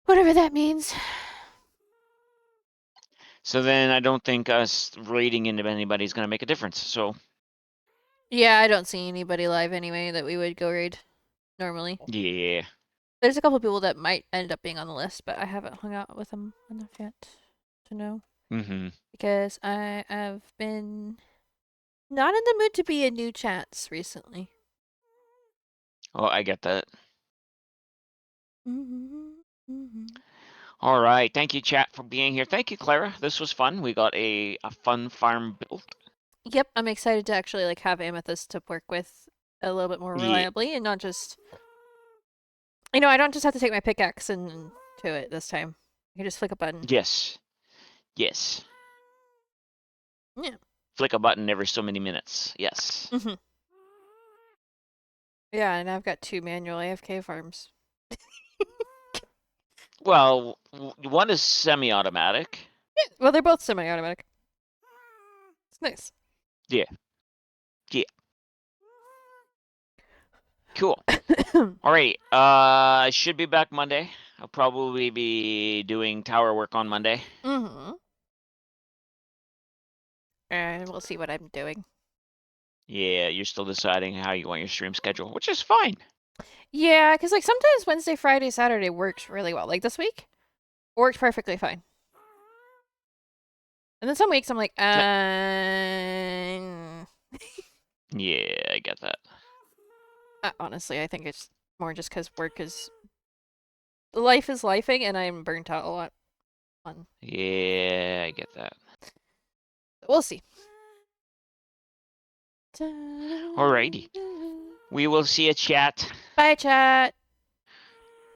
Speaker 1: Whatever that means.
Speaker 2: So then I don't think us raiding into anybody's going to make a difference, so.
Speaker 1: Yeah, I don't see anybody live anyway that we would go raid normally.
Speaker 2: Yeah.
Speaker 1: There's a couple people that might end up being on the list, but I haven't hung out with them enough yet to know.
Speaker 2: Mm-hmm.
Speaker 1: Because I have been not in the mood to be in new chats recently.
Speaker 2: Oh, I get that.
Speaker 1: Mm-hmm.
Speaker 2: All right. Thank you, chat, for being here. Thank you, Clara. This was fun. We got a fun farm built.
Speaker 1: Yep, I'm excited to actually like have amethyst to work with a little bit more reliably and not just... You know, I don't just have to take my pickaxe and to it this time. I can just flick a button.
Speaker 2: Yes. Yes.
Speaker 1: Yeah.
Speaker 2: Flick a button every so many minutes. Yes.
Speaker 1: Mm-hmm. Yeah, and I've got 2 manual AFK farms.
Speaker 2: Well, one is semi-automatic.
Speaker 1: Yeah, well, they're both semi-automatic. It's nice.
Speaker 2: Yeah. Yeah. Cool. All right. I should be back Monday. I'll probably be doing tower work on Monday.
Speaker 1: Mm-hmm. And we'll see what I'm doing.
Speaker 2: Yeah, you're still deciding how you want your stream schedule, which is fine.
Speaker 1: Yeah, because like sometimes Wednesday, Friday, Saturday works really well. Like this week, worked perfectly fine. And then some weeks I'm like,
Speaker 2: Yeah, I get that.
Speaker 1: honestly, I think it's more just because work is... Life is lifing, and I'm burnt out a lot.
Speaker 2: Yeah, I get that.
Speaker 1: We'll see.
Speaker 2: Alrighty. We will see you, chat.
Speaker 1: Bye, chat.